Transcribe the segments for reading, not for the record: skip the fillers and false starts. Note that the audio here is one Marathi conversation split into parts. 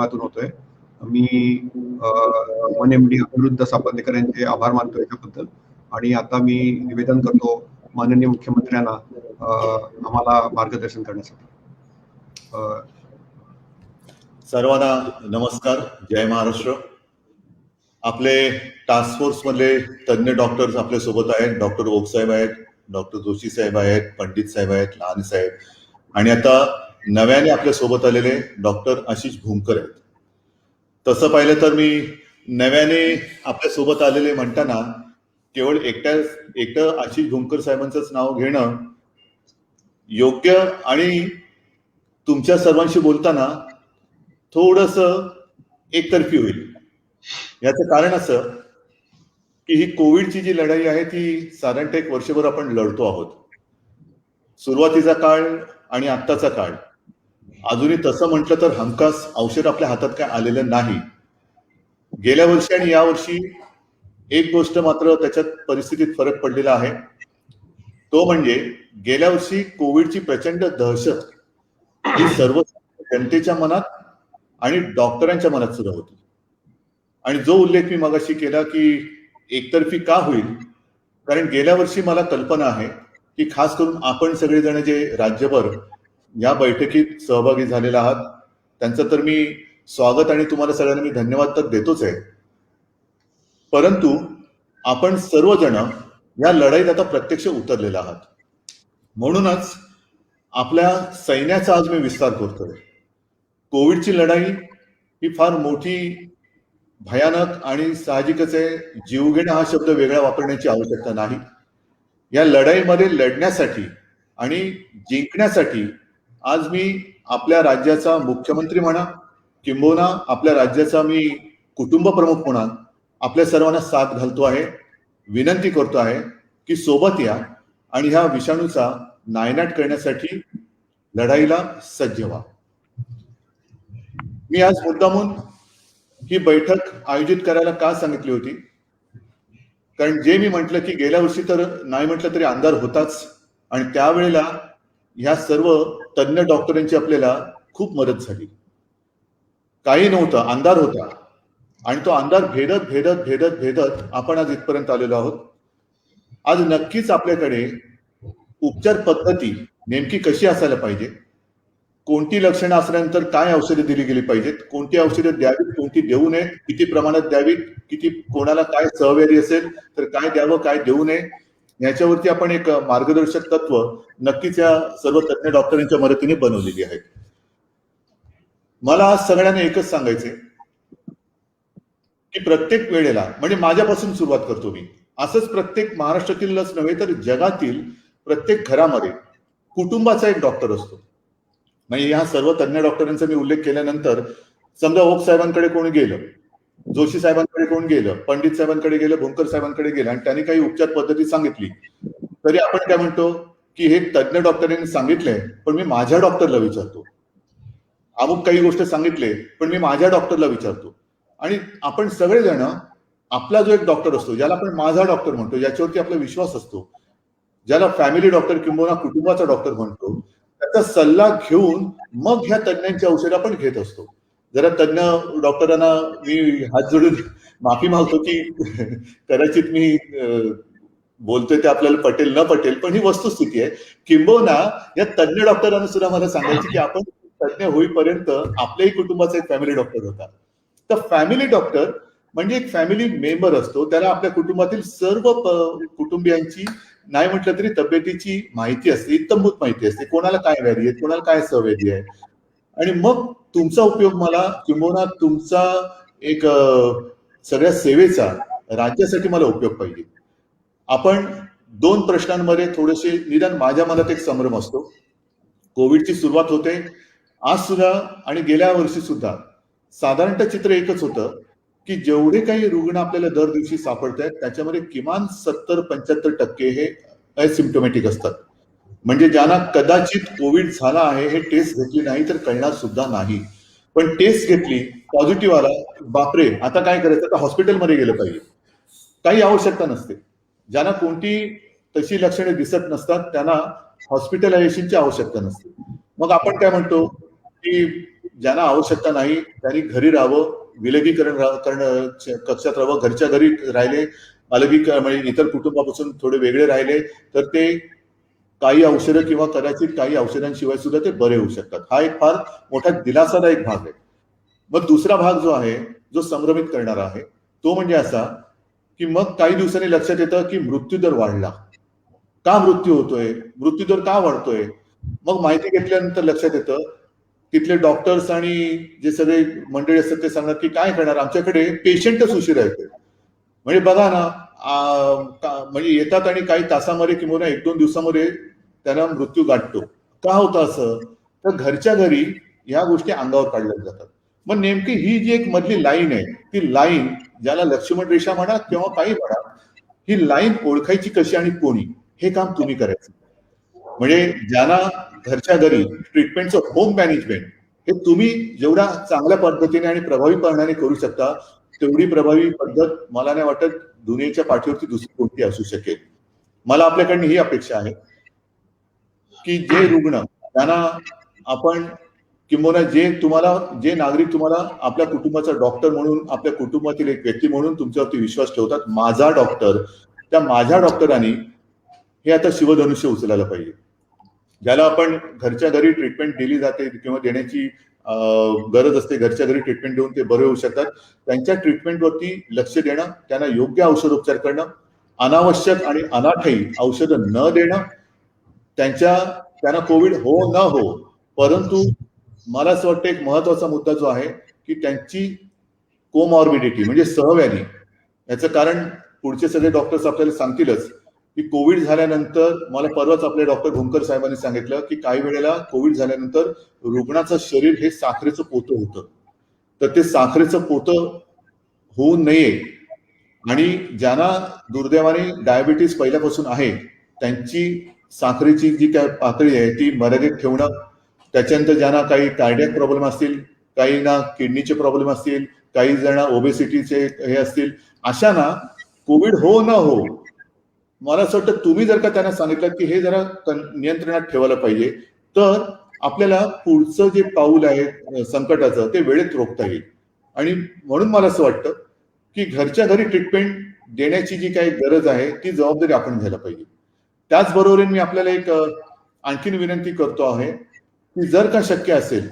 माध्यमातून होतोय. मी MD अनिरुद्ध सापंदेकर यांचे आभार मानतो याच्याबद्दल. आणि आता मी निवेदन करतो माननीय मुख्यमंत्र्यांना आम्हाला मार्गदर्शन करण्यासाठी. सर्वांना नमस्कार, जय महाराष्ट्र. आपले टास्क फोर्स मधले तज्ञ डॉक्टर्स आपल्या सोबत आहेत. डॉक्टर ओक साहेब आहेत, डॉक्टर जोशी साहेब आहेत, पंडित साहेब आहेत, लहान साहेब, आणि आता नव्याने आपल्या सोबत आलेले डॉक्टर आशिष भूमकर आहेत. तसं पाहिलं तर मी नव्याने आपल्या सोबत आलेले म्हणताना केवळ एकटं आशिष भूमकर साहेबांचंच नाव घेणं योग्य आणि तुमच्या सर्वांशी बोलताना थोडस एकतर्फी होईल. याचं कारण असं की ही कोविडची जी लढाई आहे ती साधारणतः 1 वर्षभर आपण लढतो आहोत. सुरुवातीचा काळ आणि आत्ताचा काळ अजूनही तसं म्हटलं तर हमखास औषध आपल्या हातात काय आलेलं नाही. गेल्या वर्षी आणि या वर्षी एक गोष्ट मात्र त्याच्यात परिस्थितीत फरक पडलेला आहे, तो म्हणजे गेल्या वर्षी कोविडची प्रचंड दहशत ही सर्व जनतेच्या मनात आणि डॉक्टरांच्या मनात सुद्धा होती. आणि जो उल्लेख मी मगाशी केला की एकतर्फी का होईल, कारण गेल्या वर्षी मला कल्पना आहे की खास करून आपण सगळेजण जे राज्यभर या बैठकीत सहभागी झालेला आहात त्यांचं तर मी स्वागत आणि तुम्हाला सगळ्यांना मी धन्यवाद तर देतोच आहे. परंतु आपण सर्वजण या लढाईत आता प्रत्यक्ष उतरलेला आहात. म्हणूनच आपल्या सैन्याचा आज मी विस्तार करतोय. कोविडची लढाई ही फार मोठी, भयानक आणि साहजिकच आहे. जीवघेणा हा शब्द वेगळा वापरण्याची आवश्यकता नाही. या लढाईमध्ये लढण्यासाठी आणि जिंकण्यासाठी आज मी आपल्या राज्याचा मुख्यमंत्री म्हणा किंबहुना आपल्या राज्याचा मी कुटुंब प्रमुख म्हणा आपल्या सर्वांना साथ घालतो आहे, विनंती करतो आहे की सोबत या आणि ह्या विषाणूचा नायनाट करण्यासाठी लढाईला सज्ज व्हा. मी आज मुद्दामून ही बैठक आयोजित करायला का सांगितली होती, कारण जे मी म्हटलं की गेल्या वर्षी तर नाही म्हटलं तरी अंधार होताच आणि त्यावेळेला ह्या सर्व तज्ञ डॉक्टरांची आपल्याला खूप मदत झाली. काही नव्हतं, अंधार होता आणि तो अंधार भेदत भेदत भेदत भेदत आपण आज इथपर्यंत आलेलो आहोत. आज नक्कीच आपल्याकडे उपचार पद्धती नेमकी कशी असायला पाहिजे, कोणती लक्षणं असल्यानंतर काय औषधे दिली गेली पाहिजेत, कोणती औषधे द्यावीत, कोणती देऊ नये, किती प्रमाणात द्यावीत, किती कोणाला काय सहव्याधी असेल तर काय द्यावं, काय देऊ नये, याच्यावरती आपण एक मार्गदर्शक तत्व नक्कीच या सर्व तज्ञ डॉक्टरांच्या मदतीने बनवलेली आहेत. मला आज सगळ्यांना एकच सांगायचे की प्रत्येक वेळेला, म्हणजे माझ्यापासून सुरुवात करतो मी, असंच प्रत्येक महाराष्ट्रातीलच नव्हे तर जगातील प्रत्येक घरामध्ये कुटुंबाचा एक डॉक्टर असतो. म्हणजे ह्या सर्व तज्ञ डॉक्टरांचा मी उल्लेख केल्यानंतर समजा ओक साहेबांकडे कोणी गेलं, जोशी साहेबांकडे कोण गेलं, पंडित साहेबांकडे गेलं, भूमकर साहेबांकडे गेलं आणि त्यांनी काही उपचार पद्धती सांगितली तरी आपण काय म्हणतो की हे तज्ञ डॉक्टरांनी सांगितलंय पण मी माझ्या डॉक्टरला विचारतो. अमुक काही गोष्ट सांगितले पण मी माझ्या डॉक्टरला विचारतो. आणि आपण सगळेजण आपला जो एक डॉक्टर असतो, ज्याला आपण माझा डॉक्टर म्हणतो, ज्याच्यावरती आपला विश्वास असतो, ज्याला फॅमिली डॉक्टर किंवा कुटुंबाचा डॉक्टर म्हणतो, त्याचा सल्ला घेऊन मग ह्या तज्ञांची औषधं आपण घेत असतो. जरा तज्ञ डॉक्टरांना मी हात जोडून माफी मागतो की कदाचित मी बोलतोय ते आपल्याला पटेल न पटेल, पण ही वस्तुस्थिती आहे. किंबहुना या तज्ञ डॉक्टरांना सुद्धा मला सांगायचं की आपण तज्ञ होईपर्यंत आपल्याही कुटुंबाचा एक फॅमिली डॉक्टर होता. तर फॅमिली डॉक्टर म्हणजे एक फॅमिली मेंबर असतो, त्याला आपल्या कुटुंबातील सर्व कुटुंबियांची नाही म्हटलं तरी तब्येतीची माहिती असते, इत्तमभूत माहिती असते, कोणाला काय व्याधी आहे, कोणाला काय सहव्याधी आहे. आणि मग तुमचा उपयोग मला किंबहुना तुमचा एक सगळ्या सेवेचा राज्यासाठी मला उपयोग पाहिजे. आपण 2 प्रश्नांमध्ये थोडेसे निदान माझ्या मनात एक संभ्रम असतो. कोविडची सुरुवात होते आज सुद्धा आणि गेल्या वर्षी सुद्धा साधारणतः चित्र एकच होतं की जेवढे काही रुग्ण आपल्याला दर दिवशी सापडत आहेत त्याच्यामध्ये किमान 70-75% हे असिम्प्टोमॅटिक असतात. म्हणजे ज्यांना कदाचित कोविड झाला आहे हे टेस्ट घेतली नाही तर कळणार सुद्धा नाही, पण टेस्ट घेतली पॉझिटिव्ह आला, बापरे आता काय करायचं, आता हॉस्पिटलमध्ये गेलं पाहिजे. काही आवश्यकता नसते. ज्यांना कोणती तशी लक्षणे दिसत नसतात त्यांना हॉस्पिटलायझेशनची आवश्यकता नसते. मग आपण काय म्हणतो की ज्यांना आवश्यकता नाही त्यांनी घरी राहावं, विलगीकरण करणं, कक्षात राहावं, घरच्या घरी राहिले, अलगीकरण म्हणजे इतर कुटुंबापासून थोडे वेगळे राहिले तर ते काही औषधं किंवा कदाचित काही औषधांशिवाय सुद्धा ते बरे होऊ शकतात. हा एक फार मोठा दिलासादायक भाग आहे. मग दुसरा भाग जो आहे, जो संभ्रमित करणारा आहे, तो म्हणजे असा की मग काही दिवसांनी लक्षात येतं की मृत्यूदर वाढला. का मृत्यू होतोय, मृत्यूदर का वाढतोय? मग माहिती घेतल्यानंतर लक्षात येतं तिथले डॉक्टर्स आणि जे सगळे मंडळी असतात ते सांगतात की काय करणार, आमच्याकडे पेशंटच उशिरा येते. म्हणजे बघा ना, म्हणजे येतात आणि काही तासामध्ये किंवा 1-2 दिवसामध्ये त्याला मृत्यू गाठतो. का होतं असं? तर घरच्या घरी या गोष्टी अंगावर काढल्या जातात. मग नेमकी ही जी एक मधली लाईन आहे, ती लाईन ज्याला लक्ष्मण रेषा म्हणा किंवा काही म्हणा, ही लाईन ओळखायची कशी आणि कोणी, हे काम तुम्ही करायचं. म्हणजे ज्यांना घरच्या घरी ट्रीटमेंटचं होम मॅनेजमेंट हे तुम्ही जेवढा चांगल्या पद्धतीने आणि प्रभावीपणाने करू शकता तेवढी प्रभावी पद्धत मला नाही वाटत दुनियेच्या पाठीवरती दुसरी कोणती असू शकेल. मला आपल्याकडनं ही अपेक्षा आहे की जे रुग्ण त्यांना आपण किंबहुना जे नागरिक तुम्हाला आपल्या कुटुंबाचा डॉक्टर म्हणून, आपल्या कुटुंबातील एक व्यक्ती म्हणून तुमच्यावरती विश्वास ठेवतात, माझा डॉक्टर, त्या माझ्या डॉक्टरांनी हे आता शिवधनुष्य उचलायला पाहिजे. ज्याला आपण घरच्या घरी ट्रीटमेंट दिली जाते किंवा देण्याची गरज असते, घरच्या घरी ट्रीटमेंट देऊन ते बरे होऊ शकतात, त्यांच्या ट्रीटमेंटवरती लक्ष देणं, त्यांना योग्य औषधोपचार करणं, अनावश्यक आणि अनाठायी औषधं न देणं, त्यांना कोविड हो न हो, परंतु मला असं वाटतं एक महत्वाचा मुद्दा जो आहे की त्यांची कोमॉर्बिडिटी म्हणजे सहव्याधी, याचं कारण पुढचे सगळे डॉक्टर्स आपल्याला सांगतीलच की कोविड झाल्यानंतर, मला परवाच आपले डॉक्टर भुंकर साहेबांनी सांगितलं की काही वेळेला कोविड झाल्यानंतर रुग्णाचं शरीर हे साखरेचं पोतं होतं. तर ते साखरेचं पोतं होऊ नये आणि ज्यांना दुर्दैवाने डायबिटीस पहिल्यापासून आहे त्यांची साखरेची जी काय पातळी आहे ती मर्यादित ठेवणं, त्याच्यानंतर ज्यांना काही कार्डियक प्रॉब्लेम असतील, काहींना किडनीचे प्रॉब्लेम असतील, काही जण ओबेसिटीचे हे असतील, अशांना कोविड हो न हो, मला असं वाटतं तुम्ही जर का त्यांना सांगितलं की हे जरा नियंत्रणात ठेवायला पाहिजे तर आपल्याला पुढचं जे पाऊल आहे संकटाचं ते वेळेत रोखता येईल. आणि म्हणून मला असं वाटतं की घरच्या घरी ट्रीटमेंट देण्याची जी काही गरज आहे ती जबाबदारी आपण घ्यायला पाहिजे. त्याचबरोबर मी आपल्याला एक आणखीन विनंती करतो आहे की जर का शक्य असेल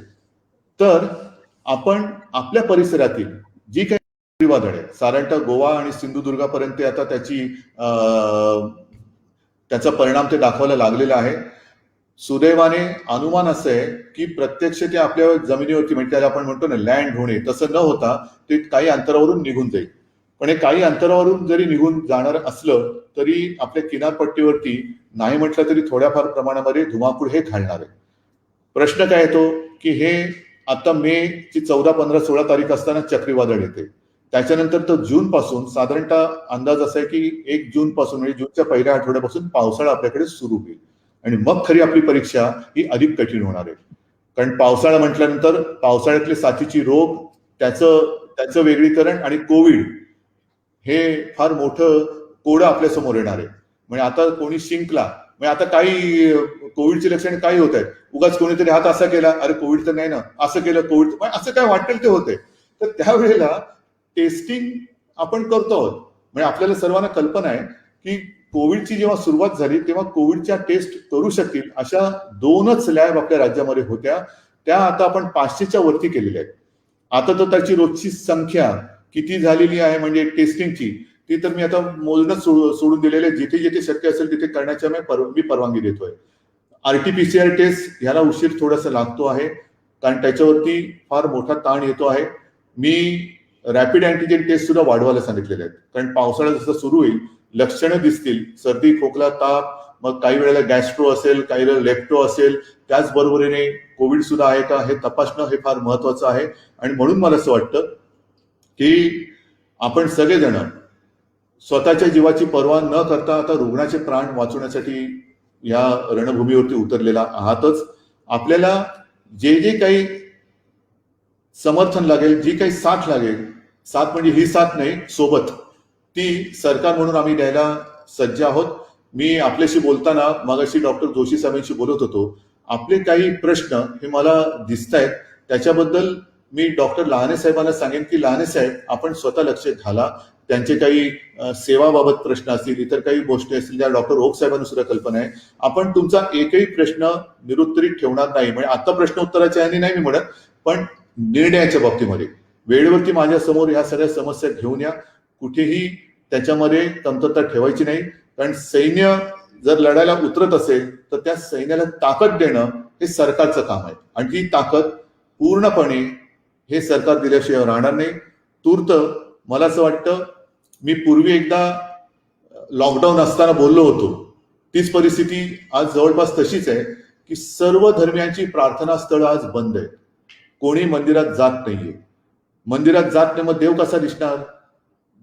तर आपण आपल्या परिसरातील जी काही चक्रीवादळ आहे, साधारणतः गोवा आणि सिंधुदुर्गापर्यंत आता त्याचा परिणाम ते दाखवायला लागलेला आहे. सुदैवाने अनुमान असं आहे की प्रत्यक्ष ते आपल्या जमिनीवरती म्हणजे त्याला आपण म्हणतो ना लँड होणे, तसं न होता ते काही अंतरावरून निघून जाईल. पण हे काही अंतरावरून जरी निघून जाणार असलं तरी आपल्या किनारपट्टीवरती नाही म्हटलं तरी थोड्याफार प्रमाणामध्ये धुमाकूळ हे घालणार आहे. प्रश्न काय येतो की हे आता मे ची 14, 15, 16 तारीख असताना चक्रीवादळ येते, त्याच्यानंतर तर जून पासून साधारणतः अंदाज असा आहे की 1 जून पासून म्हणजे जूनच्या पहिल्या आठवड्यापासून पावसाळा आपल्याकडे सुरू होईल आणि मग खरी आपली परीक्षा ही अधिक कठीण होणार आहे. कारण पावसाळा म्हटल्यानंतर पावसाळ्यातले साथीची रोग, त्याचं वेगळीकरण आणि कोविड हे फार मोठं कोडं आपल्या समोर येणार आहे. म्हणजे आता कोणी शिंकला, म्हणजे आता काही कोविडची लक्षणे काही होत आहेत, उगाच कोणीतरी हात असा केला, अरे कोविड तर नाही ना, असं केलं कोविड, असं काय वाटेल ते होते. तर त्यावेळेला टेस्टिंग आपण करतो आहोत. म्हणजे आपल्याला सर्वांना कल्पना आहे की कोविडची जेव्हा सुरुवात झाली तेव्हा कोविडच्या टेस्ट करू शकतील अशा 2च लॅब आपल्या राज्यामध्ये होत्या, त्या आता आपण 500च्या वरती केलेल्या आहेत. आता तर त्याची रोजची संख्या किती झालेली आहे म्हणजे टेस्टिंगची, ती तर मी आता मोजणं सोडून दिलेलं आहे. जिथे जिथे शक्य असेल तिथे करण्याच्या मी परवानगी देतोय. RT-PCR टेस्ट ह्याला उशीर थोडासा लागतो आहे कारण त्याच्यावरती फार मोठा ताण येतो आहे. मी रॅपिड अँटीजेन टेस्ट सुद्धा वाढवायला सांगितलेले आहेत कारण पावसाळा जसं सुरू होईल लक्षणं दिसतील, सर्दी, खोकला, ताप, मग काही वेळेला गॅस्ट्रो असेल, काही वेळेला लेप्टो असेल, त्याचबरोबरीने कोविड सुद्धा आहे का हे तपासणं हे फार महत्वाचं आहे. आणि म्हणून मला असं वाटतं की आपण सगळेजण स्वतःच्या जीवाची पर्वा न करता आता रुग्णाचे प्राण वाचवण्यासाठी या रणभूमीवरती उतरलेला आहातच. आपल्याला जे जे काही समर्थन लागेल, जी काही साथ लागेल, साथ म्हणजे ही साथ नाही, सोबत, ती सरकार म्हणून आम्ही द्यायला सज्ज आहोत. मी आपल्याशी बोलताना मगाशी डॉक्टर जोशी साहेबांशी बोलत होतो, आपले काही प्रश्न हे मला दिसत आहेत त्याच्याबद्दल मी डॉक्टर लहाने साहेबांना सांगेन की लहाने साहेब आपण स्वतः लक्ष घाला. त्यांचे काही सेवाबाबत प्रश्न असतील, इतर काही गोष्टी असतील, त्या डॉक्टर ओक साहेबांना सुद्धा कल्पना आहे. आपण तुमचा एकही प्रश्न निरुत्तरित ठेवणार नाही. म्हणजे आता प्रश्न उत्तराच्या ह्याने नाही मी म्हणत, पण निर्णयाच्या बाबतीमध्ये वेळेवरती माझ्या समोर ह्या सगळ्या समस्या घेऊन या. कुठेही त्याच्यामध्ये कमतरता ठेवायची नाही. कारण सैन्य जर लढायला उतरत असेल तर त्या सैन्याला ताकद देणं हे सरकारचं काम आहे. आणि ती ताकद पूर्णपणे हे सरकार दिल्याशिवाय राहणार नाही. तूर्त मला असं वाटतं, मी पूर्वी एकदा लॉकडाऊन असताना बोललो होतो, तीच परिस्थिती आज जवळपास तशीच आहे की सर्व धर्मियांची प्रार्थना स्थळं आज बंद आहेत. कोणी मंदिरात जात नाहीये. मंदिरात जात नाही, मग देव कसा दिसणार?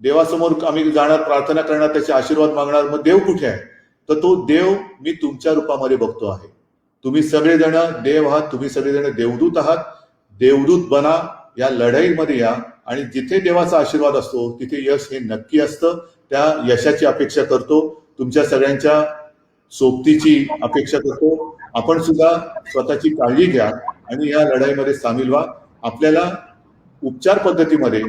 देवासमोर आम्ही जाणार, प्रार्थना करणार, त्याचे आशीर्वाद मागणार, मग देव कुठे आहे? तर तो देव मी तुमच्या रूपामध्ये बघतो आहे. तुम्ही सगळेजण देव आहात, तुम्ही सगळेजण देवदूत आहात. देवदूत बना, या लढाईमध्ये या, आणि जिथे देवाचा आशीर्वाद असतो तिथे यश हे नक्की असतं. त्या यशाची अपेक्षा करतो. तुमच्या सगळ्यांच्या सोबतीची अपेक्षा करतो. आपण सुद्धा स्वतःची काळजी घ्या आणि या लढाईमध्ये सामील व्हा. आपल्याला उपचार पद्धतीमध्ये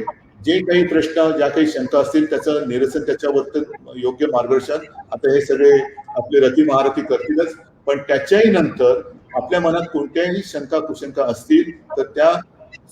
जे काही प्रश्न, ज्या काही शंका असतील त्याचं निरसन, त्याच्यावर योग्य मार्गदर्शन आता हे सगळे आपले रती महारथी करतीलच. पण त्याच्याही नंतर आपल्या मनात कोणत्याही शंका कुशंका असतील तर त्या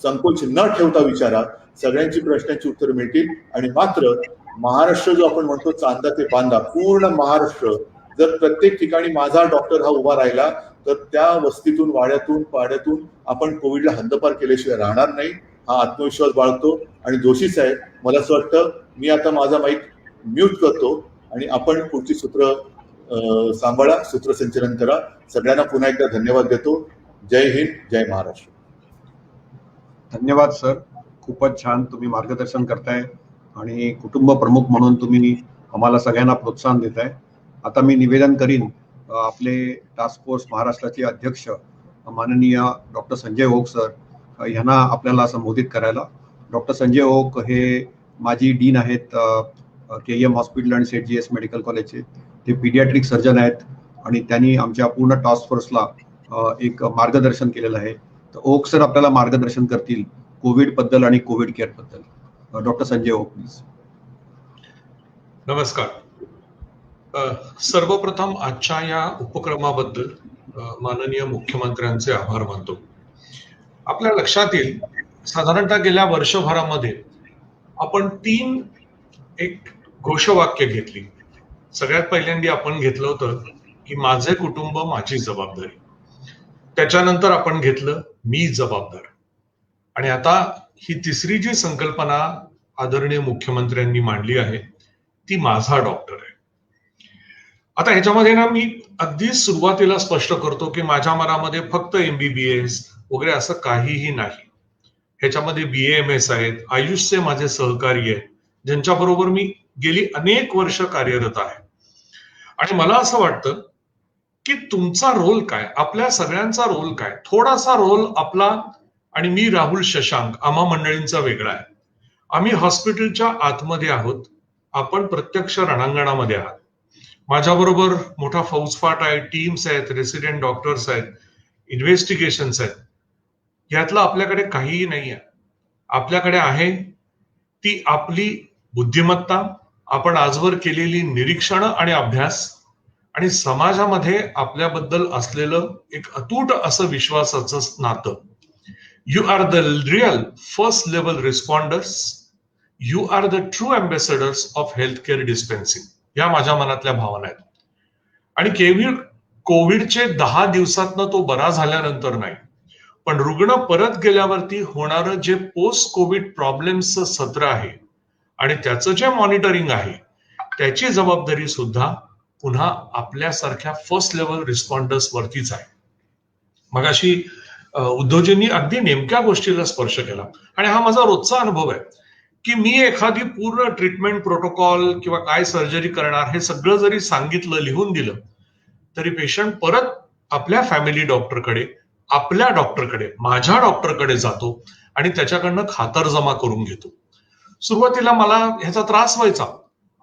संकोच न ठेवता विचारा. सगळ्यांची प्रश्नांची उत्तरं मिळतील. आणि मात्र महाराष्ट्र जो आपण म्हणतो, चांदा ते बांधा, पूर्ण महाराष्ट्र जर प्रत्येक ठिकाणी माझा डॉक्टर हा उभा राहिला तर त्या वस्तीतून, वाड्यातून, पाड्यातून आपण कोविडला हद्दपार केल्याशिवाय राहणार नाही, हा आत्मविश्वास बाळगतो. आणि जोशी साहेब, मला असं वाटतं मी आता माझा माईक म्यूट करतो आणि आपण पुढची सूत्र सांभाळा, सूत्रसंचलन करा. सगळ्यांना पुन्हा एकदा धन्यवाद देतो. जय हिंद, जय महाराष्ट्र. धन्यवाद सर, खूपच छान तुम्ही मार्गदर्शन करताय आणि कुटुंब प्रमुख म्हणून तुम्ही आम्हाला सगळ्यांना प्रोत्साहन देताय. आता मी निवेदन करीन आपले टास्क फोर्स महाराष्ट्राचे अध्यक्ष माननीय डॉक्टर संजय ओक सर यांना आपल्याला संबोधित करायला. डॉक्टर संजय ओक हे माजी डीन आहेत KEM हॉस्पिटल आणि सेट GS मेडिकल कॉलेजचे. ते पीडियाट्रिक सर्जन आहेत आणि त्यांनी आमच्या पूर्ण टास्क फोर्सला एक मार्गदर्शन केलेलं आहे. तर ओक सर आपल्याला मार्गदर्शन करतील कोविड बद्दल आणि कोविड केअर बद्दल. Doctor Sanjay Oak please. नमस्कार. सर्वप्रथम आजच्या या उपक्रमाबद्दल माननीय मुख्यमंत्र्यांचे आभार मानतो. आपल्या लक्षात येईल, साधारणतः गेल्या वर्षभरामध्ये आपण 3 एक घोषवाक्य घेतली. सगळ्यात पहिल्यांदा आपण घेतलं होतं की माझे कुटुंब माझी जबाबदारी. त्याच्यानंतर आपण घेतलं मी जबाबदार. आणि आता ही तिसरी जी संकल्पना आदरणीय मुख्यमंत्र्यांनी मांडली आहे ती माझा डॉक्टर आहे. आता ह्याच्यामध्ये ना मी अगदी सुरुवातीला स्पष्ट करतो की माझ्या मनामध्ये फक्त MBBS वगैरे असं काहीही नाही. ह्याच्यामध्ये BAMS आहेत, आयुषचे माझे सहकारी आहेत, ज्यांच्याबरोबर मी गेली अनेक वर्ष कार्यरत आहे. आणि मला असं वाटतं की तुमचा रोल काय, आपल्या सगळ्यांचा रोल काय. थोडासा रोल आपला आणि मी राहुल शशांक आम्हा मंडळींचा वेगळा आहे. आम्ही हॉस्पिटलच्या आतमध्ये आहोत, आपण प्रत्यक्ष रणांगणामध्ये आहात. माझ्याबरोबर मोठा फौजफाट आहे, टीम्स आहेत, रेसिडेंट डॉक्टर्स आहेत, इन्व्हेस्टिगेशन्स आहेत. यातलं आपल्याकडे काहीही नाही आहे. आपल्याकडे आहे ती आपली बुद्धिमत्ता, आपण आजवर केलेली निरीक्षणं आणि अभ्यास, आणि समाजामध्ये आपल्याबद्दल असलेलं एक अतूट असं विश्वासाचं नातं. You are the real first level responders, you are the true ambassadors of health care dispensing. या माझ्या मनातल्या भावना आहेत. आणि कोविडचे 10 दिवसातनं तो बरा झाल्यानंतर नाही, पण रुग्ण परत गेल्यावरती होणारं जे पोस्ट कोविड प्रॉब्लेम्सचं सत्र आहे आणि त्याचं जे मॉनिटरिंग आहे त्याची जबाबदारी सुद्धा पुन्हा आपल्यासारख्या फर्स्ट लेवल रिस्पॉन्डर्स वरतीच आहे. मगाशी उद्धवजींनी अगदी नेमक्या गोष्टीला स्पर्श केला आणि हा माझा रोजचा अनुभव आहे की मी एखादी पूर्ण ट्रीटमेंट प्रोटोकॉल किंवा काय सर्जरी करणार हे सगळं जरी सांगितलं, लिहून दिलं, तरी पेशंट परत आपल्या फॅमिली डॉक्टरकडे, आपल्या डॉक्टरकडे, माझ्या डॉक्टरकडे जातो आणि त्याच्याकडनं खातरजमा करून घेतो. सुरुवातीला मला ह्याचा त्रास व्हायचा,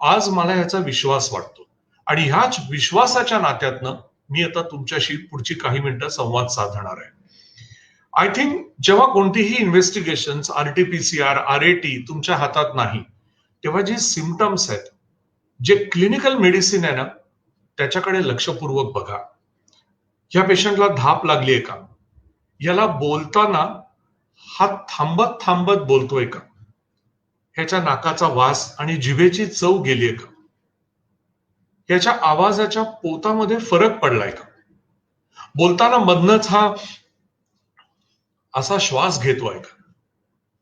आज मला ह्याचा विश्वास वाटतो. आणि ह्याच विश्वासाच्या नात्यातनं मी आता तुमच्याशी पुढची काही मिनिटं संवाद साधणार आहे. आय थिंक जेव्हा कोणतीही इन्व्हेस्टिगेशन RT-PCR RAT तुमच्या हातात नाही, तेव्हा जे सिम्पटम्स आहेत, जे क्लिनिकल मेडिसिन आहे ना, त्याच्याकडे लक्षपूर्वक बघा. ह्या पेशंटला धाप लागलीये का? याला बोलताना हा थांबत थांबत बोलतोय का? ह्याच्या नाकाचा वास आणि जिभेची चव गेलीये का? ह्याच्या आवाजाच्या पोतामध्ये फरक पडलाय का? बोलताना मधनच हा असा श्वास घेतोय का?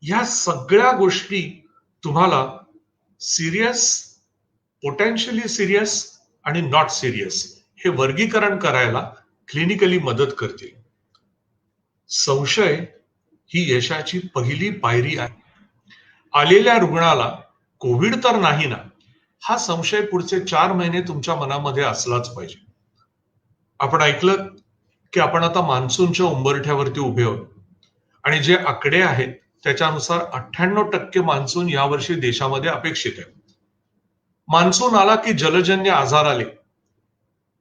ह्या सगळ्या गोष्टी तुम्हाला सिरियस, पोटेन्शियली सिरियस आणि नॉट सिरियस हे वर्गीकरण करायला क्लिनिकली मदत करतील. संशय ही यशाची पहिली पायरी आहे. आलेल्या रुग्णाला कोविड तर नाही ना, हा संशय पुढचे 4 महिने तुमच्या मनामध्ये असलाच पाहिजे. आपण ऐकलं की आपण आता मान्सूनच्या उंबरठ्यावरती उभे आहोत आणि जे आकडे आहेत त्याच्यानुसार 98% मान्सून यावर्षी देशामध्ये अपेक्षित आहे. मान्सून आला की जलजन्य आजार आले,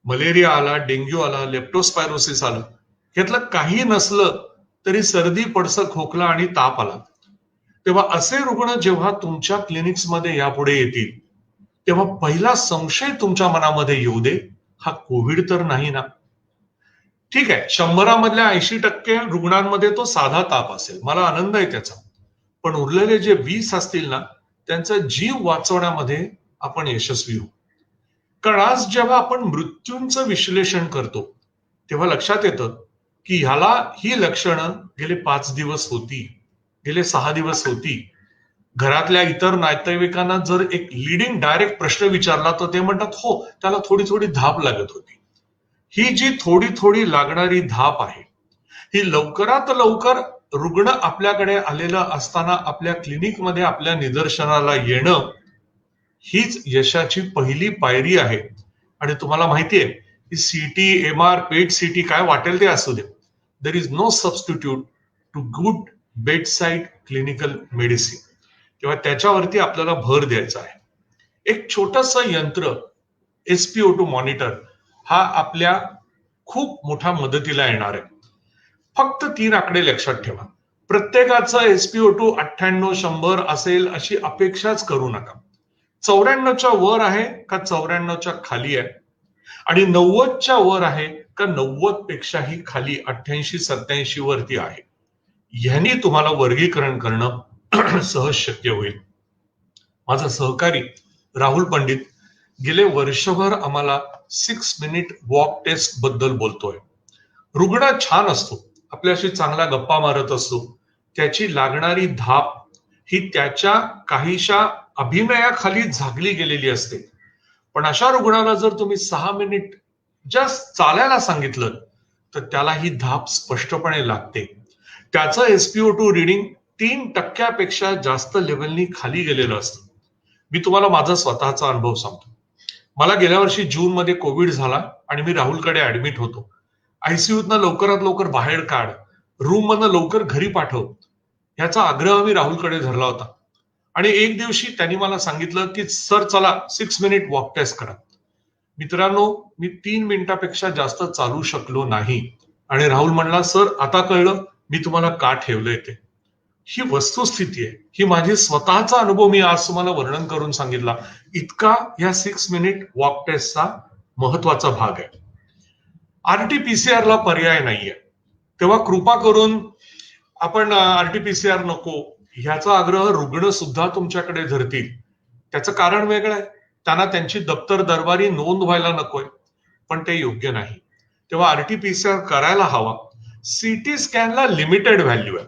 मलेरिया आला, डेंग्यू आला, लेप्टोस्पायरोसिस आलं, यातलं काही नसलं तरी सर्दी, पडसं, खोकला आणि ताप आला. तेव्हा असे रुग्ण जेव्हा तुमच्या क्लिनिक्समध्ये यापुढे येतील, तेव्हा पहिला संशय तुमच्या मनामध्ये येऊ दे, हा कोविड तर नाही ना. ठीक आहे, 100 मधल्या 80% रुग्णांमध्ये तो साधा ताप असेल, मला आनंद आहे त्याचा. पण उरलेले जे 20 असतील ना, त्यांचा जीव वाचवण्यामध्ये आपण यशस्वी होऊ. कारण आज जेव्हा आपण मृत्यूंचं विश्लेषण करतो, तेव्हा लक्षात येतं की ह्याला ही लक्षणं गेले 5 दिवस होती, गेले 6 दिवस होती. घरातल्या इतर नातेवाईकांना जर एक लीडिंग डायरेक्ट प्रश्न विचारला तर ते म्हणतात, हो, त्याला थोडी थोडी धाप लागत होती. ही जी थोडी थोडी लागणारी धाप आहे, ही लवकरात लवकर रुग्ण आपल्याकडे आलेलं असताना आपल्या क्लिनिकमध्ये आपल्या निदर्शनाला येणं, हीच यशाची पहिली पायरी आहे. आणि तुम्हाला माहितीये की CT, MR, पेट CT काय वाटेल ते असू दे, there is no substitute to good bedside clinical medicine. तेव्हा त्याच्यावरती आपल्याला भर द्यायचा आहे. एक छोटंसं यंत्र SpO2 मॉनिटर हा आपल्या खूप मोठ्या मदतीला येणार आहे. फक्त 3 आकडे लक्षात ठेवा. प्रत्येकाचं SpO2 98, 100 असेल अशी अपेक्षाच करू नका. 94च्या वर आहे का 94च्या खाली आहे, आणि 90च्या वर आहे का 90 पेक्षाही खाली 88, 87 वरती आहे. ह्यानी तुम्हाला वर्गीकरण करणं सहज शक्य होईल. माझा सहकारी राहुल पंडित गेले वर्षभर आम्हाला 6 मिनिट वॉक टेस्ट बद्दल बोलतोय. रुग्ण छान असतो, आपल्याशी चांगला गप्पा मारत असतो, त्याची लागणारी धाप ही त्याच्या काहीशा अभिनयाखाली झाकली गेलेली असते. पण अशा रुग्णाला जर तुम्ही 6 मिनिट जस्ट चालायला सांगितलं तर त्याला ही धाप स्पष्टपणे लागते. त्याचं SpO2 रिडिंग 3% जास्त लेवलनी खाली गेलेलं असतं. मी तुम्हाला माझा स्वतःचा अनुभव सांगतो. मला गेल्या वर्षी जून मध्ये कोविड झाला आणि मी राहुलकडे ऍडमिट होतो. ICUतनं लवकरात लवकर बाहेर काढ, रूम मधनं लवकर घरी पाठव, ह्याचा आग्रह मी राहुलकडे धरला होता. आणि एक दिवशी त्यांनी मला सांगितलं की सर चला 6 मिनिट वॉक टेस्ट करा. मित्रांनो, मी 3 मिनिटापेक्षा जास्त चालू शकलो नाही. आणि राहुल म्हणला, सर आता कळलं मी तुम्हाला का ठेवलंय ते. ही वस्तुस्थिती आहे, ही माझी स्वतःचा अनुभव मी आज तुम्हाला वर्णन करून सांगितला. इतका या 6 मिनिट वॉक टेस्टचा महत्वाचा भाग आहे. RT-PCR ला पर्याय नाहीये, तेव्हा कृपा करून आपण RT-PCR नको ह्याचा आग्रह रुग्ण सुद्धा तुमच्याकडे धरतील. त्याचं कारण वेगळं आहे, त्यांना त्यांची दप्तर दरबारी नोंद व्हायला नकोय, पण ते योग्य नाही. तेव्हा RT-PCR करायला हवा. CT स्कॅनला लिमिटेड व्हॅल्यू आहे.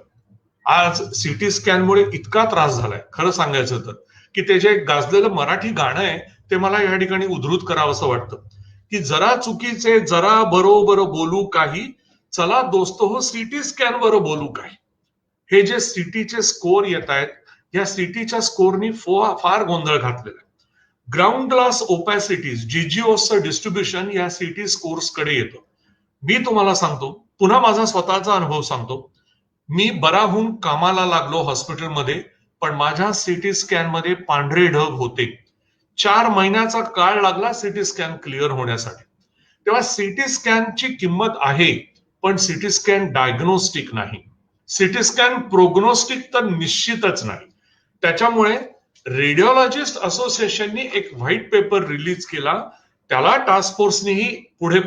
आज CT स्कॅनमुळे इतका त्रास झालाय, खरं सांगायचं तर, की ते जे गाजलेलं मराठी गाणं आहे ते मला या ठिकाणी उद्धृत करावं असं वाटतं की जरा चुकीचे जरा बरोबर बोलू काही, चला दोस्त हो CT स्कॅन वर बोलू काही. हे जे CTचे स्कोर येत आहेत, या CTच्या स्कोरनी फार गोंधळ घातलेला आहे. ग्राउंड ग्लास ओपॅसिटीज, GGOचं डिस्ट्रीब्युशन या CT स्कोर्स कडे येतं. मी तुम्हाला सांगतो, पुन्हा माझा स्वतःचा अनुभव सांगतो. मी बरा होऊन कामाला लागलो हॉस्पिटलमध्ये, पण माझ्या CT स्कॅन मध्ये पांढरे ढग होते. 4 महिन्याचा काळ लागला CT स्कॅन क्लिअर होण्यासाठी. तेव्हा CT स्कॅनची किंमत आहे, पण CT स्कॅन डायग्नोस्टिक नाही. सिटी स्कॅन प्रोग्नोस्टिक तर निश्चितच नाही. त्याच्यामुळे रेडिओलॉजिस्ट असोसिएशननी एक व्हाईट पेपर रिलीज केला, त्याला टास्क फोर्सनेही पुढे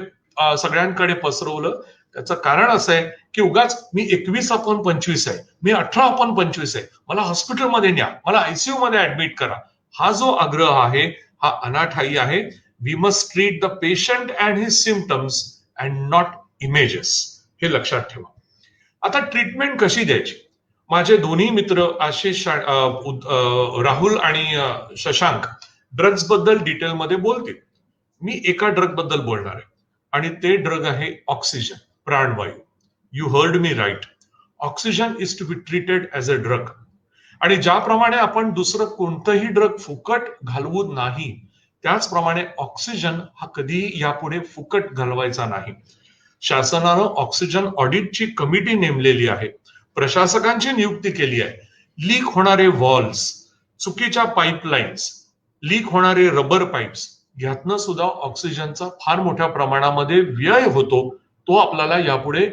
सगळ्यांकडे पसरवलं. त्याचं कारण असं आहे की उगाच मी 21/25 आहे, मी 18/25 आहे, मला हॉस्पिटलमध्ये न्या, मला आयसीयू मध्ये ऍडमिट करा, हा जो आग्रह आहे हा अनाठायी आहे. We must treat the patient and his symptoms and not images, हे लक्षात ठेवा. आता ट्रीटमेंट कशी द्यायची? माझे दोन्ही मित्र आशिष राहुल आणि शशांक ड्रग्ज बद्दल डिटेलमध्ये बोलतील. मी एका ड्रग बद्दल बोलणार आहे आणि ते ड्रग आहे ऑक्सिजन, प्राणवायू. You heard me right. Oxygen is to be treated as a drug. आणि ज्याप्रमाणे आपण दुसरं कोणतंही ड्रग फुकट घालवू नाही, त्याचप्रमाणे ऑक्सिजन हा कधीही यापुढे फुकट घालवायचा नाही. शासनानं ऑक्सिजन ऑडिटची कमिटी नेमलेली आहे, प्रशासकांची नियुक्ती केली आहे. लीक होणारे व्हॉल्व्स, चुकीच्या पाईपलाईन्स, लीक होणारे रबर पाईप्स, यातनं सुद्धा ऑक्सिजनचा फार मोठ्या प्रमाणामध्ये व्यय होतो. तो आपल्याला यापुढे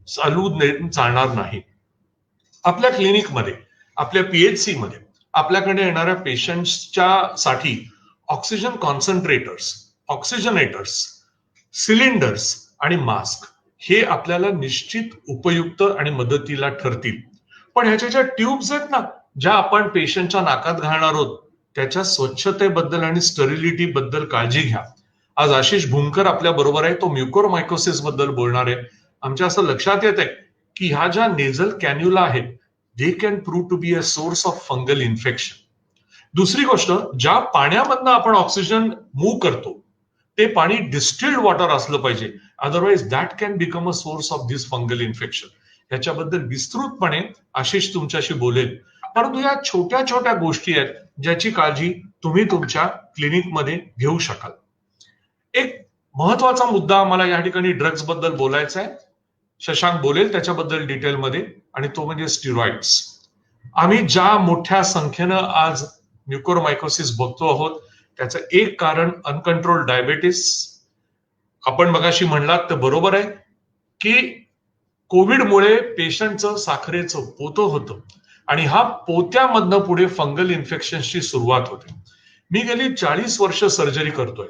चालणार नाही. आपल्या क्लिनिकमध्ये, आपल्या पीएचसी मध्ये आपल्याकडे येणाऱ्या पेशंट्सच्या साठी ऑक्सिजन कॉन्सन्ट्रेटर्स, ऑक्सिजनेटर्स, सिलेंडर्स आणि मास्क हे आपल्याला निश्चित उपयुक्त आणि मदतीला ठरतील. पण ह्याच्या ज्या ट्यूब्स आहेत ना, ज्या आपण पेशंटच्या नाकात घालणार आहोत, त्याच्या स्वच्छतेबद्दल आणि स्टरिलिटी बद्दल काळजी घ्या. आज आशिष भूमकर आपल्या बरोबर आहे, तो म्युकोरमायकोसिस बद्दल बोलणार आहे. आमच्या असं लक्षात येत आहे की ह्या ज्या नेझल कॅन्युला आहेत, they can prove to be a source of fungal infection. दुसरी गोष्ट, ज्या पाण्यामधनं आपण ऑक्सिजन मूव्ह करतो ते पाणी डिस्टिल्ड वॉटर असलं पाहिजे, otherwise that can become a source of this fungal infection. याच्याबद्दल विस्तृतपणे आशिष तुमच्याशी बोलेल. परंतु या छोट्या छोट्या गोष्टी आहेत ज्याची काळजी तुम्ही तुमच्या क्लिनिकमध्ये घेऊ शकाल. एक महत्वाचा मुद्दा मला या ठिकाणी ड्रग्ज बद्दल बोलायचा आहे. शशांक बोलेल त्याच्याबद्दल डिटेलमध्ये, आणि तो म्हणजे स्टिरॉइड्स. आम्ही ज्या मोठ्या संख्येनं आज म्युकोरमायकोसिस बघतो आहोत, त्याचं एक कारण अनकंट्रोल डायबेटिस. आपण मगाशी म्हणलात तर बरोबर आहे की कोविडमुळे पेशंटचं साखरेचं पोतं होतं आणि हा पोत्यामधनं पुढे फंगल इन्फेक्शनची सुरुवात होते. मी गेली 40 वर्ष सर्जरी करतोय.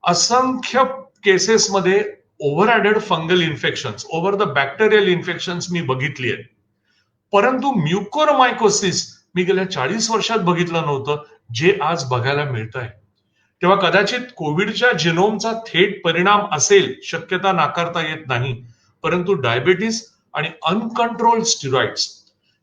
असंख्य केसेसमध्ये over added fungal infections, over the bacterial infections मी बघितली आहेत. परंतु म्युकोरमायकोसिस मी गेल्या 40 वर्षात बघितलं नव्हतं, जे आज बघायला मिळत आहे. तेव्हा कदाचित कोविडच्या जिनोमचा थेट परिणाम असेल, शक्यता नाकारता येत नाही. परंतु डायबिटीस आणि अनकंट्रोल्ड स्टिरॉइड्स,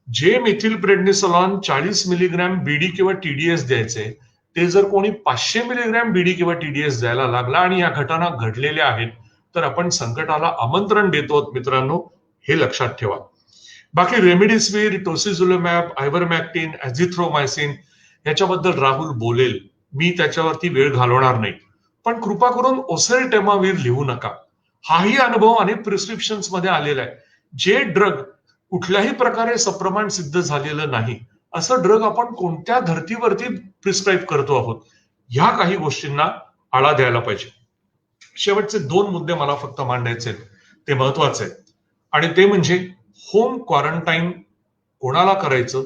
जे मिथिल प्रेडनिसोलॉन 40 मिलीग्रॅम बीडी किंवा टीडीएस द्यायचे, ते जर कोणी 500 मिलीग्रॅम बीडी किंवा टीडीएस द्यायला लागला आणि या घटना घडलेल्या आहेत, तर आपण संकटाला आमंत्रण देतो मित्रांनो, हे लक्षात ठेवा. बाकी रेमडेसिवीर, टोसिझुलिमॅब, आयव्हरमॅक्टिन, ॲझिथ्रोमायसिन याच्याबद्दल राहुल बोलेल, मी त्याच्यावरती वेळ घालवणार नाही. पण कृपा करून ओसेल्टेमावीर लिहू नका. हाही अनुभव अनेक प्रिस्क्रिप्शन्स मध्ये आलेला आहे. जे ड्रग कुठल्याही प्रकारे सप्रमाण सिद्ध झालेलं नाही, असं ड्रग आपण कोणत्या धर्तीवरती प्रिस्क्राईब करतो आहोत, ह्या काही गोष्टींना आळा द्यायला पाहिजे. शेवटचे 2 मुद्दे मला फक्त मांडायचे आहेत, ते महत्वाचे आहेत, आणि ते म्हणजे होम क्वारंटाईन कोणाला करायचं,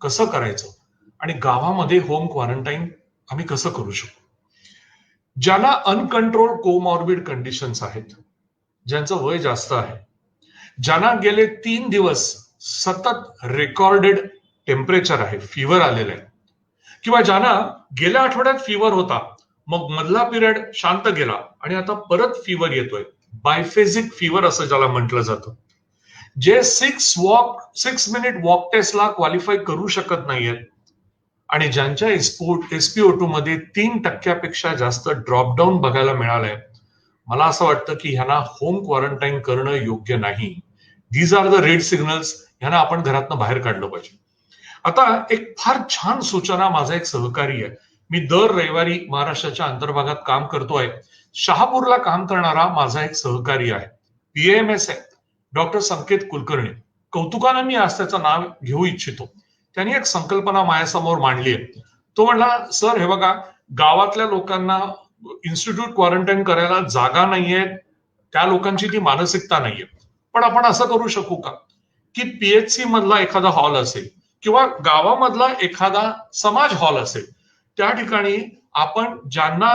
कसं करायचं, आणि गावामध्ये होम क्वारंटाईन आम्ही कसं करू शकतो. ज्याला अनकंट्रोल्ड कोमॉर्बिड कंडिशन्स आहेत, ज्यांचं वय जास्त आहे, ज्यांना गेले 3 दिवस सतत रेकॉर्डेड टेम्परेचर आहे, फिवर आलेलं आहे, किंवा ज्यांना गेल्या आठवड्यात फिवर होता, मग मधला पिरियड शांत गेला आणि आता परत फिवर येतोय, बायफेजिक फिवर असं ज्याला म्हटलं जातं, जे 6 मिनिट वॉक टेस्टला क्वालिफाय करू शकत नाहीयेत, आणि ज्यांच्या SpO2 मध्ये 3% जास्त ड्रॉपडाऊन बघायला मिळालंय, मला असं वाटतं की ह्यांना होम क्वारंटाईन करणं योग्य नाही. These are the red signals. ह्यांना आपण घरातनं बाहेर काढलं पाहिजे. आता एक फार छान सूचना माझा एक सहकारी आहे, मी दर रविवारी महाराष्ट्राच्या अंतर्भागात काम करतोय, शहापूरला काम करणारा माझा एक सहकारी आहे, PAMS आहे, डॉक्टर संकेत कुलकर्णी. कौतुकानं मी आज त्याचं नाव घेऊ इच्छितो. त्यांनी एक संकल्पना माझ्यासमोर मांडली आहे. तो म्हणला, सर हे बघा, गावातल्या लोकांना इन्स्टिट्यूट क्वारंटाईन करायला जागा नाहीये, त्या लोकांची ती मानसिकता नाहीये, पण आपण असं करू शकू का की PHC मधला एखादा हॉल असेल किंवा गावामधला एखादा समाज हॉल असेल, त्या ठिकाणी आपण ज्यांना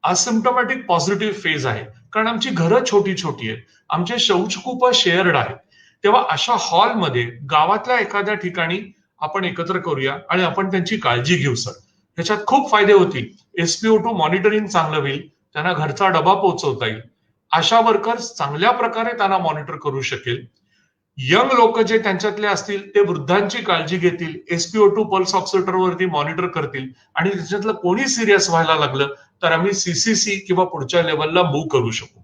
असिम्प्टोमॅटिक पॉझिटिव्ह फेज आहे, कारण आमची घरं छोटी छोटी आहेत, आमचे शौचकूप शेअर्ड आहेत, तेव्हा अशा हॉलमध्ये गावातल्या एखाद्या ठिकाणी आपण एकत्र करूया आणि आपण त्यांची काळजी घेऊ सर. ह्याच्यात खूप फायदे होतील. SpO2 मॉनिटरिंग चांगलं होईल, त्यांना घरचा डबा पोहोचवता येईल, आशा वर्कर्स चांगल्या प्रकारे त्यांना मॉनिटर करू शकेल, यंग लोक जे त्यांच्यातले असतील ते वृद्धांची काळजी घेतील, SpO2 पल्स ऑक्सिमीटर वरती मॉनिटर करतील आणि त्याच्यातलं कोणी सिरियस व्हायला लागलं तर आम्ही CCC किंवा पुढच्या लेवलला मूव्ह करू शकू.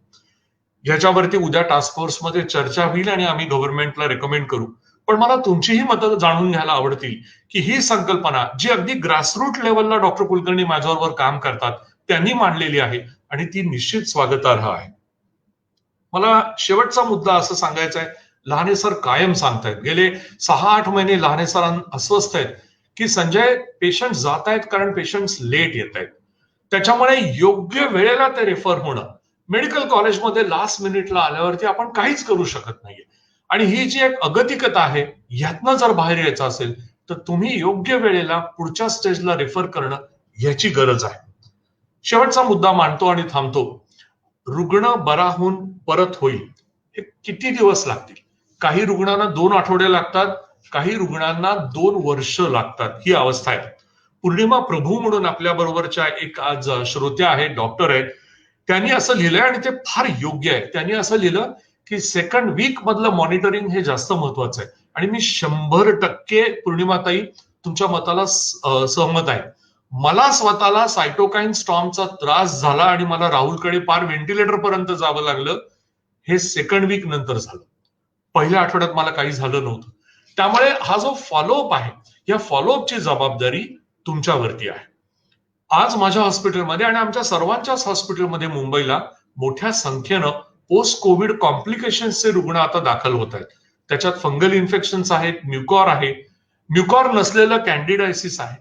ह्याच्यावरती उद्या टास्क फोर्समध्ये चर्चा होईल आणि आम्ही गव्हर्नमेंटला रेकमेंड करू. पण मला तुमचीही मतं जाणून घ्यायला आवडतील की ही संकल्पना जी अगदी ग्रासरूट लेवलला डॉक्टर कुलकर्णी माझ्याबरोबर काम करतात त्यांनी मांडलेली आहे आणि ती निश्चित स्वागतार्ह आहे. मला शेवटचा मुद्दा असं सांगायचा आहे, लहाने सर कायम सांगतायत, गेले 6-8 महिने लहाने सर अस्वस्थ आहेत की संजय पेशंट जात आहेत कारण पेशंट लेट येत आहेत, त्याच्यामुळे योग्य वेळेला ते रेफर होणं, मेडिकल कॉलेजमध्ये लास्ट मिनिटला आल्यावरती आपण काहीच करू शकत नाहीये आणि ही जी एक अगतिकता आहे यातनं जर बाहेर यायचं असेल तर तुम्ही योग्य वेळेला पुढच्या स्टेजला रेफर करणं याची गरज आहे. शेवटचा मुद्दा मांडतो आणि थांबतो. रुग्ण बरा होऊन परत होईल हे किती दिवस लागतील? काही रुग्णांना 2 आठवडे लागतात, काही रुग्णांना 2 वर्ष लागतात, ही अवस्था आहे. पूर्णिमा प्रभू म्हणून आपल्या बरोबरच्या एक आज श्रोत्या आहेत, डॉक्टर आहेत, त्यांनी असं लिहिलंय आणि ते फार योग्य आहे. त्यांनी असं लिहिलं की सेकंड वीक मधलं मॉनिटरिंग हे जास्त महत्वाचं आहे आणि मी 100% पूर्णिमाताई तुमच्या मताला सहमत आहे. मला स्वतःला सायटोकाईन स्टॉर्मचा त्रास झाला आणि मला राहुलकडे पार व्हेंटिलेटर पर्यंत जावं लागलं, हे सेकंड वीक नंतर झालं. पहिल्या आठवड्यात मला काही झालं नव्हतं. त्यामुळे हा जो फॉलोअप आहे, या फॉलोअपची जबाबदारी तुमच्यावरती आहे. आज माझ्या हॉस्पिटलमध्ये आणि आमच्या सर्वांच्याच हॉस्पिटलमध्ये मुंबईला मोठ्या संख्येनं पोस्ट कोविड कॉम्प्लिकेशन्सचे रुग्ण आता दाखल होत आहेत. त्याच्यात फंगल इन्फेक्शन्स आहेत, म्युकॉर आहे, म्युकॉर नसलेलं कॅन्डिडायसिस आहे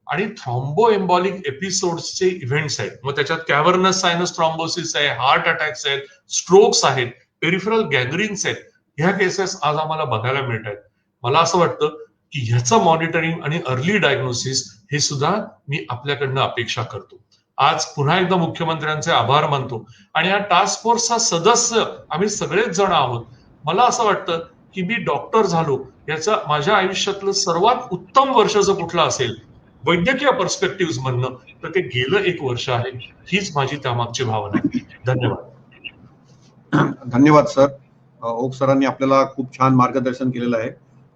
आणि थ्रॉम्बो एम्बॉलिक एपिसोड्सचे इव्हेंट्स आहेत. मग त्याच्यात कॅव्हर्नस सायनस थ्रॉम्बोसिस आहे, हार्ट अटॅक्स आहेत, स्ट्रोक्स आहेत, पेरिफरल गँग्रीन्स आहेत. ह्या केसेस आज आम्हाला बघायला मिळत आहेत. मला असं वाटतं की ह्याचं मॉनिटरिंग आणि अर्ली डायग्नोसिस हे सुद्धा मी आपल्याकडनं अपेक्षा करतो. आज पुन्हा एकदा मुख्यमंत्र्यांचे आभार मानतो आणि या टास्क फोर्सचा सदस्य आम्ही सगळेच जण आहोत. मला असं वाटतं की मी डॉक्टर झालो याचं माझ्या आयुष्यातलं सर्वात उत्तम वर्ष जर कुठलं असेल वैद्यकीय पर्स्पेक्टिव्ह म्हणणं तर ते गेलं 1 वर्ष आहे. हीच माझी त्यामागची भावना आहे. धन्यवाद. धन्यवाद सर. ओक सरांनी आपल्याला खूप छान मार्गदर्शन केलेलं आहे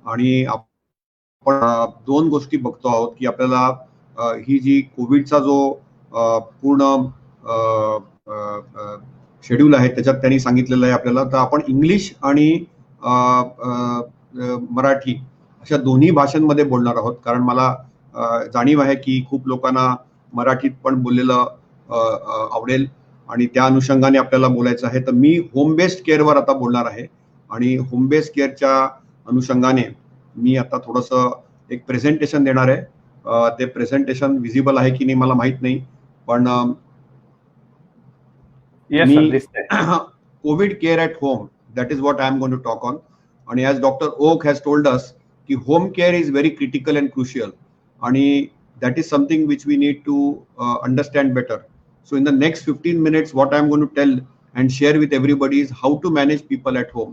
आणि आपण 2 गोष्टी बघतो आहोत की आपल्याला ही जी कोविडचा जो पूर्ण शेड्यूल आहे त्याच्यात त्यांनी सांगितलेलं आहे आपल्याला, तर आपण इंग्लिश आणि मराठी अशा दोन्ही भाषांमध्ये बोलणार आहोत. कारण मला जाणीव आहे की खूप लोकांना मराठीत पण बोललेलं आवडेल आणि त्या अनुषंगाने आपल्याला बोलायचं आहे. तर मी होम बेस्ड केअरवर आता बोलणार आहे आणि होम बेस्ड केअरच्या अनुषंगाने मी आता थोडंसं एक प्रेझेंटेशन देणार आहे. ते प्रेझेंटेशन विजिबल आहे की नाही मला माहित नाही, पण COVID care at home, that is what I am going to talk on. आणि as doctor Oak has told us की home care is very critical and crucial आणि that is something which we need to understand better. So in the next 15 minutes what I am going to tell and share with everybody is how to manage people at home.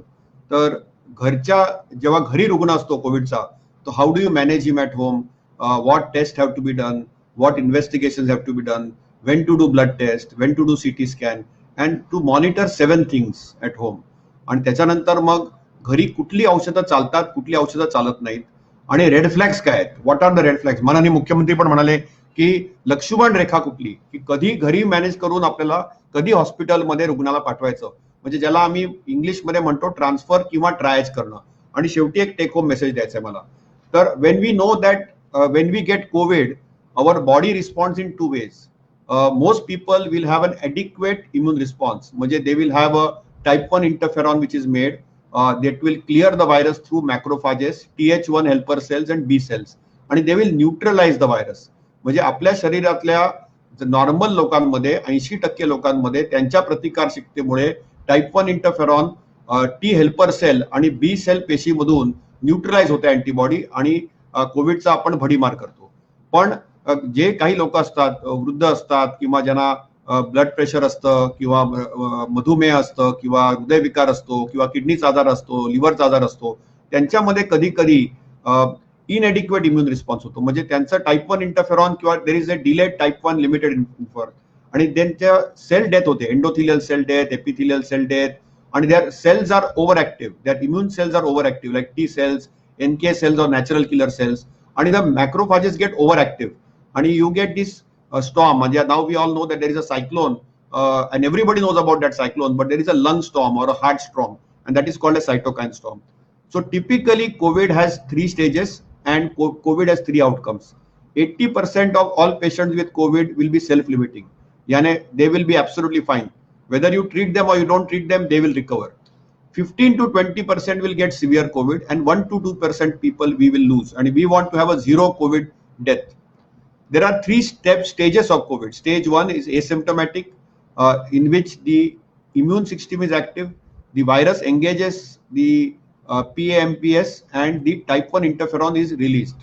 तर घरच्या जेव्हा घरी रुग्ण असतो कोविडचा, तो how do you manage him at home, what tests have to be done, what investigations have to be done, when to do blood test, when to do CT scan and to monitor 7 things at home. आणि त्याच्यानंतर मग घरी कुठली औषधं चालतात, कुठली औषधं चालत नाहीत आणि रेड फ्लॅग्स काय आहेत, what are the red flags. माननीय मुख्यमंत्री पण म्हणाले की लक्ष्मण रेखा कुठली, की कधी घरी मॅनेज करून आपल्याला कधी हॉस्पिटलमध्ये रुग्णाला पाठवायचं, म्हणजे ज्याला आम्ही इंग्लिशमध्ये म्हणतो ट्रान्सफर किंवा ट्रायज करणं. आणि शेवटी एक टेक होम मेसेज द्यायचा आहे मला. तर when we know that when we get COVID our body response in 2 ways. Most people will have an adequate immune response, म्हणजे they will have a type 1 interferon which is made that will clear the virus through macrophages, TH1 helper cells and B cells, आणि they will neutralize the virus. म्हणजे आपल्या शरीरातल्या नॉर्मल लोकांमध्ये 80% लोकांमध्ये त्यांच्या प्रतिकारशक्तीमुळे type 1 interferon T helper cell आणि बी सेल पेशीमधून न्यूट्रलाइज होते अँटीबॉडी आणि कोविडचा आपण भडीमार करतो. पण जे काही लोक असतात, वृद्ध असतात किंवा ज्यांना ब्लड प्रेशर असतं किंवा मधुमेह असतं किंवा हृदयविकार असतो किंवा किडनीचा आजार असतो, लिव्हरचा आजार असतो, त्यांच्यामध्ये कधी कधी इनएडिक्वेट इम्युन रिस्पॉन्स होतो. म्हणजे त्यांचं टाईप 1 इंटरफेरॉन किंवा there is a delayed type 1 limited interferon आणि त्यांच्या सेल डेथ होते, endothelial cell death, epithelial cell death, आणि their cells are overactive, their immune cells are overactive like T cells, NK cells or natural killer cells, and the macrophages get overactive and you get this storm. And now we all know that there is a cyclone and everybody knows about that cyclone, but there is a lung storm or a heart storm, and that is called a cytokine storm. So typically COVID has 3 stages and COVID has 3 outcomes. 80% of all patients with COVID will be self-limiting, yani they will be absolutely fine. Whether you treat them or you don't treat them, they will recover. 15 to 20% will get severe COVID, and 1 to 2% people we will lose. And we want to have a zero COVID death. There are 3 stages of COVID. Stage 1 is asymptomatic, in which the immune system is active, the virus engages the PAMPS, and the type 1 interferon is released.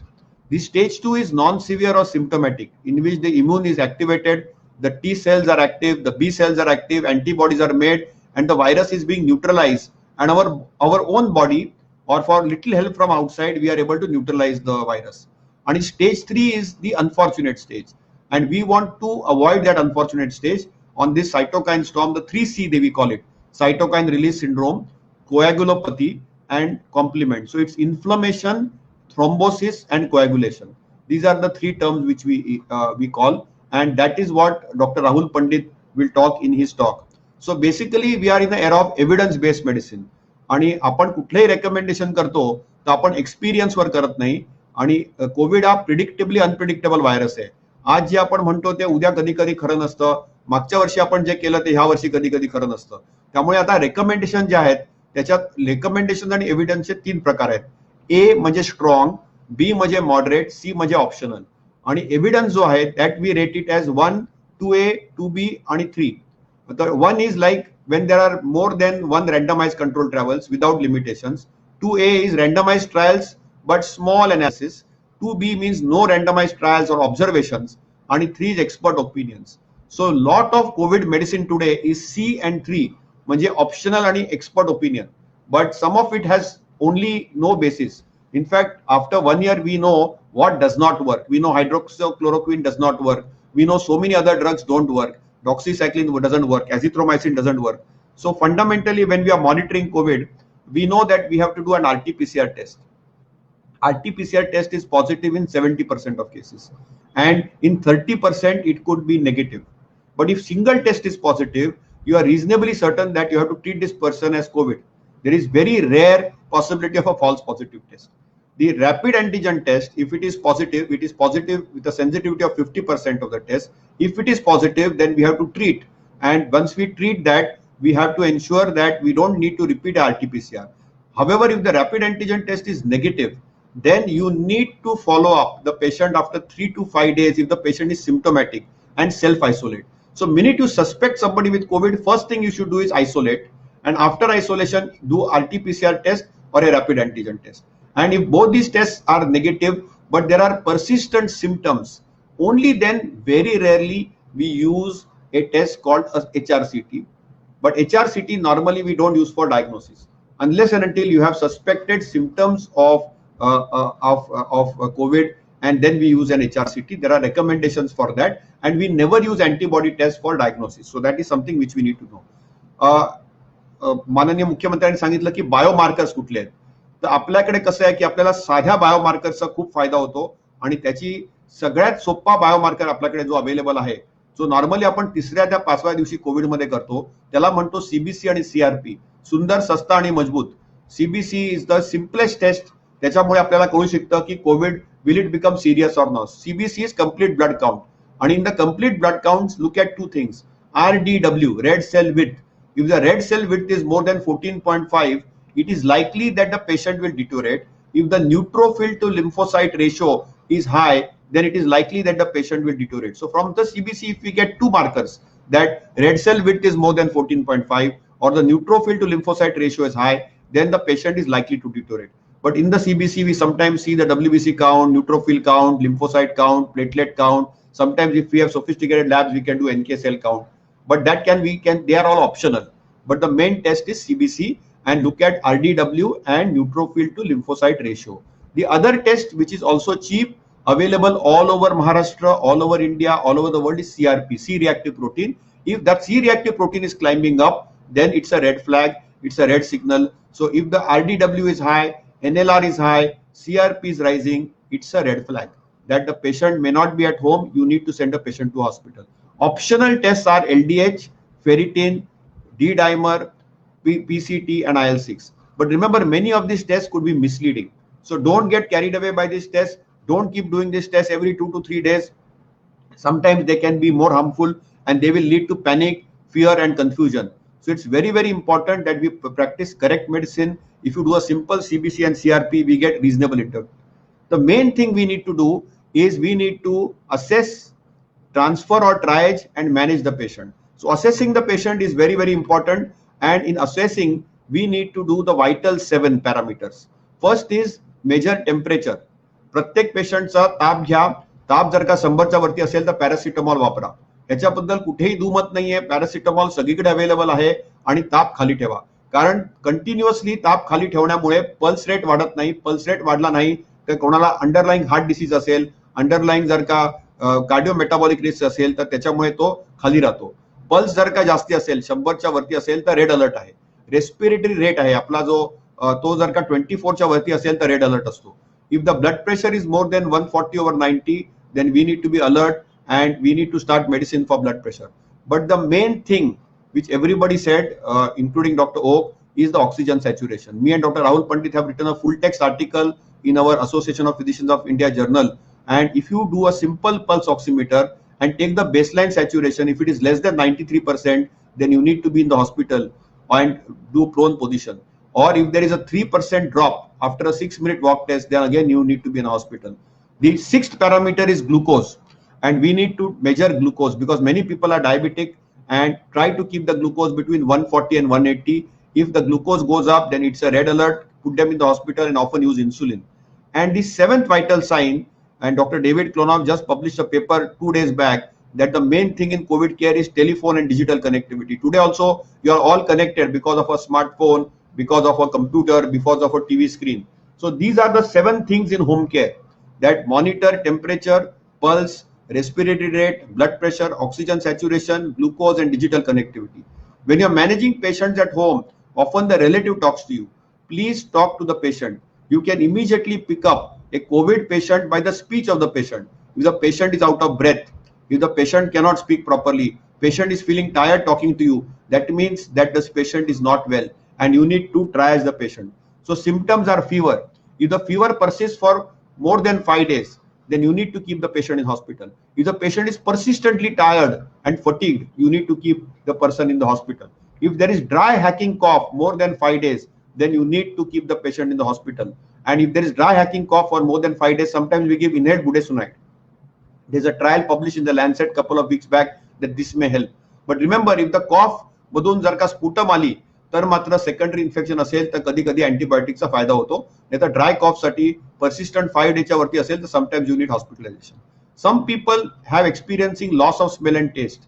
The stage 2 is non-severe or symptomatic, in which the immune is activated, the T cells are active, the B cells are active, antibodies are made, and the virus is being neutralized, and our own body, or for little help from outside, we are able to neutralize the virus. And stage 3 is the unfortunate stage, and we want to avoid that unfortunate stage on this cytokine storm, the 3C we call it: cytokine release syndrome, coagulopathy, and complement. So it's inflammation, thrombosis, and coagulation. These are the 3 terms which we call, and that is what Dr. Rahul Pandit will talk in his talk. So basically we are in the era of evidence based medicine, आणि आपण कुठलेही रेकमेंडेशन करतो तर आपण एक्सपिरियन्स वर करत नाही. आणि कोविड हा प्रिडिक्टेबली अनप्रिडिक्टेबल व्हायरस आहे. आज जे आपण म्हणतो ते उद्या कधी कधी खरं नसतं, मागच्या वर्षी आपण जे केलं ते ह्या वर्षी कधी कधी खरं नसतं. त्यामुळे आता रेकमेंडेशन जे आहेत त्याच्यात रेकमेंडेशन आणि एव्हिडन्सचे 3 प्रकार आहेत. ए म्हणजे स्ट्रॉंग, बी म्हणजे मॉडरेट, सी म्हणजे ऑप्शनल. आणि एव्हिडन्स जो आहे that we rate it as 1, 2A, 2B आणि 3. तर 1 is like when there are more than 1 randomized control trials without limitations. 2A is randomized trials but small analysis. 2B means no randomized trials or observations, and 3 is expert opinions. So lot of COVID medicine today is C and 3, म्हणजे optional and expert opinion, but some of it has only no basis. In fact, after 1 year we know what does not work. We know hydroxychloroquine does not work. We know so many other drugs don't work. Doxycycline doesn't work. Azithromycin doesn't work. So fundamentally, when we are monitoring COVID, we know that we have to do an RT-PCR test. RT-PCR test is positive in 70% of cases, and in 30% it could be negative. But if single test is positive, you are reasonably certain that you have to treat this person as COVID. There is very rare possibility of a false positive test. The rapid antigen test, if it is positive with a sensitivity of 50% of the test. If it is positive, then we have to treat. And once we treat that, we have to ensure that we don't need to repeat RT-PCR. However, if the rapid antigen test is negative, then you need to follow up the patient after 3 to 5 days if the patient is symptomatic, and self-isolate. So minute you suspect somebody with COVID, first thing you should do is isolate. And after isolation, do RT-PCR test or a rapid antigen test. And if both these tests are negative, but there are persistent symptoms, only then very rarely we use a test called a HRCT. But HRCT normally we don't use for diagnosis unless and until you have suspected symptoms of COVID, and then we use an HRCT. There are recommendations for that, and we never use antibody test for diagnosis. So that is something which we need to know. माननीय मुख्यमंत्र्यांनी सांगितलं की बायोमार्कर्स कुठले आहेत. तर आपल्याकडे कसं आहे की आपल्याला साध्या बायोमार्करचा खूप फायदा होतो, आणि त्याची सगळ्यात सोपा बायोमार्कर आपल्याकडे जो अवेलेबल आहे, जो नॉर्मली आपण 3ऱ्या त्या 5व्या दिवशी कोविड मध्ये करतो, त्याला म्हणतो CBC आणि CRP. सुंदर, सस्ता आणि मजबूत. CBC is the simplest test. त्याच्यामुळे आपल्याला कळू शकतं की COVID will it become serious or not. CBC is complete blood count, आणि in the complete blood count look at 2 things: RDW, red cell width. If the red cell width is more than 14.5, it is likely that the patient will deteriorate. If the neutrophil to lymphocyte ratio is high, then it is likely that the patient will deteriorate. So from the CBC, if we get 2 markers, that red cell width is more than 14.5 or the neutrophil to lymphocyte ratio is high, then the patient is likely to deteriorate. But in the CBC, we sometimes see the WBC count, neutrophil count, lymphocyte count, platelet count. Sometimes if we have sophisticated labs, we can do NK cell count. But they are all optional. But the main test is CBC and look at RDW and neutrophil to lymphocyte ratio. The other test, which is also cheap, available all over Maharashtra, all over India, all over the world, is CRP, C-reactive protein. If that C-reactive protein is climbing up, then it's a red flag, it's a red signal. So if the RDW is high, NLR is high, CRP is rising, it's a red flag that the patient may not be at home. You need to send a patient to hospital. Optional tests are LDH, ferritin, D-dimer, PCT, and IL-6. But remember, many of these tests could be misleading. So don't get carried away by this test. Don't keep doing this test every 2 to 3 days. Sometimes they can be more harmful and they will lead to panic, fear, and confusion. So it's very, very important that we practice correct medicine. If you do a simple CBC and CRP, we get reasonable interval. The main thing we need to do is we need to assess, transfer or triage, and manage the patient. So assessing the patient is very, very important. And in assessing, we need to do the vital 7 parameters. First is measure temperature. प्रत्येक पेशंटचा ताप घ्या. ताप जर का 100च्या वरती असेल तर पॅरासिटामॉल वापरा. याच्याबद्दल कुठेही दुमत नाहीये. पॅरासिटामॉल सगळीकडे अवेलेबल आहे आणि ताप खाली ठेवा. कारण कंटिन्युअसली ताप खाली ठेवण्यामुळे पल्स रेट वाढत नाही. पल्स रेट वाढला नाही तर कोणाला अंडरलाईंग हार्ट डिसीज असेल, अंडरलाईंग जर का कार्डिओ मेटाबॉलिक रिस्क असेल तर त्याच्यामुळे तो खाली राहतो. पल्स जर का जास्ती असेल, 100च्या वरती असेल तर रेड अलर्ट आहे. रेस्पिरेटरी रेट आहे आपला जो तो जर का 24च्या वरती असेल तर रेड अलर्ट असतो. If the blood pressure is more than 140/90, then we need to be alert and we need to start medicine for blood pressure. But the main thing which everybody said, including Dr. Oak, is the oxygen saturation. Me and Dr. Rahul Pandit have written a full text article in our Association of Physicians of India journal. And if you do a simple pulse oximeter and take the baseline saturation, if it is less than 93%, then you need to be in the hospital and do prone position. Or if there is a 3% drop after a 6-minute walk test, then again you need to be in a hospital. The 6th parameter is glucose, and we need to measure glucose because many people are diabetic and try to keep the glucose between 140 and 180. If the glucose goes up, then it's a red alert. Put them in the hospital and often use insulin. And the 7th vital sign, and Dr. David Klonoff just published a paper 2 days back that the main thing in COVID care is telephone and digital connectivity. Today also you are all connected because of a smartphone, because of a computer, because of a TV screen. So these are the 7 things in home care that monitor temperature, pulse, respiratory rate, blood pressure, oxygen saturation, glucose, and digital connectivity. When you're managing patients at home, often the relative talks to you. Please talk to the patient. You can immediately pick up a COVID patient by the speech of the patient. If the patient is out of breath, if the patient cannot speak properly, patient is feeling tired talking to you, that means that this patient is not well. And you need to triage the patient. So symptoms are fever. If the fever persists for more than 5 days, then you need to keep the patient in hospital. If the patient is persistently tired and fatigued, you need to keep the person in the hospital. If there is dry hacking cough more than 5 days, then you need to keep the patient in the hospital. And if there is dry hacking cough for more than 5 days, sometimes we give inhaled budesonide. There's a trial published in the Lancet couple of weeks back that this may help. But remember, if the cough मधून जर का स्पुटम आली तर मात्र सेकंडरी इन्फेक्शन असेल तर कधी कधी अँटीबायोटिकचा फायदा होतो. नाही तर ड्राय कॉफ साठी पर्सिस्टंट 5 डेच्या वरती असेल तर sometimes you need hospitalisation. Some people have experiencing loss of smell and taste.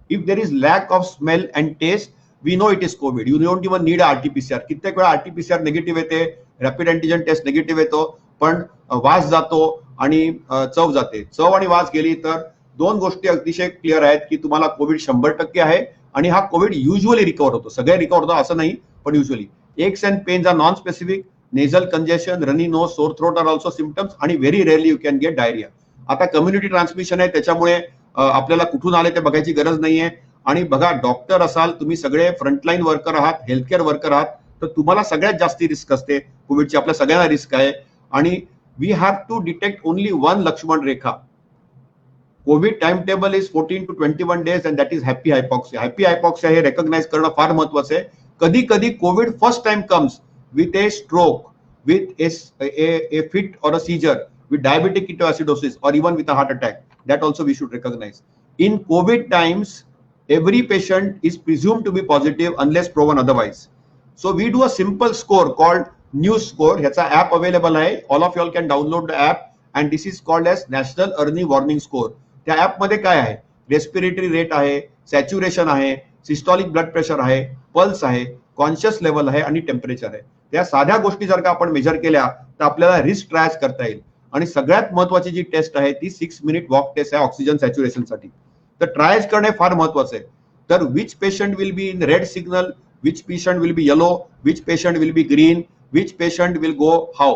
If there is lack of smell and taste, we know it is COVID. You don't even need RTPCR. कित्येक वेळा आरटीपीसीआर निगेटिव्ह येते, रॅपिड अँटीजन टेस्ट निगेटिव्ह येतो, पण वास जातो आणि चव जाते. चव आणि वास गेली तर 2 गोष्टी अतिशय क्लिअर आहेत की तुम्हाला कोविड 100% आहे आणि हा कोविड युजली रिकवर होतो. सगळे रिकवर होतो असं नाही, पण usually. Aches and pains are non specific. Nasal congestion, runny nose, sore throat are also symptoms आणि very rarely you can get diarrhoea. आता कम्युनिटी ट्रान्समिशन आहे त्याच्यामुळे आपल्याला कुठून आले ते बघायची गरज नाहीये. आणि बघा, डॉक्टर असाल तुम्ही, सगळे फ्रंटलाईन वर्कर आहात, हेल्थकेअर वर्कर आहात, तर तुम्हाला सगळ्यात जास्ती रिस्क असते कोविडची. आपल्या सगळ्यांना रिस्क आहे. आणि we have to detect only 1 Lakshman rekha. COVID time table is 14 to 21 days and that is happy hypoxia. Happy hypoxia हे रेकॉग्नाइज करणं फार महत्वाचं आहे. कधी कधी Covid first time comes with A stroke, with A fit or a seizure, with diabetic ketoacidosis or even with a heart attack. That also we should recognize. In COVID times, every patient is presumed to be positive unless proven otherwise. So we do a simple score called News Score. ह्याचा app available आहे. All of y'all can download the app and this is called as National Early Warning Score. त्या app मध्ये काय आहे? रेस्पिरेटरी रेट आहे, सॅच्युरेशन आहे, सिस्टॉलिक ब्लड प्रेशर आहे, पल्स आहे, कॉन्शियस लेवल आहे आणि टेम्परेचर आहे. त्या साध्या गोष्टी जर का आपण मेजर केल्या तर आपल्याला रिस्क ट्रायज करता येईल. आणि सगळ्यात महत्वाची जी टेस्ट आहे ती 6 मिनिट वॉक टेस्ट आहे ऑक्सिजन सॅच्युरेशन साठी. तर ट्रायज करणे फार महत्वाचं आहे. तर which patient will be in red signal, which patient will be yellow, which patient will be green, which patient will go how.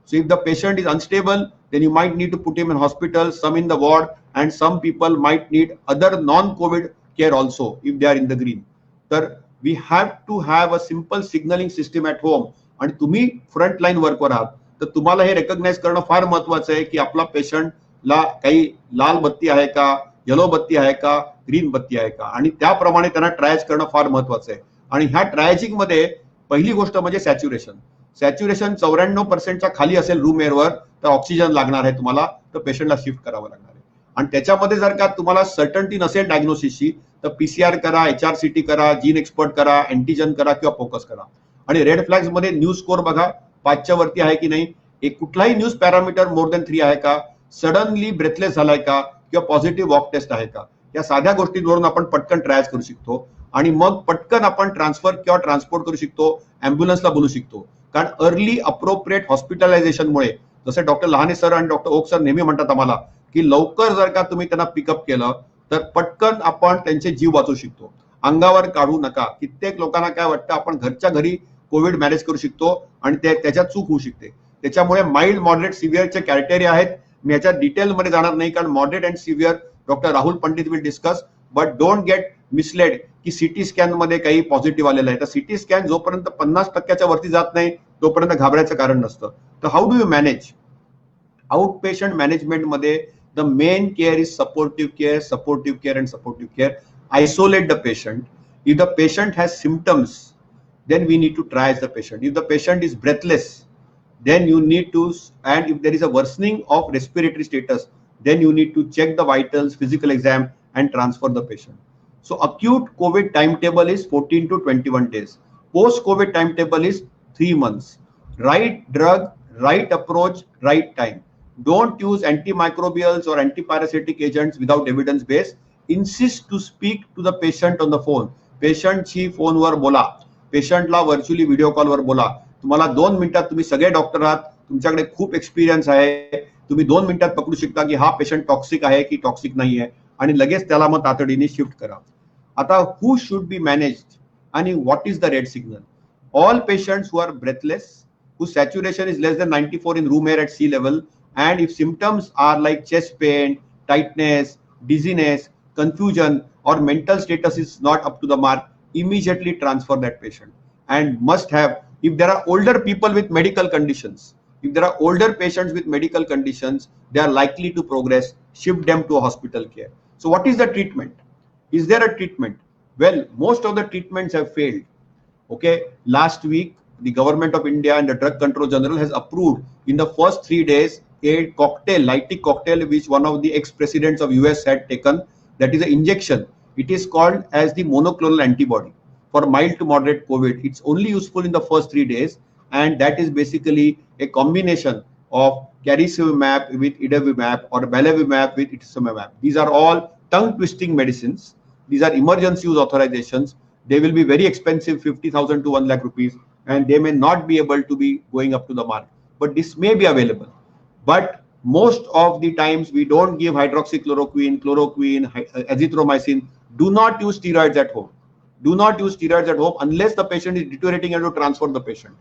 So if the patient is unstable, then you might need to put him in hospital, some in the ward, and some people might need other non-COVID care also if they are in the green. So we have to have a simple signaling system at home. आणि तुम्ही फ्रंट लाईन वर्कवर आहात तर तुम्हाला हे रेकग्नाइज करणं फार महत्वाचं आहे की आपला पेशंटला काही लाल बत्ती आहे का, येलो बत्ती आहे का, ग्रीन बत्ती आहे का, आणि त्याप्रमाणे त्यांना ट्रायज करणं फार महत्वाचं आहे. आणि ह्या ट्रायजिंग मध्ये पहिली गोष्ट म्हणजे सॅच्युरेशन. सॅच्युरेशन 94% खाली असेल रूम एअरवर तर ऑक्सिजन लागणार आहे तुम्हाला, तर पेशंटला शिफ्ट करावं लागणार आहे. आणि त्याच्यामध्ये जर का तुम्हाला सर्टन्टी नसेल डायग्नोसिसची तर PCR करा, HRCT करा, जीन एक्सपर्ट करा, अँटीजन करा किंवा फोकस करा. आणि रेड फ्लॅग्स मध्ये न्यूज स्कोर बघा 5च्या वरती आहे की नाही, एक कुठलाही न्यूज पॅरामीटर मोर दॅन 3 आहे का, सडनली ब्रेथलेस झालाय का किंवा पॉझिटिव्ह वॉक टेस्ट आहे का, या साध्या गोष्टींवरून आपण पटकन ट्रायज करू शकतो. आणि मग पटकन आपण ट्रान्सफर किंवा ट्रान्सपोर्ट करू शकतो, अँब्युलन्सला बोलू शकतो. कारण अर्ली अप्रोप्रिएट हॉस्पिटलायझेशनमुळे, जसे डॉक्टर लहाने सर आणि डॉक्टर ओक सर नेहमी म्हणतात आम्हाला की लवकर जर का तुम्ही त्यांना पिकअप केलं तर पटकन आपण त्यांचे जीव वाचवू शकतो. अंगावर काढू नका. कित्येक लोकांना काय वाटतं आपण घरच्या घरी कोविड मॅनेज करू शकतो आणि त्याच्यात चूक होऊ शकते. त्याच्यामुळे माइल्ड, मॉडरेट, सिव्हिअरचे क्रायटेरिया आहेत. मी याच्या डिटेलमध्ये जाणार नाही कारण moderate and severe doctor Rahul Pandit will discuss. But don't get misled की सिटी स्कॅन मध्ये काही पॉझिटिव्ह आलेलं आहे. तर सिटी स्कॅन जोपर्यंत 50% वरती जात नाही तोपर्यंत घाबरायचं कारण नसतं. तर how do you manage? Out patient management मध्ये the main care is supportive care, supportive care and supportive care. Isolate the patient. If the patient has symptoms then we need to triage the patient. If the patient is breathless, then you need to, and if there is a worsening of respiratory status, then you need to check the vitals, physical exam and transfer the patient. So acute COVID timetable is 14 to 21 days. Post COVID timetable is 3 months. Right drug, right approach, right time. Don't use antimicrobials or antiparasitic agents without evidence base. Insist to speak to the patient on the phone. Patient ची फोनवर बोला, पेशंटला व्हर्च्युअली व्हिडिओ कॉलवर बोला. तुम्हाला 2 मिनिटात, तुम्ही सगळे डॉक्टर आहात, तुमच्याकडे खूप एक्सपिरियन्स आहे, तुम्ही 2 मिनिटात पकडू शकता की हा पेशंट टॉक्सिक आहे की टॉक्सिक नाही आहे आणि लगेच त्याला मग तातडीने शिफ्ट करा. आता हू शुड बी मॅनेज्ड आणि what is the red signal? All patients who are breathless, who saturation is less than 94 in room air at sea level, and if symptoms are like chest pain, tightness, dizziness, confusion or mental status is not up to the mark, immediately transfer that patient. And must have, if there are older people with medical conditions, if there are older patients with medical conditions, they are likely to progress, shift them to a hospital care. So what is the treatment? Is there a treatment? Well, most of the treatments have failed. Okay, last week the government of India and the Drug Control General has approved in the first 3 days a cocktail, Lytic cocktail, which one of the ex-presidents of US had taken. That is an injection. It is called as the monoclonal antibody for mild to moderate COVID. It's only useful in the first 3 days, and that is basically a combination of caricimab with idavimab or belavimab with itolizumab. These are all tongue-twisting medicines. These are emergency use authorizations. They will be very expensive, 50,000 to 1 lakh rupees, and they may not be able to be going up to the mark. But this may be available. But most of the times we don't give hydroxychloroquine, chloroquine, azithromycin. Do not use steroids at home. Do not use steroids at home unless the patient is deteriorating and to transfer the patient.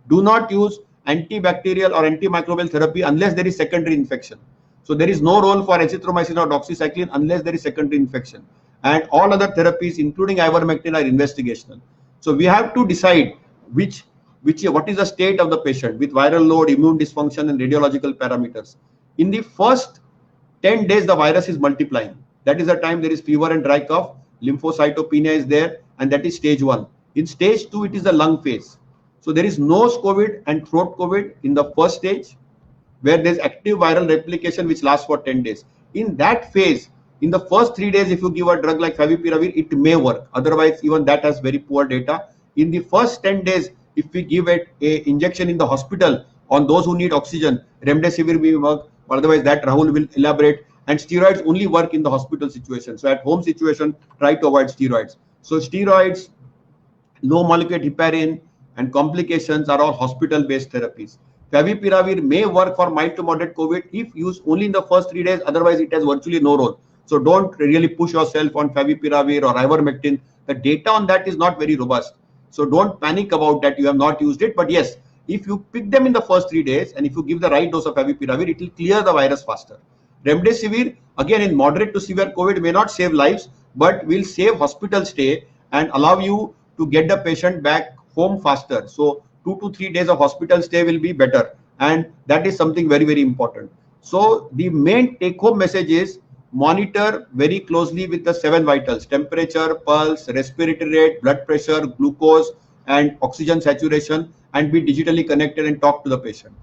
Do not use antibacterial or antimicrobial therapy unless there is secondary infection. So there is no role for azithromycin or doxycycline unless there is secondary infection. And all other therapies, including ivermectin, are investigational. So we have to decide what is the state of the patient with viral load, immune dysfunction, and radiological parameters. In the first 10 days, the virus is multiplying. That is the time there is fever and dry cough, lymphocytopenia is there, and that is stage 1. In stage 2, it is the lung phase. So there is nose COVID and throat COVID in the first stage, where there is active viral replication which lasts for 10 days. In that phase, In the first 3 days, if you give a drug like favipiravir, it may work. Otherwise, even that has very poor data. In the first 10 days, if we give it a injection in the hospital on those who need oxygen, remdesivir will work. Otherwise, that Rahul will elaborate. And steroids only work in the hospital situation. So at home situation, try to avoid steroids. So steroids, low molecular heparin, and complications are all hospital-based therapies. Favipiravir may work for mild to moderate COVID if used only in the first 3 days. Otherwise, it has virtually no role. So don't really push yourself on favipiravir or ivermectin. The data on that is not very robust. So don't panic about that you have not used it. But yes, if you pick them in the first 3 days and if you give the right dose of favipiravir, it will clear the virus faster. Remdesivir, again in moderate to severe COVID, may not save lives, but will save hospital stay and allow you to get the patient back home faster. So 2 to 3 days of hospital stay will be better. And that is something very, very important. So the main take home message is monitor very closely with the 7 vitals: temperature, pulse, respiratory rate, blood pressure, glucose, and oxygen saturation, and be digitally connected and talk to the patient.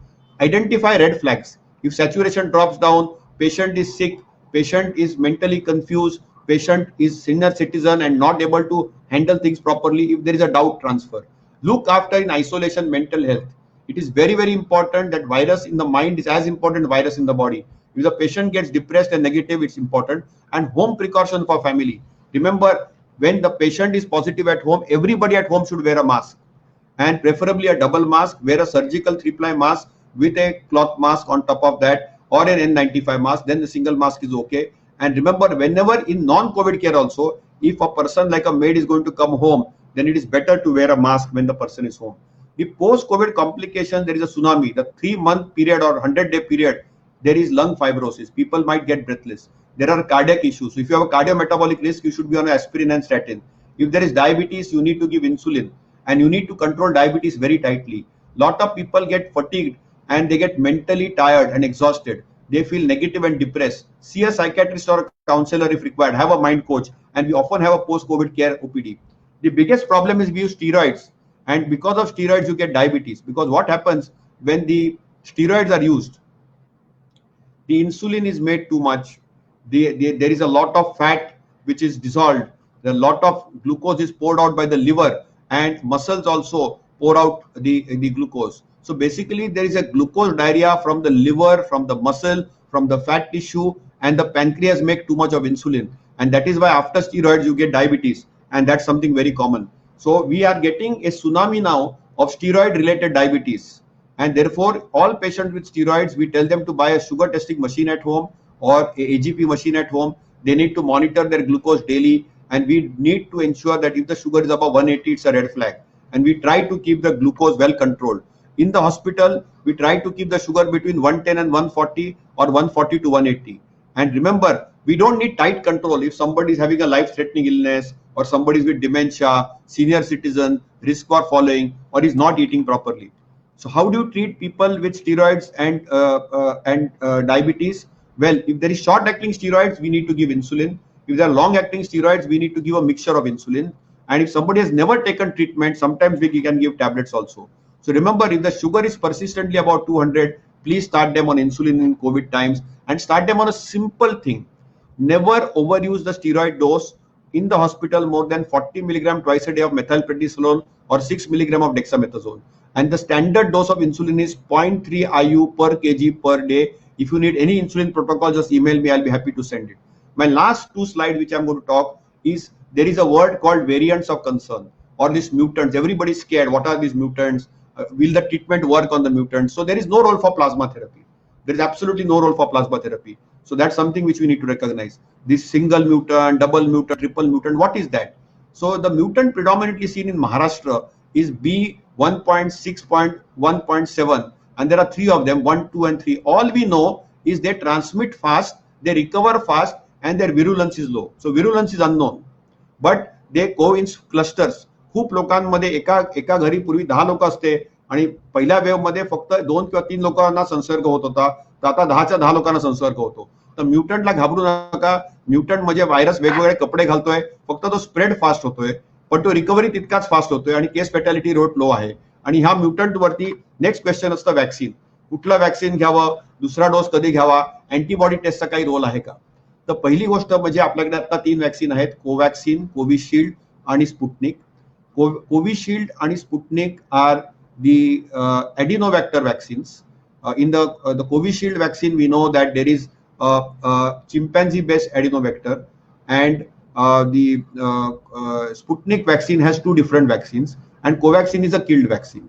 Identify red flags. If saturation drops down, patient is sick, patient is mentally confused, patient is senior citizen and not able to handle things properly, if there is a doubt, transfer. Look after in isolation mental health. It is very, very important that virus in the mind is as important as virus in the body. If the patient gets depressed and negative, it's important. And home precaution for family. Remember, when the patient is positive at home, everybody at home should wear a mask, and preferably a double mask. Wear a surgical 3-ply mask with a cloth mask on top of that, or an N95 mask. Then the single mask is okay. And remember, whenever in non-COVID care also, if a person like a maid is going to come home, then it is better to wear a mask when the person is home. The post-COVID complications, there is a tsunami. The 3-month period or 100-day period, there is lung fibrosis. People might get breathless. There are cardiac issues. So if you have a cardiometabolic risk, you should be on aspirin and statin. If there is diabetes, you need to give insulin, and you need to control diabetes very tightly. Lot of people get fatigued and they get mentally tired and exhausted. They feel negative and depressed. See a psychiatrist or a counselor if required. Have a mind coach. And we often have a post-COVID care OPD. The biggest problem is we use steroids. And because of steroids, you get diabetes. Because what happens when the steroids are used? The insulin is made too much. There is a lot of fat which is dissolved. A lot of glucose is poured out by the liver, and muscles also pour out the glucose. So basically, there is a glucose diarrhea from the liver, from the muscle, from the fat tissue, and the pancreas make too much of insulin. And that is why after steroids, you get diabetes. And that's something very common. So we are getting a tsunami now of steroid-related diabetes. And therefore, all patients with steroids, we tell them to buy a sugar testing machine at home or a AGP machine at home. They need to monitor their glucose daily. And we need to ensure that if the sugar is above 180, it's a red flag. And we try to keep the glucose well controlled. In the hospital, we try to keep the sugar between 110 and 140 or 140 to 180. And remember, we don't need tight control. If somebody is having a life-threatening illness, or somebody is with dementia, senior citizen, risk for following, or is not eating properly. So how do you treat people with steroids and diabetes? Well, if there is short-acting steroids, we need to give insulin. If there are long-acting steroids, we need to give a mixture of insulin. And if somebody has never taken treatment, sometimes we can give tablets also. So remember, if the sugar is persistently about 200, please start them on insulin in COVID times, and start them on a simple thing. Never overuse the steroid dose in the hospital more than 40 milligram twice a day of methylprednisolone or 6 milligram of dexamethasone. And the standard dose of insulin is 0.3 IU per kg per day. If you need any insulin protocol, just email me. I'll be happy to send it. My last 2 slides, which I'm going to talk, is there is a word called variants of concern, or these mutants. Everybody's scared. What are these mutants? Will the treatment work on the mutants? So there is no role for plasma therapy. There is absolutely no role for plasma therapy. So that's something which we need to recognize. This single mutant, double mutant, triple mutant, what is that? So the mutant predominantly seen in Maharashtra is B1.6.1.7, and there are 3 of them, 1, 2, and 3. All we know is they transmit fast, they recover fast, and their virulence is low. So virulence is unknown, but they go in clusters. खूप लोकांमध्ये एका घरी पूर्वी 10 लोक असते आणि पहिल्या वेव्ह मध्ये फक्त 2 किंवा 3 लोकांना संसर्ग होत होता, तर आता 10च्या 10 लोकांना संसर्ग होतो. तर म्युटंटला घाबरू नका. म्युटंट म्हणजे व्हायरस वेगवेगळे कपडे घालतोय, फक्त तो स्प्रेड फास्ट होतोय, पण तो रिकव्हरी तितकाच फास्ट होतोय आणि केस फॅटॅलिटी रेट लो आहे. आणि ह्या म्युटंट वरती नेक्स्ट क्वेश्चन असतं वॅक्सिन. कुठलं वॅक्सिन घ्यावं, दुसरा डोस कधी घ्यावा, अँटीबॉडी टेस्टचा काही रोल आहे का? तर पहिली गोष्ट म्हणजे आपल्याकडे आता 3 वॅक्सिन आहेत, कोवॅक्सिन, कोविशिल्ड आणि स्पुटनिक. कोविशिल्ड आणि Sputnik are the adenovirus vaccines. In the Covishield vaccine, we know that there is a chimpanzee-based adenovector, and the Sputnik vaccine has 2 different vaccines, and Covaxin is a killed vaccine.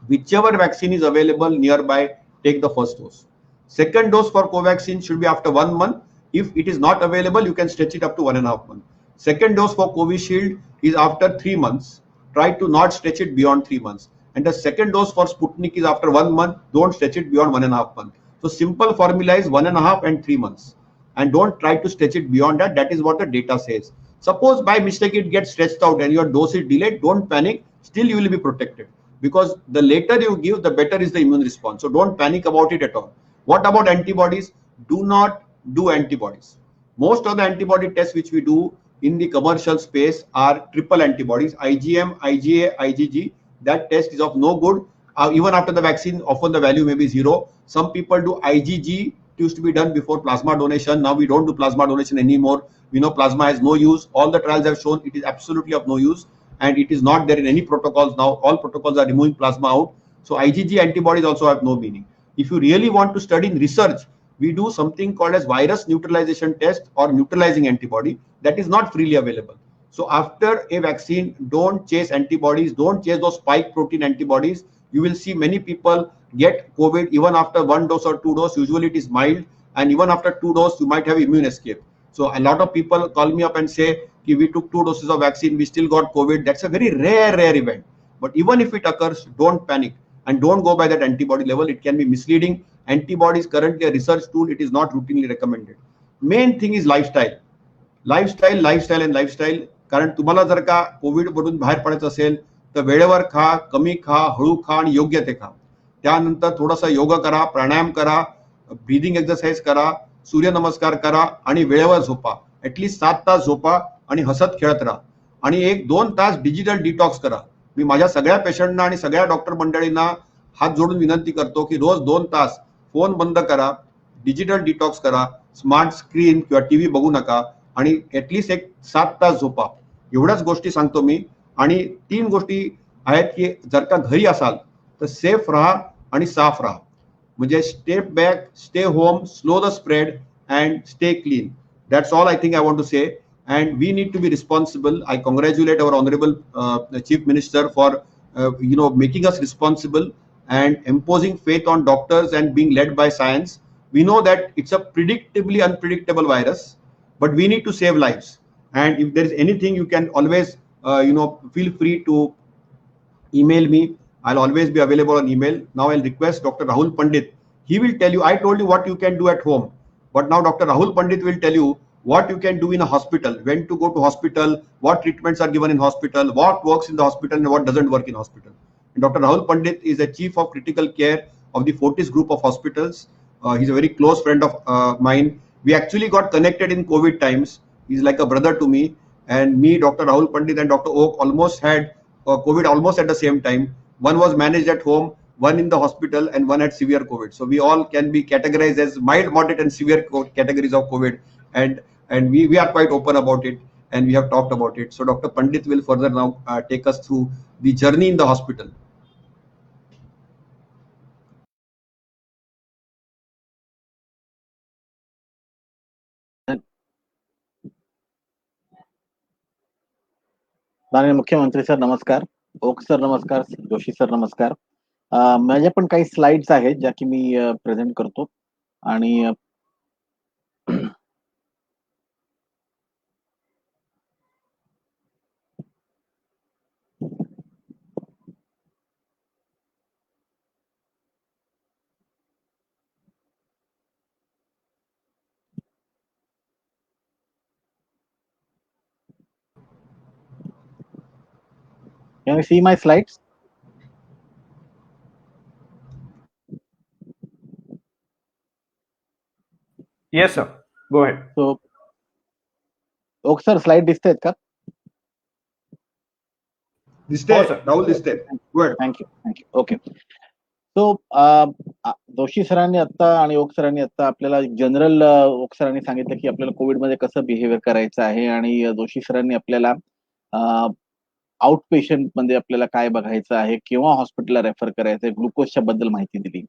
Whichever vaccine is available nearby, take the first dose. Second dose for Covaxin should be after 1 month. If it is not available, you can stretch it up to 1.5 months. Second dose for Covishield is after 3 months. Try to not stretch it beyond 3 months. And the second dose for Sputnik is after 1 month. Don't stretch it beyond 1.5 months. So simple formula is 1.5 and 3 months. And don't try to stretch it beyond that. That is what the data says. Suppose by mistake it gets stretched out and your dose is delayed, don't panic. Still you will be protected, because the later you give, the better is the immune response. So don't panic about it at all. What about antibodies? Do not do antibodies. Most of the antibody tests which we do in the commercial space are triple antibodies, IgM, IgA, IgG. That test is of no good. Even after the vaccine, often the value may be 0. Some people do IgG. It used to be done before plasma donation. Now we don't do plasma donation anymore. We know plasma has no use. All the trials have shown it is absolutely of no use, and it is not there in any protocols now. All protocols are removing plasma out. So IgG antibodies also have no meaning. If you really want to study in research, we do something called as virus neutralization test or neutralizing antibody that is not freely available. So after a vaccine, don't chase antibodies, don't chase those spike protein antibodies. You will see many people get COVID even after 1 dose or 2 doses. Usually it is mild, and even after 2 doses, you might have immune escape. So a lot of people call me up and say, we took 2 doses of vaccine, we still got COVID. That's a very rare event. But even if it occurs, don't panic and don't go by that antibody level. It can be misleading. Antibodies currently a research tool. It is not routinely recommended. Main thing is lifestyle. Lifestyle. कारण तुम्हाला जर का कोविड मधून बाहेर पडायचं असेल तर वेळेवर खा, कमी खा, हळू खा आणि योग्य ते खा. त्यानंतर थोडासा योग करा, प्राणायाम करा, ब्रीदिंग एक्सरसाइज करा, सूर्यनमस्कार करा आणि वेळेवर झोपा. ऍटलीस्ट 7 तास झोपा आणि हसत खेळत राहा. आणि 1-2 तास डिजिटल डिटॉक्स करा. मी माझ्या सगळ्या पेशंटना आणि सगळ्या डॉक्टर मंडळींना हात जोडून विनंती करतो की रोज 2 तास फोन बंद करा, डिजिटल डिटॉक्स करा, स्मार्ट स्क्रीन किंवा टीव्ही बघू नका आणि ऍटलीस्ट 7 तास झोपा. एवढ्याच गोष्टी सांगतो मी. आणि 3 गोष्टी आहेत की जर का घरी असाल तर सेफ राहा आणि साफ राहा. म्हणजे step back, stay home, slow the spread and stay clean. That's all I think I want to say. And we need to be responsible. I congratulate our honorable Chief Minister for making us responsible and imposing faith on doctors and being led by science. We know that it's a predictably unpredictable virus, but we need to save lives. And if there is anything, you can always feel free to email me. I'll always be available on email. Now I'll request Dr. Rahul Pandit. He will tell you, I told you what you can do at home, but now Dr. Rahul Pandit will tell you what you can do in a hospital, when to go to hospital, what treatments are given in hospital, what works in the hospital and what doesn't work in hospital. And Dr. Rahul Pandit is the chief of critical care of the Fortis group of hospitals. He's a very close friend of mine. We actually got connected in COVID times. He's like a brother to me. And me, Dr. Rahul Pandit and Dr. Oak almost had COVID almost at the same time. One was managed at home, one in the hospital, and one had severe COVID. So we all can be categorized as mild, moderate, and severe categories of COVID. And we are quite open about it, and we have talked about it. So Dr. Pandit will further now take us through the journey in the hospital. माननीय मुख्यमंत्री सर नमस्कार, ओक सर नमस्कार, जोशी सर नमस्कार. माझ्या पण काही स्लाइड्स आहेत ज्या की मी प्रेझेंट करतो. आणि can you see my slides? Yes, sir. Go ahead. So, Oak sir slide दिसतायत का? Rahul, this step. Go ahead. Thank you. Okay. So Joshi सरांनी आता आणि ओक सरांनी आता आपल्याला जनरल ओक सरांनी सांगितलं की आपल्याला कोविडमध्ये कसं बिहेवियर करायचं आहे, आणि जोशी सरांनी आपल्याला आउट पेशंट मध्ये आपल्याला काय बघायचं आहे, किंवा हॉस्पिटलला रेफर करायचं आहे, ग्लुकोजच्या बद्दल माहिती दिली.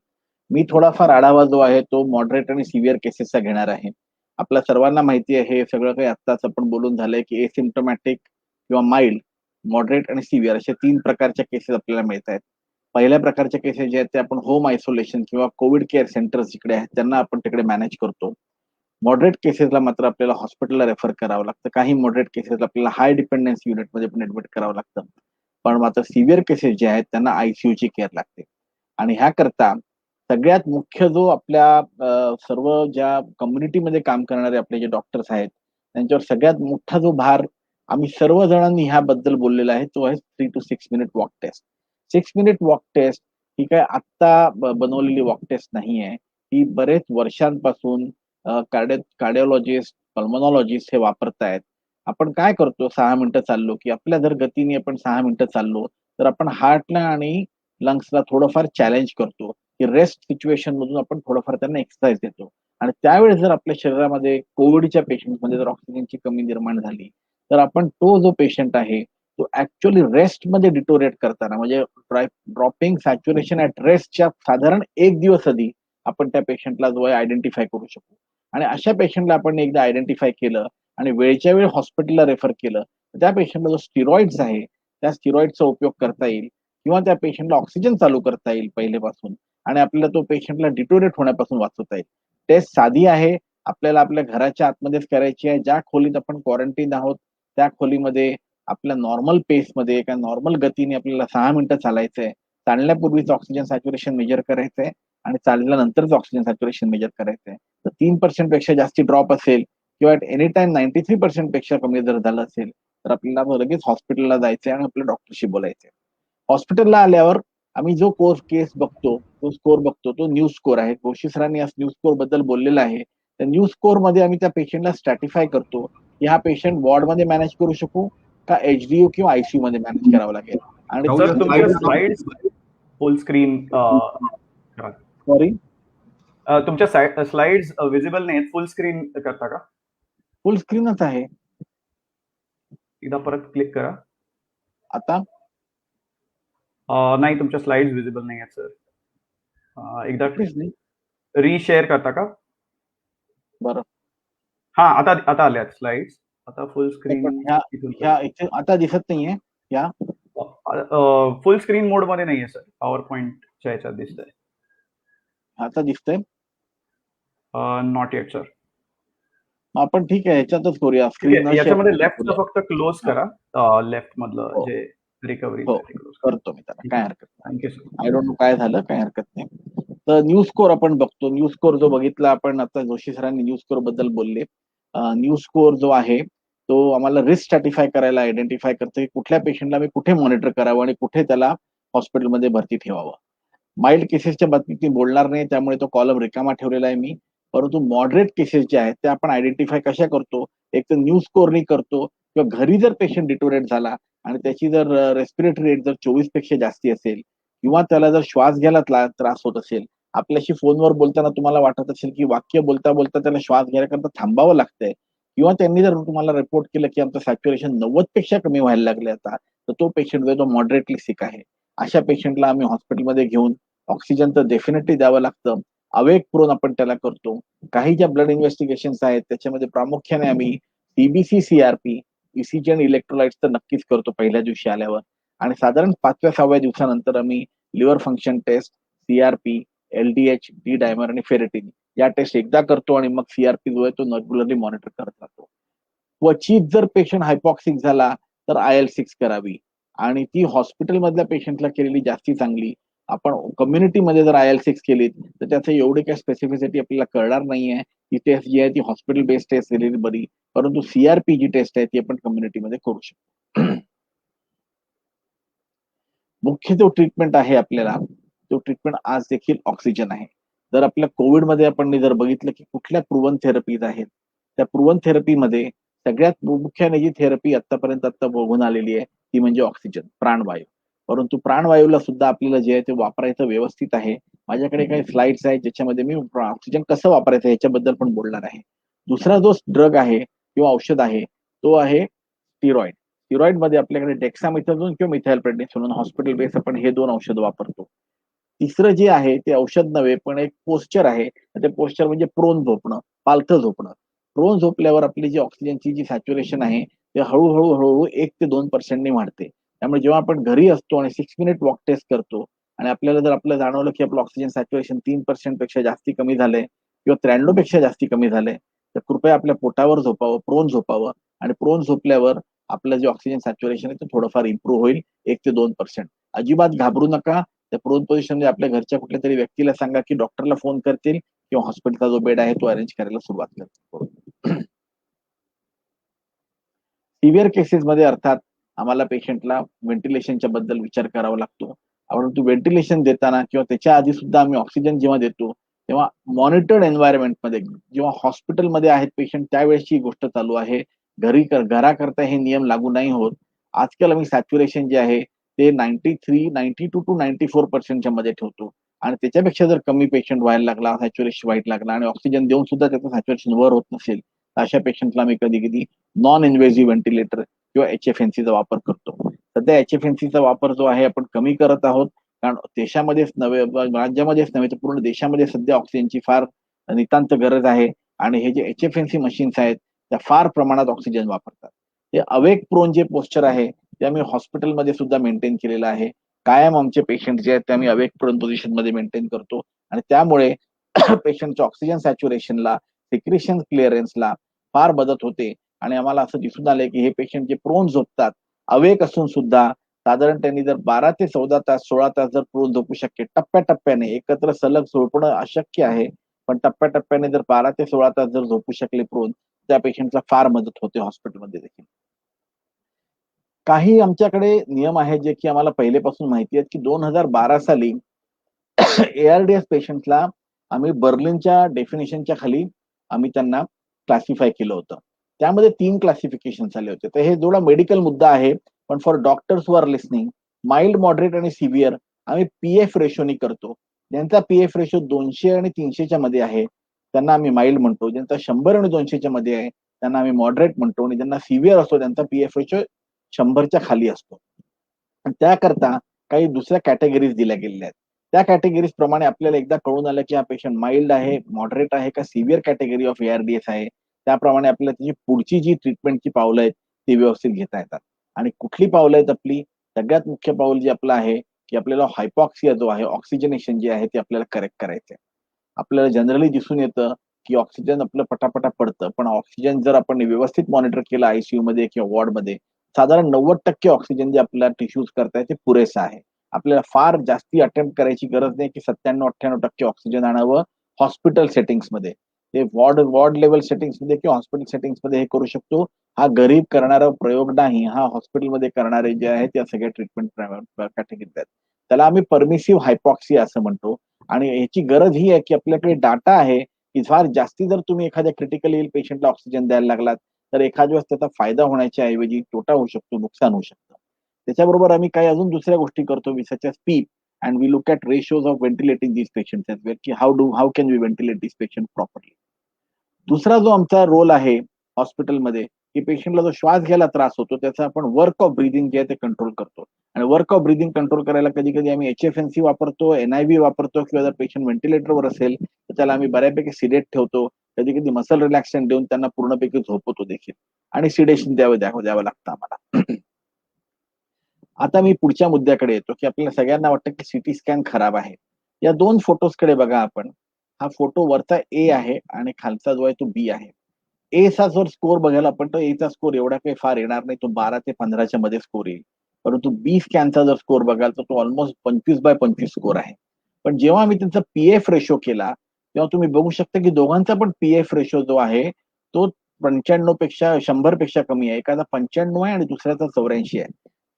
मी थोडाफार आढावा जो आहे तो मॉडरेट आणि सिव्हिअर केसेसचा घेणार आहे. आपल्या सर्वांना माहिती आहे, हे सगळं काही आत्ताच आपण बोलून झालंय की एसिम्प्टोमॅटिक किंवा माइल्ड, मॉडरेट आणि सिव्हिअर अशा 3 प्रकारच्या केसेस आपल्याला मिळत आहेत. पहिल्या प्रकारच्या केसेस जे आहेत ते आपण होम आयसोलेशन किंवा कोविड केअर सेंटर्स जिकडे आहेत त्यांना आपण तिकडे मॅनेज करतो. मॉडरेट केसेसला मात्र आपल्याला हॉस्पिटलला रेफर करावं लागतं. काही मॉडरेट केसेसला आपल्याला हाय डिपेंडन्सी युनिटमध्ये पण ऍडमिट करावं लागतं. पण मात्र सिव्हिअर केसेस जे आहेत त्यांना आयसीयूची केअर लागते. आणि ह्याकरता सगळ्यात मुख्य जो आपल्या सर्व ज्या कम्युनिटीमध्ये काम करणारे आपले जे डॉक्टर्स आहेत त्यांच्यावर सगळ्यात मोठा जो भार आम्ही सर्वजणांनी ह्याबद्दल बोललेला आहे तो आहे 3 to 6 minute walk test. 6 minute walk test ही काय आत्ता बनवलेली वॉक टेस्ट नाहीये. ही बरेच वर्षांपासून कार्डिओलॉजिस्ट, पल्मोनॉलॉजिस्ट हे वापरतायत. आपण काय करतो, 6 मिनिटं चाललो की आपल्या जर गतीने आपण 6 मिनिटं चाललो तर आपण हार्टला आणि लंग्सला थोडंफार चॅलेंज करतो की रेस्ट सिच्युएशन मधून आपण थोडंफार त्यांना एक्सरसाइज देतो. आणि त्यावेळेस जर आपल्या शरीरामध्ये कोविडच्या पेशंटमध्ये जर ऑक्सिजनची कमी निर्माण झाली तर आपण तो जो पेशंट आहे तो ऍक्च्युअली रेस्टमध्ये डिटोरेट करताना, म्हणजे ड्रॉपिंग सॅच्युरेशन ऍट रेस्टच्या साधारण 1 दिवस आधी आपण त्या पेशंटला जो आहे आयडेंटिफाय करू शकू. आणि अशा पेशंटला आपण एकदा आयडेंटिफाय केलं आणि वेळच्या वेळ हॉस्पिटलला रेफर केलं तर त्या पेशंटला जो स्टिरॉइड्स आहे त्या स्टिरॉइडचा उपयोग करता येईल, किंवा त्या पेशंटला ऑक्सिजन चालू करता येईल पहिलेपासून, आणि आपल्याला तो पेशंटला डिटोरेट होण्यापासून वाचवता येईल. टेस्ट साधी आहे, आपल्याला आपल्या घराच्या आतमध्येच करायची आहे. ज्या खोलीत आपण क्वारंटीन आहोत त्या खोलीमध्ये आपल्या नॉर्मल पेसमध्ये एका नॉर्मल गतीने आपल्याला 6 मिनिटं चालायचंय. चालण्यापूर्वीच ऑक्सिजन सॅच्युरेशन मेजर करायचंय आणि चालल्यानंतरच ऑक्सिजन सॅच्युरेशन मेजर करायचंय. तर 3% पेक्षा जास्ती ड्रॉप असेल किंवा ॲट एनी टाइम 93% पेक्षा कमी जर झालं असेल तर आपल्याला लगेच हॉस्पिटलला जायचंय आणि आपल्या डॉक्टरशी बोलायचंय. हॉस्पिटलला आल्यावर आम्ही जो केस बघतो, तो स्कोर बघतो, तो न्यूज स्कोर आहे. जोशी सरांनी आज न्यूज स्कोर बद्दल बोललेलं आहे. त्या न्यूज स्कोर मध्ये आम्ही त्या पेशंटला स्ट्रॅटिफाय करतो की हा पेशंट वॉर्डमध्ये मॅनेज करू शकू का एचडीयू किंवा आयसीयू मध्ये मॅनेज करावं लागेल. आणि राहुल, सर तुमच्या स्लाइड्स फुल स्क्रीन सॉरी, तुमच्या स्लाइड्स विजिबल नाहीत, फुल स्क्रीन करता का? फुल स्क्रीनच आहे एकदा परत क्लिक करा. आता. नाही, तुमच्या स्लाइड्स विजिबल नाही आहेत सर. एकदा प्लीज नाही. रीशेअर करता का? बरं, हा, आता आल्यात स्लाइड्स. आता फुल स्क्रीन पण ह्या इथे आता दिसत नाहीये. या फुल स्क्रीन मोड मध्ये नाहीये सर, पॉवर पॉइंटच्या ह्याच्यात दिसतंय. आता दिसतंय. Not eight sir. आपण ठीक आहे ह्याच्यातच करूया. स्क्रीन याच्यामध्ये लेफ्ट फक्त क्लोज करा, लेफ्ट मधलं हो. जे रिकव्हरी हो, क्लोज करतो मी त्याला, काय हरकत नाही. Thank you sir. I don't know काय झालं, काय हरकत नाही. तर न्यूज स्कोर आपण बघतो. न्यूज स्कोर जो बघितला आपण आता, जोशी सरांनी न्यूज स्कोर बद्दल बोलले. न्यूज स्कोर जो आहे तो आम्हाला रिस्क स्ट्रॅटिफाय करायला आयडेंटिफाय करतो की कुठल्या पेशंटला मी कुठे मॉनिटर करावं आणि कुठे त्याला हॉस्पिटलमध्ये भरती ठेवावं. माइल्ड केसेसच्या बाबतीत मी बोलणार नाही, त्यामुळे तो कॉलम रिकामा ठेवलेला आहे मी. परंतु मॉडरेट केसेस जे आहेत ते आपण आयडेंटिफाय कशा करतो, एक तर न्यूज स्कोरनी करतो, किंवा घरी जर पेशंट डिटोरेट झाला आणि त्याची जर रेस्पिरेटरी रेट जर 24 पेक्षा जास्ती असेल, किंवा त्याला जर श्वास घ्यायला त्रास होत असेल, आपल्याशी फोनवर बोलताना तुम्हाला वाटत असेल की वाक्य बोलता बोलता त्याला श्वास घ्यायला थांबावं लागतंय, किंवा त्यांनी जर तुम्हाला रिपोर्ट केलं की आमचं सॅच्युरेशन 90 पेक्षा कमी व्हायला लागले आता, तर तो पेशंट जो मॉडरेटली सिक आहे. अशा पेशंटला आम्ही हॉस्पिटलमध्ये घेऊन ऑक्सिजन तर डेफिनेटली द्यावं लागतं. अवेक प्रोन आपण त्याला करतो. काही ज्या ब्लड इन्व्हेस्टिगेशन्स आहेत त्याच्यामध्ये प्रामुख्याने आम्ही सीबीसी, सीआरपी, ईसीजी आणि इलेक्ट्रोलाइट्स तर नक्कीच करतो पहिल्या दिवशी आल्यावर. आणि साधारण 5व्या-6व्या दिवसानंतर आम्ही liver function test, CRP, LDH, D dimer आणि फेरेटिन या टेस्ट एकदा करतो, आणि मग सीआरपी जो आहे तो रेग्युलरली मॉनिटर करत राहतो. क्वचित जर पेशंट हायपॉक्सिक झाला तर IL-6 करावी, आणि ती हॉस्पिटलमधल्या पेशंटला केलेली जास्ती चांगली. आपण कम्युनिटीमध्ये जर IL-6 केली तर त्याचं एवढी काही स्पेसिफिसिटी आपल्याला कळणार नाहीये. ती टेस्ट जी आहे ती हॉस्पिटल बेस्ड टेस्ट केलेली बरी, परंतु सीआरपी जी टेस्ट आहे ती आपण कम्युनिटीमध्ये करू शकतो. मुख्य जो ट्रीटमेंट आहे आपल्याला, तो ट्रीटमेंट आज देखील ऑक्सिजन आहे. जर आपल्या कोविडमध्ये आपण जर बघितलं की कुठल्या प्रूव्हन थेरपीज आहेत, त्या प्रूव्हन थेरपीमध्ये सगळ्यात मुख्याने जी थेरपी आतापर्यंत बघून आलेली आहे ती म्हणजे ऑक्सिजन, प्राणवायू. परंतु प्राणवायूला सुद्धा आपल्याला जे आहे ते वापरायचं व्यवस्थित आहे. माझ्याकडे काही स्लाइड्स आहेत ज्याच्यामध्ये मी ऑक्सिजन कसं वापरायचं याच्याबद्दल पण बोलणार आहे. दुसरा जो ड्रग आहे किंवा औषध आहे तो आहे स्टिरॉइड. स्टिरॉइड मध्ये आपल्याकडे डेक्सामेथाझोन किंवा मिथाइलप्रेडनिसोलोन हॉस्पिटल बेस आपण हे 2 औषध वापरतो. तिसरं जे आहे ते औषध नव्हे पण एक पोश्चर आहे. ते पोश्चर म्हणजे प्रोन झोपणं, पालथं झोपणं. प्रोन झोपल्यावर आपली जी ऑक्सिजनची जी सॅच्युरेशन आहे ते हळू 1 ते 2% नी वाढते. त्यामुळे जेव्हा आपण घरी असतो आणि 6 मिनिट वॉक टेस्ट करतो आणि आपल्याला जर आपलं जाणवलं की आपलं ऑक्सिजन सॅच्युरेशन 3% पेक्षा जास्ती कमी झालंय किंवा 93 पेक्षा जास्ती कमी झालंय, तर कृपया आपल्या पोटावर झोपावं, प्रोन झोपावं आणि प्रोन झोपल्यावर आपलं जे ऑक्सिजन सॅच्युरेशन आहे ते थोडंफार इम्प्रूव्ह होईल 1 ते 2%. अजिबात घाबरू नका. त्या प्रोन पोझिशनमध्ये आपल्या घरच्या कुठल्या तरी व्यक्तीला सांगा की डॉक्टरला फोन करतील किंवा हॉस्पिटलचा जो बेड आहे तो अरेंज करायला सुरुवात करतील. सिव्हिअर केसेसमध्ये अर्थात आम्हाला पेशंटला व्हेंटिलेशनच्या बद्दल विचार करावा लागतो. परंतु व्हेंटिलेशन देताना किंवा त्याच्या आधी सुद्धा आम्ही ऑक्सिजन जेव्हा देतो, तेव्हा मॉनिटर्ड एन्व्हायरमेंटमध्ये जेव्हा हॉस्पिटलमध्ये आहेत पेशंट त्यावेळेसची ही गोष्ट चालू आहे. घराकरता हे नियम लागू नाही होत. आजकाल आम्ही सॅच्युरेशन जे आहे ते 92 टू 94% च्या मध्ये ठेवतो आणि त्याच्यापेक्षा जर कमी पेशंट व्हायला लागला, सॅच्युरेशन व्हायला लागला आणि ऑक्सिजन देऊन सुद्धा त्याचं सॅच्युरेशन वर होत नसेल, तर अशा पेशंटला आम्ही कधी-कधी नॉन इन्व्हेसिव्ह व्हेंटिलेटर किंवा HFNCचा वापर करतो. सध्या HFNCचा वापर जो आहे आपण कमी करत आहोत. कारण देशामध्येच नव्हे, राज्यामध्येच नव्हे तर पूर्ण देशामध्ये सध्या ऑक्सिजनची फार नितांत गरज आहे आणि हे जे HFNC मशीन्स आहेत त्या फार प्रमाणात ऑक्सिजन वापरतात. ते अवेक प्रोन जे पोश्चर आहे ते आम्ही हॉस्पिटलमध्ये सुद्धा मेंटेन केलेलं आहे. कायम आमचे पेशंट जे आहेत ते आम्ही अवेक प्रोन पोझिशनमध्ये मेंटेन करतो आणि त्यामुळे पेशंटच्या ऑक्सिजन सॅच्युरेशनला, सिक्रेशन क्लिअरन्सला फार मदत होते आणि आम्हाला असं दिसून आलंय की हे पेशंट जे प्रोन झोपतात, अवेक असून सुद्धा साधारण त्यांनी जर 12 ते 14 तास, 16 तास जर प्रोन झोपू शक्य, टप्प्याटप्प्याने एकत्र सलग झोपणं अशक्य आहे. पण टप्प्याटप्प्याने जर 12 ते 16 तास जर झोपू शकले प्रोन, त्या पेशंटला फार मदत होते हॉस्पिटलमध्ये देखील. काही आमच्याकडे नियम आहेत जे की आम्हाला पहिलेपासून माहिती आहेत की 2012 साली ARDS पेशंटला आम्ही बर्लिनच्या डेफिनेशनच्या खाली आम्ही त्यांना क्लासिफाय केलं होतं. त्यामध्ये 3 क्लासिफिकेशन्स आले होते. तर हे थोडा मेडिकल मुद्दा आहे, पण for doctors who are listening, mild, moderate आणि सिव्हिअर आम्ही PF रेशोनी करतो. ज्यांचा PF रेशो 200 आणि 300च्या मध्ये आहे, त्यांना आम्ही माइल्ड म्हणतो. ज्यांचा 100 आणि 200च्या मध्ये आहे, त्यांना आम्ही मॉडरेट म्हणतो आणि ज्यांना सिव्हिअर असतो त्यांचा PF रेशो 100च्या खाली असतो. आणि त्याकरता काही दुसऱ्या कॅटेगरीज दिल्या गेलेल्या आहेत. त्या कॅटेगरीज प्रमाणे आपल्याला एकदा कळून आलं की हा पेशंट माइल्ड आहे, मॉडरेट आहे का सिव्हिअर कॅटेगरी ऑफ ARDS आहे. त्याप्रमाणे आपल्याला त्याची पुढची जी ट्रीटमेंटची पावलं आहेत ती व्यवस्थित घेता येतात. आणि कुठली पावलं आहेत आपली? सगळ्यात मुख्य पाऊल जे आपलं आहे की आपल्याला हायपॉक्सिया जो आहे, ऑक्सिजनेशन जे आहे ते आपल्याला करेक्ट करायचं आहे. आपल्याला जनरली दिसून येतं की ऑक्सिजन आपलं पटापटा पडतं, पण ऑक्सिजन जर आपण व्यवस्थित मॉनिटर केलं ICU मध्ये किंवा वॉर्डमध्ये, साधारण 90% ऑक्सिजन जे आपल्याला टिश्यूज करताय ते पुरेसं आहे. आपल्याला फार जास्ती अटेम्प्ट करायची गरज नाही की 97-98% ऑक्सिजन आणावं हॉस्पिटल सेटिंग्समध्ये. ते वॉर्ड लेव्हल सेटिंग्समध्ये किंवा हॉस्पिटल सेटिंग्समध्ये हे करू शकतो. हा गरीब करणारा प्रयोग नाही. हा हॉस्पिटलमध्ये करणारे जे आहेत त्या सगळ्या ट्रीटमेंट कॅटेगरीत आहेत. त्याला आम्ही परमिसिव्ह हायपॉक्सिया असं म्हणतो आणि याची गरज ही आहे की आपल्याकडे डाटा आहे की फार जास्ती जर तुम्ही एखाद्या क्रिटिकल इल पेशंटला ऑक्सिजन द्यायला लागलात, तर एखाद्या वेळेस त्याचा फायदा होण्याच्या ऐवजी तोटा होऊ शकतो, नुकसान होऊ शकतं. त्याच्याबरोबर आम्ही काही अजून दुसऱ्या गोष्टी करतो such as PEEP and we look at ratios of ventilating these patients as well की how can we ventilate this patient properly. दुसरा जो आमचा रोल आहे हॉस्पिटलमध्ये की पेशंटला जो श्वास घ्यायला त्रास होतो त्याचा आपण वर्क ऑफ ब्रीदिंग जे आहे ते कंट्रोल करतो. आणि वर्क ऑफ ब्रीदिंग कंट्रोल करायला कधी-कधी आम्ही HFNC वापरतो, NIV वापरतो किंवा जर पेशंट व्हेंटिलेटरवर असेल तर त्याला आम्ही बऱ्यापैकी सिडेट ठेवतो. कधी-कधी मसल रिलॅक्सेंट देऊन त्यांना पूर्णपैकी झोपवतो देखील आणि सिडेशन द्यावं लागतं आम्हाला. आता मी पुढच्या मुद्द्याकडे येतो की आपल्याला सगळ्यांना वाटतं की CT स्कॅन खराब आहे. या 2 फोटोजकडे बघा आपण. हा फोटो वरचा A आहे आणि खालचा जो आहे तो B आहे. Aचा जर स्कोर बघायला आपण तर Aचा स्कोर एवढा काही फार येणार नाही. तो 12 ते 15च्या मध्ये स्कोर येईल. परंतु B स्कॅनचा जर स्कोर बघाल तर तो ऑलमोस्ट 25/25 स्कोर आहे. पण जेव्हा आम्ही त्यांचा PF रेशो केला, तेव्हा तुम्ही बघू शकता की दोघांचा पण PF रेशो जो आहे तो 95 पेक्षा 100 पेक्षा कमी आहे. एकाचा 95 आहे आणि दुसऱ्याचा 84 आहे.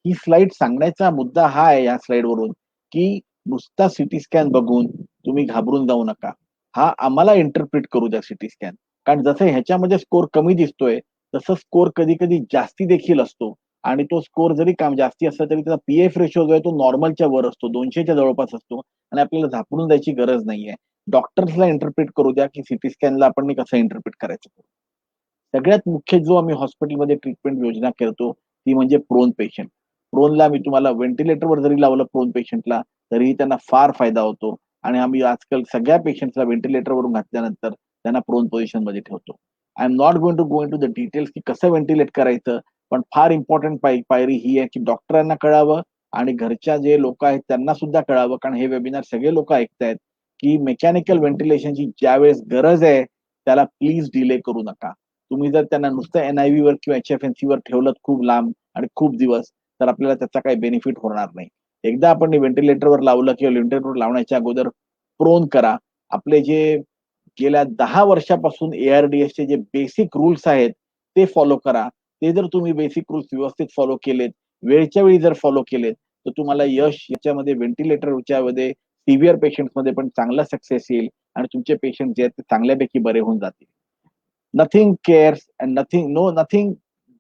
ही स्लाइड सांगण्याचा मुद्दा हा आहे या स्लाइडवरून की नुसता CT स्कॅन बघून तुम्ही घाबरून जाऊ नका. हा आम्हाला इंटरप्रिट करू द्या CT स्कॅन. कारण जसं ह्याच्यामध्ये स्कोर कमी दिसतोय, तसं स्कोर कधी-कधी जास्ती देखील असतो. आणि तो स्कोर जरी काम जास्ती असला तरी त्याचा पीएफ रेशो जो आहे तो नॉर्मलच्या वर असतो, 200च्या जवळपास असतो आणि आपल्याला झापडून द्यायची गरज नाहीये. डॉक्टर्सला इंटरप्रिट करू द्या, की सीटी स्कॅनला आपण कसं इंटरप्रिट करायचं. सगळ्यात मुख्य जो आम्ही हॉस्पिटलमध्ये ट्रीटमेंट योजना करतो, ती म्हणजे प्रोन पेशंट. प्रोनला मी तुम्हाला व्हेंटिलेटरवर जरी लावलं प्रोन पेशंटला, तरीही त्यांना फार फायदा होतो आणि आम्ही आजकाल सगळ्या पेशंट्सला व्हेंटिलेटरवरून घातल्यानंतर त्यांना प्रोन पोझिशनमध्ये ठेवतो. I am not going to go into the details की कसं व्हेंटिलेट करायचं, पण फार इम्पॉर्टंट पायरी ही आहे, की डॉक्टरांना कळावं आणि घरच्या जे लोकं आहेत त्यांना सुद्धा कळावं, कारण हे वेबिनार सगळे लोकं ऐकतायत, की मेकॅनिकल व्हेंटिलेशनची ज्यावेळेस गरज आहे, त्याला प्लीज डिले करू नका. तुम्ही जर त्यांना नुसतं NIV वर किंवा HFNC वर ठेवलं खूप लांब आणि खूप दिवस, तर आपल्याला त्याचा काही बेनिफिट होणार नाही. एकदा आपण व्हेंटिलेटरवर लावलं किंवा व्हेंटिलेटरवर लावण्याच्या अगोदर प्रोन करा. आपले जे गेल्या 10 वर्षापासून ARDSचे जे बेसिक रूल्स आहेत, ते फॉलो करा. ते जर तुम्ही बेसिक रूल्स व्यवस्थित फॉलो केलेत, वेळच्या वेळी जर फॉलो केलेत, तर तुम्हाला यश याच्यामध्ये व्हेंटिलेटरच्या मध्ये सिव्हिअर पेशंट्समध्ये पण चांगला सक्सेस येईल आणि तुमचे पेशंट जे आहेत ते चांगल्यापैकी बरे होऊन जातील. Nothing cares and nothing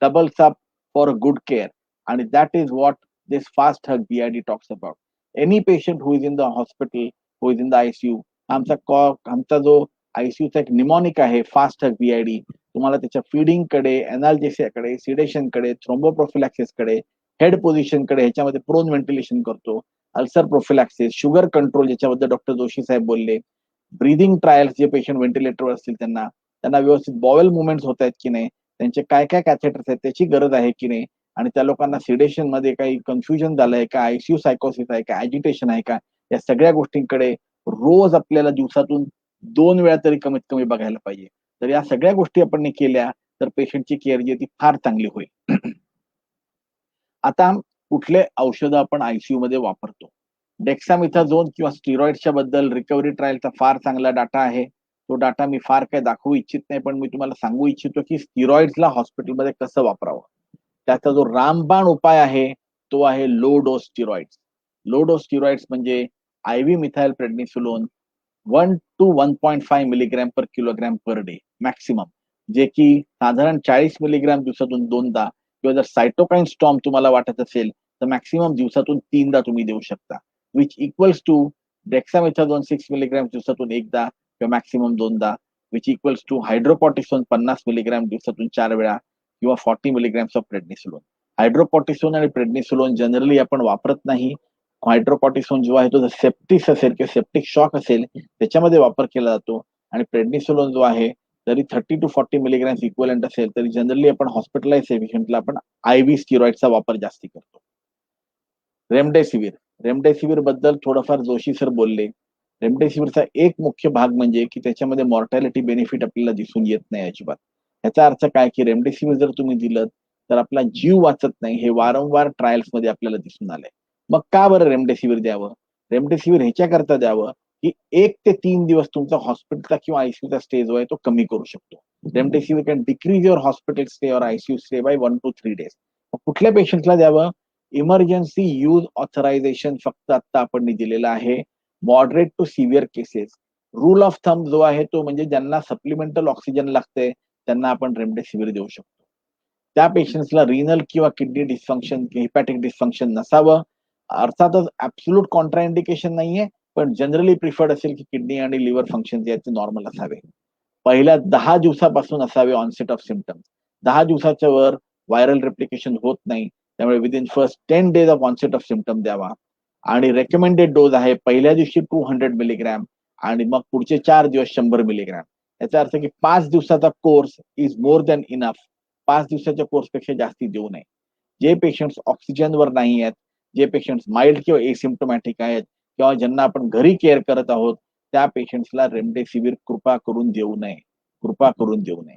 doubles up for a good care. And that is what this fast hug BID talks about. Any patient who is in the hospital, who is in the ICU, आमचा जो ICUचा एक निमॉनिक आहे फास्ट हग BID. तुम्हाला त्याच्या फीडिंग कडे, एनाल्जेसिया कडे, सिडेशन कडे, थ्रोम्बोप्रोफिलॅक्सिस कडे, हेड पोझिशन कडे ह्याच्यामध्ये प्रोन व्हेंटिलेशन करतो. अल्सर प्रोफिलॅक्सिस, शुगर कंट्रोल ज्याच्याबद्दल डॉक्टर जोशी साहेब बोलले, ब्रीदिंग ट्रायल्स जे पेशंट व्हेंटिलेटरवर असतील त्यांना व्यवस्थित बॉवेल मुवमेंट्स होत आहेत की नाही, त्यांचे काय काय कॅथेटर्स आहेत त्याची गरज आहे की नाही, आणि त्या लोकांना सिडेशन मध्ये काही कन्फ्युजन झालंय का, ICU सायकोसिस आहे का, ॲजिटेशन आहे का, या सगळ्या गोष्टींकडे रोज आपल्याला दिवसातून 2 वेळा तरी कमीत कमी बघायला पाहिजे. तर या सगळ्या गोष्टी आपण केल्या तर पेशंटची केअर जी आहे ती फार चांगली होईल. आता कुठले औषधं आपण ICU मध्ये वापरतो. डेक्सामिथाझोन किंवा स्टिरॉइड्सच्या बद्दल रिकव्हरी ट्रायलचा फार चांगला डाटा आहे. तो डाटा मी फार काही दाखवू इच्छित नाही, पण मी तुम्हाला सांगू इच्छितो की स्टिरॉइड्सला हॉस्पिटलमध्ये कसं वापरावं. त्याचा जो रामबाण उपाय आहे तो आहे low dose steroids. Low dose steroids म्हणजे IV methyl prednisolone 1 to 1.5 milligram per kilogram per day maximum, जे की साधारण 40 मिलीग्रॅम दिवसातून 2दा, किंवा जर सायटोकाईन स्टॉर्म तुम्हाला वाटत असेल तर मॅक्सिमम दिवसातून 3दा तुम्ही देऊ शकता, which equals to dexamethasone 6 milligram दिवसातून 1दा किंवा मॅक्सिमम 2दा, which equals to hydrocortisone 50 milligram दिवसातून 4 वेळा किंवा 40 मिलीग्रॅम्स ऑफ प्रेडनिसोलोन. हायड्रोकॉर्टिसोन आणि प्रेडनिसोलोन जनरली आपण वापरत नाही. हायड्रोकॉर्टिसोन जो आहे तो सेप्टिस असेल किंवा सेप्टिक शॉक असेल त्याच्यामध्ये वापर केला जातो, आणि प्रेडनिसोलोन जो आहे जरी 30 to 40 मिलीग्रॅम इक्वलंट असेल तरी जनरली आपण हॉस्पिटलाइज पेशंटला आपण IV स्टिरॉइडचा वापर जास्ती करतो. रेमडेसिवीर बद्दल थोडंफार जोशी सर बोलले. रेमडेसिवीरचा एक मुख्य भाग म्हणजे की त्याच्यामध्ये मॉर्टॅलिटी बेनिफिट आपल्याला दिसून येत नाही अजिबात. याचा अर्थ काय की रेमडेसिवीर जर तुम्ही दिलं तर आपला जीव वाचत नाही, हे वारंवार ट्रायल्स मध्ये आपल्याला दिसून आलंय. मग का बरं रेमडेसिवीर द्यावं? रेमडेसिवीर ह्याच्याकरता द्यावं की 1 ते 3 दिवस तुमचा हॉस्पिटलचा किंवा ICUचा स्टे जो आहे तो कमी करू शकतो. Remdesivir can decrease your hospital stay और ICU stay bye 1 to 3 days. कुठल्या पेशंटला द्यावं? इमर्जन्सी यूज ऑथरायझेशन फक्त आता आपण दिलेलं आहे. Moderate to severe cases. Rule of thumb जो आहे तो म्हणजे ज्यांना सप्लिमेंटल ऑक्सिजन लागते त्यांना आपण रेमडेसिवीर देऊ शकतो. त्या पेशंट्सला रिनल किंवा किडनी डिस्फंक्शन, हिपॅटिक डिस्फंक्शन नसावं. अर्थातच ऍब्सोल्यूट कॉन्ट्राइंडिकेशन नाहीये, पण जनरली प्रिफर्ड असेल की किडनी आणि लिव्हर फंक्शन जे आहेत ते नॉर्मल असावे. पहिल्या 10 दिवसापासून असावे ऑनसेट ऑफ सिम्पटम्स. 10 दिवसाच्या वर व्हायरल रेप्लिकेशन होत नाही, त्यामुळे within first 10 days of onset of symptom द्यावा. आणि रेकमेंडेड डोज आहे पहिल्या दिवशी 200 मिलीग्रॅम आणि मग पुढचे 4 दिवस 100 मिलीग्रॅम. याचा अर्थ की 5 दिवसाचा course is more than enough. 5 दिवसाच्या कोर्सपेक्षा जास्ती देऊ नये. जे पेशंट्स ऑक्सिजनवर नाही आहेत, जे पेशंट्स माइल्ड किंवा एसिम्प्टोमॅटिक आहेत किंवा ज्यांना आपण घरी केअर करत आहोत त्या पेशंट्सला रेमडेसिवीर कृपा करून देऊ नये.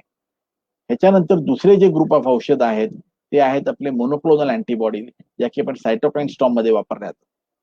ह्याच्यानंतर दुसरे जे ग्रुप ऑफ औषध आहेत ते आहेत आपले मोनोक्लोनल अँटीबॉडी, ज्या की आपण सायटोकाईन स्टॉर्म मध्ये वापरण्यात.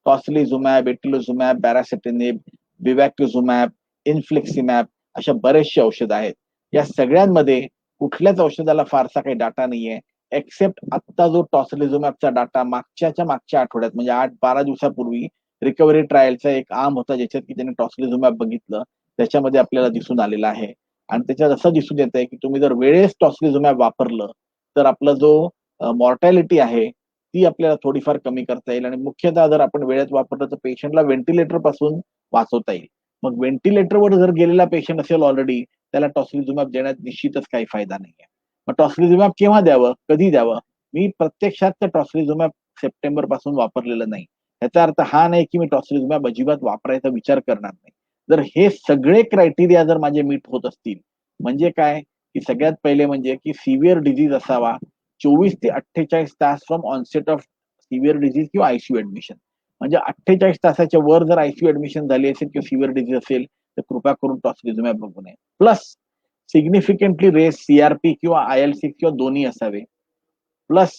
टॉसिलिझुमॅब, एटिलिझुमॅब, बॅरासेटेनिब, बिवॅक्युझुमॅब, इन्फ्लिक्सिमॅब अशा बरेचसे औषध आहेत. या सगळ्यांमध्ये कुठल्याच औषधाला फारसा काही डाटा नाहीये, एक्सेप्ट आत्ता जो टॉसिलिझुमॅबचा डाटा मागच्या आठवड्यात म्हणजे 8-12 दिवसापूर्वी रिकव्हरी ट्रायलचा एक आर्म होता ज्याच्यात की त्यांनी टॉसिलिझुमॅब बघितलं, त्याच्यामध्ये आपल्याला दिसून आलेला आहे. आणि त्याच्यात असं दिसून येत आहे की तुम्ही जर वेळेस टॉसिलिझुमॅब वापरलं तर आपला जो मॉर्टॅलिटी आहे ती आपल्याला थोडीफार कमी करता येईल. आणि मुख्यतः जर आपण वेळेत वापरलं तर पेशंटला व्हेंटिलेटर पासून वाचवता येईल. मग व्हेंटिलेटरवर जर गेलेला पेशंट असेल ऑलरेडी, त्याला टॉसिलिझुमॅब देण्यात निश्चितच काही फायदा नाहीये. मग टॉसिलिझुमॅब केव्हा द्यावं, कधी द्यावं? मी प्रत्यक्षात तर टॉसिलिझुमॅब सप्टेंबर पासून वापरलेलं नाही. याचा अर्थ हा नाही की मी टॉसिलिझुमॅब अजिबात वापरायचा विचार करणार नाही. जर हे सगळे क्रायटेरिया जर माझे मीट होत असतील, म्हणजे काय, की सगळ्यात पहिले म्हणजे की सिव्हिअर डिझीज असावा, 24 ते 48 तास from onset of severe disease किंवा आयसीयू ऍडमिशन. म्हणजे 48 तासाच्या वर जर आयसीयू ऍडमिशन झाली असेल किंवा सिव्हिअर डिझीज असेल तर कृपया करून टॉसिलिझुमॅब बघू नये. प्लस सिग्निफिकंटली रेस सीआरपी किंवा IL-6 किंवा दोन्ही असावे. प्लस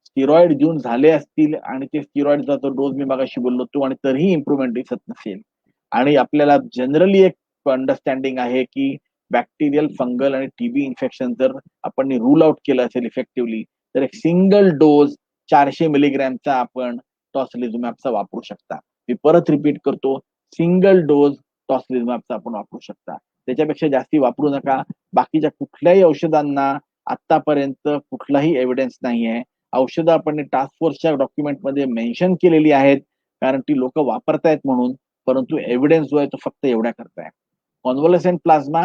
स्टिरॉइड देऊन झाले असतील आणि ते स्टिरॉइडचा जो डोस मी मगाशी बोललो तो आणि तरीही इम्प्रुव्हमेंट दिसत नसेल, आणि आपल्याला जनरली एक अंडरस्टँडिंग आहे की बॅक्टेरियल, फंगल आणि टीबी इन्फेक्शन जर आपण रूल आउट केलं असेल इफेक्टिव्हली, तर एक सिंगल डोस 400 मिलीग्रॅमचा आपण टॉसिलिझुमॅबचा वापरू शकता. मी परत रिपीट करतो, सिंगल डोस टॉसिलिझुमॅबचा आपण वापरू शकता. त्याच्यापेक्षा जास्ती वापरू नका. बाकीच्या कुठल्याही औषधांना आतापर्यंत कुठलाही एव्हिडन्स नाहीये. औषधं आपण टास्क फोर्सच्या डॉक्युमेंटमध्ये मेन्शन केलेली आहेत कारण ती लोक वापरतायत म्हणून, परंतु एव्हिडन्स जो आहे तो फक्त एवढ्या करताय. कॉन्व्हॅलेसेंट प्लाझ्मा,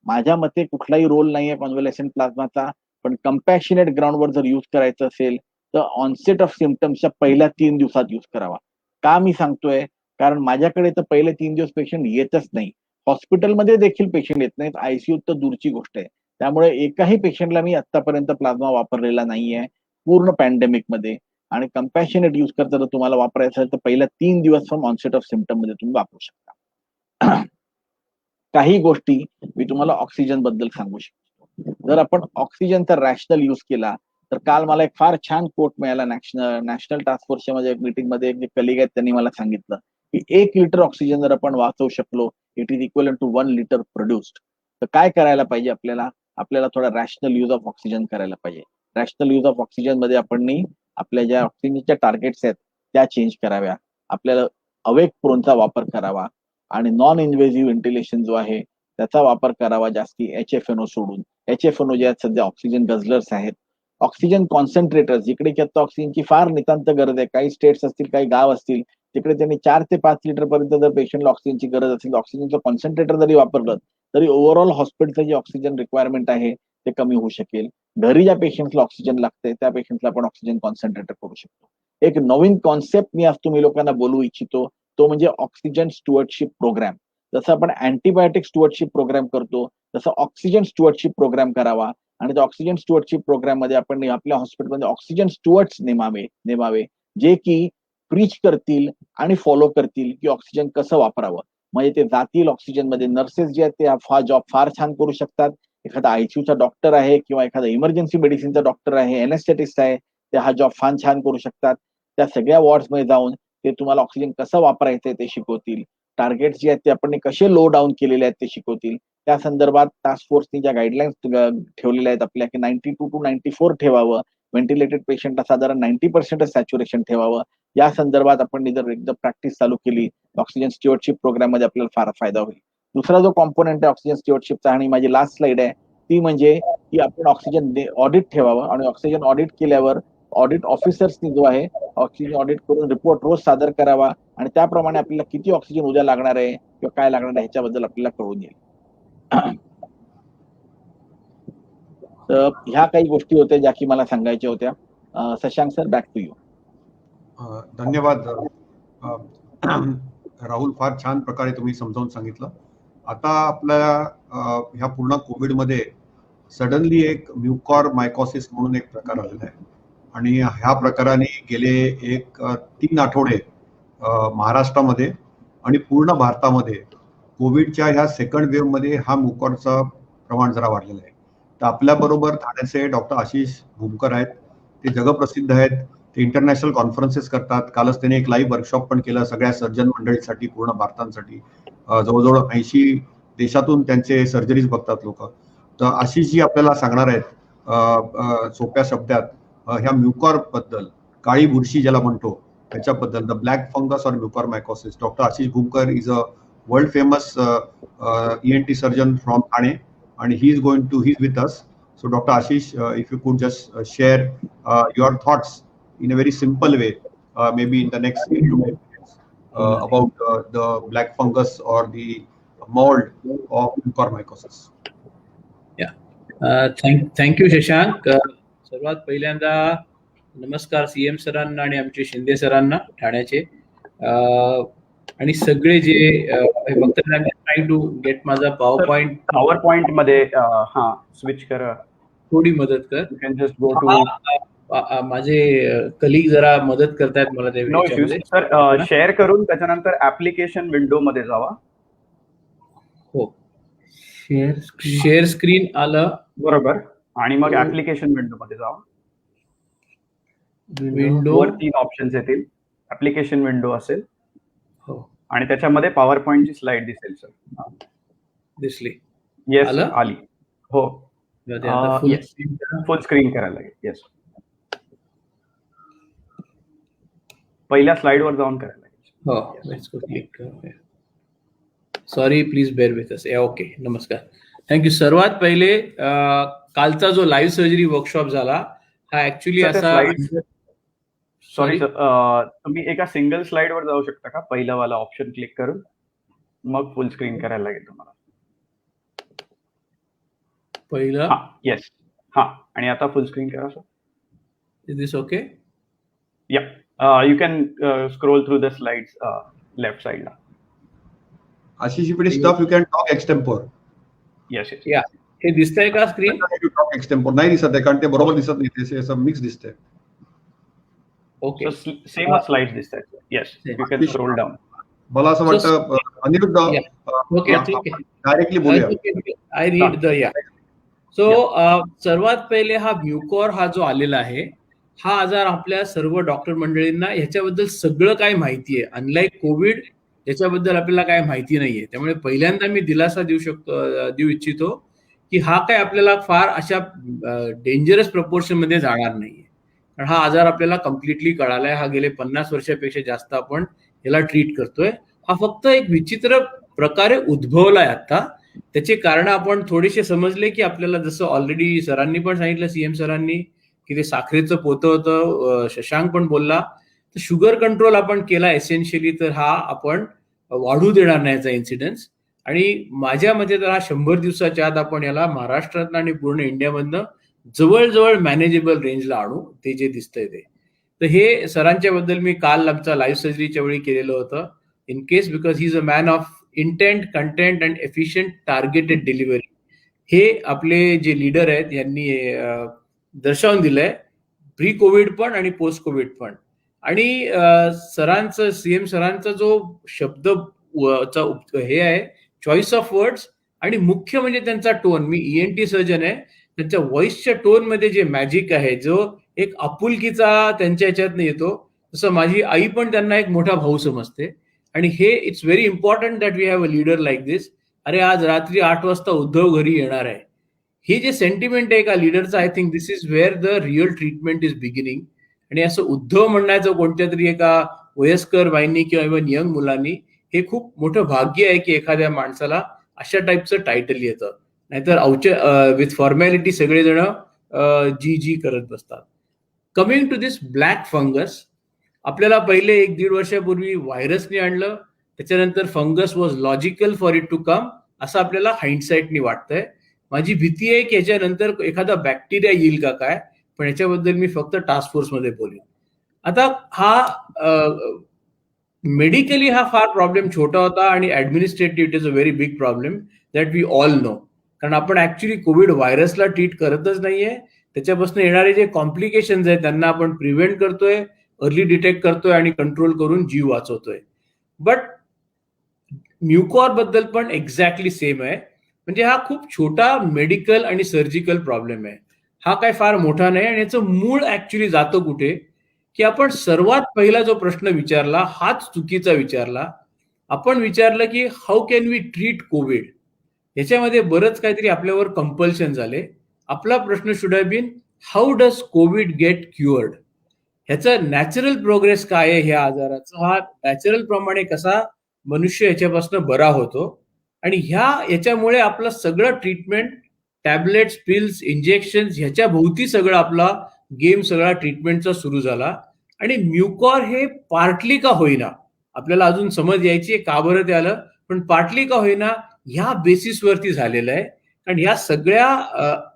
माझ्या मते कुठलाही रोल नाहीये कॉन्व्हॅलेसेंट प्लाझ्माचा, पण कंपॅशनेट ग्राउंडवर जर युज करायचं असेल तर ऑनसेट ऑफ सिम्पटम्सच्या पहिल्या 3 दिवसात युज करावा. का मी सांगतोय, कारण माझ्याकडे तर पहिले 3 दिवस पेशंट येतच नाही. हॉस्पिटलमध्ये देखील पेशंट येत नाहीत, आयसीयू तर दूरची गोष्ट आहे. त्यामुळे एकाही पेशंटला मी आतापर्यंत प्लाझ्मा वापरलेला नाहीये पूर्ण पॅन्डेमिक मध्ये. आणि कंपॅशनेट युज करताना तुम्हाला वापरायचं असेल तर पहिल्या 3 दिवस फ्रॉम ऑनसेट ऑफ सिम्पटम मध्ये तुम्ही वापरू शकता. काही गोष्टी मी तुम्हाला ऑक्सिजन बद्दल सांगू शकतो. जर आपण ऑक्सिजनचा रॅशनल युज केला तर काल मला एक फार छान कोट मिळाला नॅशनल टास्क फोर्सच्या मध्ये मीटिंग मध्ये एक जे कलिग आहेत त्यांनी मला सांगितलं की 1 लिटर ऑक्सिजन जर आपण वाचवू शकलो, it is equal to 1 litre produced. तर काय करायला पाहिजे आपल्याला थोडा रॅशनल यूज ऑफ ऑक्सिजन करायला पाहिजे. रॅशनल यूज ऑफ ऑक्सिजन मध्ये आपण आपल्या ज्या ऑक्सिजनच्या टार्गेट्स आहेत त्या चेंज कराव्या. आपल्याला अवेक प्रोनचा वापर करावा आणि नॉन इन्व्हेसिव्ह व्हेंटिलेशन जो आहे त्याचा वापर करावा जास्ती, HFNO सोडून. HFNO जे आहेत सध्या ऑक्सिजन गझलर्स आहेत. ऑक्सिजन कॉन्सन्ट्रेटर्स, जिकडे की आता ऑक्सिजनची फार नितांत गरज आहे, काही स्टेट्स असतील, काही गाव असतील, तिकडे त्यांनी 4 ते 5 लिटर पर्यंत जर पेशंटला ऑक्सिजनची गरज असेल, ऑक्सिजनचं कॉन्सन्ट्रेटर जरी वापरलं तरी ओव्हरऑल हॉस्पिटलचं जे ऑक्सिजन रिक्वायरमेंट आहे ते कमी होऊ शकेल. घरी ज्या पेशंटला ऑक्सिजन लागते त्या पेशंटला आपण ऑक्सिजन कॉन्सन्ट्रेटर करू शकतो. एक नवीन कॉन्सेप्ट मी आज तुम्ही लोकांना बोलू इच्छितो, तो म्हणजे ऑक्सिजन स्टुअर्डशिप प्रोग्राम. जसं आपण अँटीबायोटिक स्टुअर्डशिप प्रोग्राम करतो तसं ऑक्सिजन स्टुअर्डशिप प्रोग्राम करावा. आणि त्या ऑक्सिजन स्टुअर्डशिप प्रोग्राम मध्ये आपण आपल्या हॉस्पिटलमध्ये ऑक्सिजन स्टुअर्ड्स नेमावे जे की प्रीच करतील आणि फॉलो करतील की ऑक्सिजन कसं वापरावं. म्हणजे ते जातील ऑक्सिजन मध्ये. नर्सेस जे आहेत ते हा जॉब फार छान करू शकतात. एखादा आयसीयूचा डॉक्टर आहे किंवा एखादा इमर्जन्सी मेडिसिनचा डॉक्टर आहे, एनेस्थेटिस्ट आहे, ते हा जॉब फार छान करू शकतात. त्या सगळ्या वॉर्ड्स मध्ये जाऊन ते तुम्हाला ऑक्सिजन कसं वापरायचंय ते शिकवतील. टार्गेट्स जे आहेत ते आपण कसे लो डाऊन केलेले आहेत ते शिकवतील. त्या संदर्भात टास्क फोर्सनी ज्या गाईडलाईन्स ठेवलेल्या आहेत आपल्या की 92 to 94 ठेवावं, व्हेंटिलेटेड पेशंटला साधारण 90% सॅच्युरेशन ठेवावं. या संदर्भात आपण जर एकदम प्रॅक्टिस चालू केली ऑक्सिजन स्टुअर्डशिप प्रोग्राम मध्ये आपल्याला फार फायदा होईल. दुसरा जो कॉम्पोनंट आहे ऑक्सिजन स्टुअर्डशिपचा आणि माझी लास्ट स्लाइड आहे ती म्हणजे की आपण ऑक्सिजन ऑडिट ठेवावं. आणि ऑक्सिजन ऑडिट केल्यावर ऑडिट ऑफिसर्सनी जो आहे ऑक्सिजन ऑडिट करून रिपोर्ट रोज सादर करावा आणि त्याप्रमाणे आपल्याला किती ऑक्सिजन उद्या लागणार आहे किंवा काय लागणार आहे ह्याच्याबद्दल आपल्याला कळून येईल. तर ह्या काही गोष्टी होत्या ज्या की मला सांगायच्या होत्या. Shashank sir, back to you. धन्यवाद राहुल, फार छान प्रकारे तुम्ही समजावून सांगितलं. आता आपल्या ह्या पूर्ण कोविडमध्ये सडनली एक म्युकॉर मायकोसिस म्हणून एक प्रकार आलेला आहे आणि ह्या प्रकाराने गेले 3 आठवडे महाराष्ट्रामध्ये आणि पूर्ण भारतामध्ये कोविडच्या ह्या सेकंड वेव्ह मध्ये हा म्युकॉरचं प्रमाण जरा वाढलेलं आहे. तर आपल्याबरोबर ठाण्याचे डॉक्टर आशिष भूमकर आहेत. ते जगप्रसिद्ध आहेत. ते इंटरनॅशनल कॉन्फरन्सेस करतात. कालच त्यांनी एक लाईव्ह वर्कशॉप पण केलं सगळ्या सर्जन मंडळीसाठी पूर्ण भारतासाठी. जवळजवळ 80 देशातून त्यांचे सर्जरीज बघतात लोक. तर आशिषजी आपल्याला सांगणार आहेत सोप्या शब्दात ह्या म्युकॉर बद्दल, काळी बुरशी ज्याला म्हणतो त्याच्याबद्दल, the black fungus or mucormycosis. Doctor Ashish Bhumkar is a world famous ENT surgeon from Thane and he is with us. So Dr. Ashish, if you could just share your thoughts in a very simple way, maybe in the next 8 to 10 minutes, about the black fungus or the mold of mucormycosis. Thank you Shashank. सर्वात पहिल्यांदा नमस्कार सीएम सरांना आणि आमचे शिंदे सरांना ठाण्याचे, आणि सगळे जे फक्त ट्राय टू गेट माझा पॉवर पॉइंट मध्ये स्विच करा, थोडी मदत कर. You can just go to. माझे कलिग जरा मदत करतायत मला ते. No issues sir. शेअर करून त्याच्यानंतर ऍप्लिकेशन विंडो मध्ये जावा. हो, शेअर स्क्रीन आलं बरोबर, आणि मग ऍप्लिकेशन विंडो मध्ये जावा. विंडो वर 3 ऑप्शन्स येतील. ऍप्लिकेशन विंडो असेल हो, आणि त्याच्यामध्ये पॉवर पॉइंटची स्लाइड दिसेल सर. दिसली. येस आलं? आली. हो, फुल फुल स्क्रीन करायला लागेल. येस, पहिल्या स्लाइड वर जाऊन करायला लागेल. हो, let's go click. Sorry, please bear with us. Okay, नमस्कार, थँक्यू. सर्वात पहिले कालचा जो लाईव्ह सर्जरी वर्कशॉप झाला हा ऍक्च्युली असा. सॉरी सर, तुम्ही एका सिंगल स्लाइड वर जाऊ शकता का? पहिला वाला ऑप्शन क्लिक करून मग फुल स्क्रीन करायला लागेल तुम्हाला. पहिलं. येस, आणि आता फुल स्क्रीन करा sir. Is this okay? Yeah, you can scroll through the slides left साइडला. Ashish, if it is tough, you can talk extempore. Yes yes. या, हे दिसतंय का स्क्रीन? You talk extempore. नाही दिसत आहे, कारण ते बरोबर दिसत नाही, ते असं मिक्स दिसतंय. ओके, सेम स्लाइड्स दिसतात. Yes, you can scroll down. मला असं वाटतं अनिरुद्ध ओके, ठीक आहे, डायरेक्टली बोलूया. I read the. या, सो सर्वात पहिले हा म्युकॉर हा जो आलेला आहे हा आजार आपल्या सर्व डॉक्टर मंडळींना ह्याच्याबद्दल सगळं काय माहिती आहे. अनलाईक कोविड याच्याबद्दल आपल्याला काय माहिती नाहीये. त्यामुळे पहिल्यांदा मी दिलासा देऊ इच्छितो की हा काय आपल्याला फार अशा डेंजरस प्रपोर्शन मध्ये जाणार नाहीये, कारण हा आजार आपल्याला कम्प्लिटली कळालाय. हा गेले 50 वर्षापेक्षा जास्त आपण याला ट्रीट करतोय. हा फक्त एक विचित्र प्रकारे उद्भवलाय आता. त्याचे कारण आपण थोडेसे समजले की आपल्याला, जसं ऑलरेडी सरांनी पण सांगितलं, सीएम सरांनी, की ते साखरेचं पोतं होतं, शशांक पण बोलला, तर शुगर कंट्रोल आपण केला एसेन्शियली, तर हा आपण वाढू देणार नाही याचा इन्सिडन्स. आणि माझ्या मते तर हा 100 दिवसाच्या आत आपण याला महाराष्ट्रात आणि पूर्ण इंडियामधनं जवळजवळ मॅनेजेबल रेंजला आणू, ते जे दिसतंय ते. तर हे सरांच्या बद्दल मी काल आमचा लाईव्ह सर्जरीच्या वेळी केलेलं होतं. In case, because he is a man of intent, content and efficient targeted delivery. हे आपले जे लीडर आहेत यांनी दर्शवून दिलंय, प्री कोविड पण आणि पोस्ट कोविड पण. आणि सरांचं, सीएम सरांचा जो शब्द हे आहे, चॉईस ऑफ वर्ड्स, आणि मुख्य म्हणजे त्यांचा टोन. मी ENT सर्जन आहे, त्यांच्या व्हॉइसच्या टोन मध्ये जे मॅजिक आहे, जो एक आपुलकीचा त्यांच्या ह्याच्यात येतो, तसं माझी आई पण त्यांना एक मोठा भाऊ समजते. आणि हे it's very important that we have a leader like this. अरे, आज रात्री 8 वाजता उद्धव घरी येणार आहे, हे जे सेंटिमेंट आहे एका लीडरचं, I think this is where the real treatment is beginning. आणि असं उद्धव म्हणण्याचं कोणत्या तरी एका वयस्कर बाईंनी किंवा इव्हन यंग मुलांनी, हे खूप मोठं भाग्य आहे की एखाद्या माणसाला अशा टाईपचं टायटल येतं. नाहीतर विथ फॉर्मॅलिटी सगळेजण जी करत बसतात. Coming to this black fungus, आपल्याला पहिले 1-1.5 वर्षापूर्वी व्हायरसने आणलं, त्याच्यानंतर fungus was logical for it to come, असं आपल्याला हाइंडसाईटनी वाटतंय. माझी भीती आहे की याच्यानंतर एखादा बॅक्टेरिया येईल का काय, पण याच्याबद्दल मी फक्त टास्क फोर्समध्ये बोलेन. आता हा मेडिकली हा फार प्रॉब्लेम छोटा होता, आणि administrative it is a very big problem that we all know. कारण आपण ऍक्च्युली कोविड व्हायरसला ट्रीट करतच नाहीये. त्याच्यापासून येणारे जे कॉम्प्लिकेशन्स आहेत त्यांना आपण प्रिव्हेंट करतोय, अर्ली डिटेक्ट करतोय आणि कंट्रोल करून जीव वाचवतोय. बट म्युकॉर बद्दल पण एक्झॅक्टली सेम आहे. म्हणजे हा खूप छोटा मेडिकल आणि सर्जिकल प्रॉब्लेम आहे. हा काय फार मोठा नाही. आणि याचं मूळ ऍक्च्युली जातं कुठे, की आपण सर्वात पहिला जो प्रश्न विचारला हाच चुकीचा विचारला. आपण विचारलं की how can we treat Covid. याच्यामध्ये बरंच काहीतरी आपल्यावर कंपल्शन झाले. आपला प्रश्न should have been how does Covid get cured. ह्याचा नॅचरल प्रोग्रेस काय आहे ह्या आजाराचा, हा नॅचरल प्रमाणे कसा मनुष्य याच्यापासून बरा होतो, आणि याच्यामुळे आपलं सगळं ट्रीटमेंट टॅबलेट्स, पिल्स, इंजेक्शन ह्याच्या भोवती सगळं आपला गेम सगळा ट्रीटमेंटचा सुरू झाला. आणि म्युकॉर हे पार्टली का होईना, आपल्याला अजून समज यायची का बरं ते आलं, पण पार्टली का होईना ह्या बेसिसवरती झालेलं आहे. कारण ह्या सगळ्या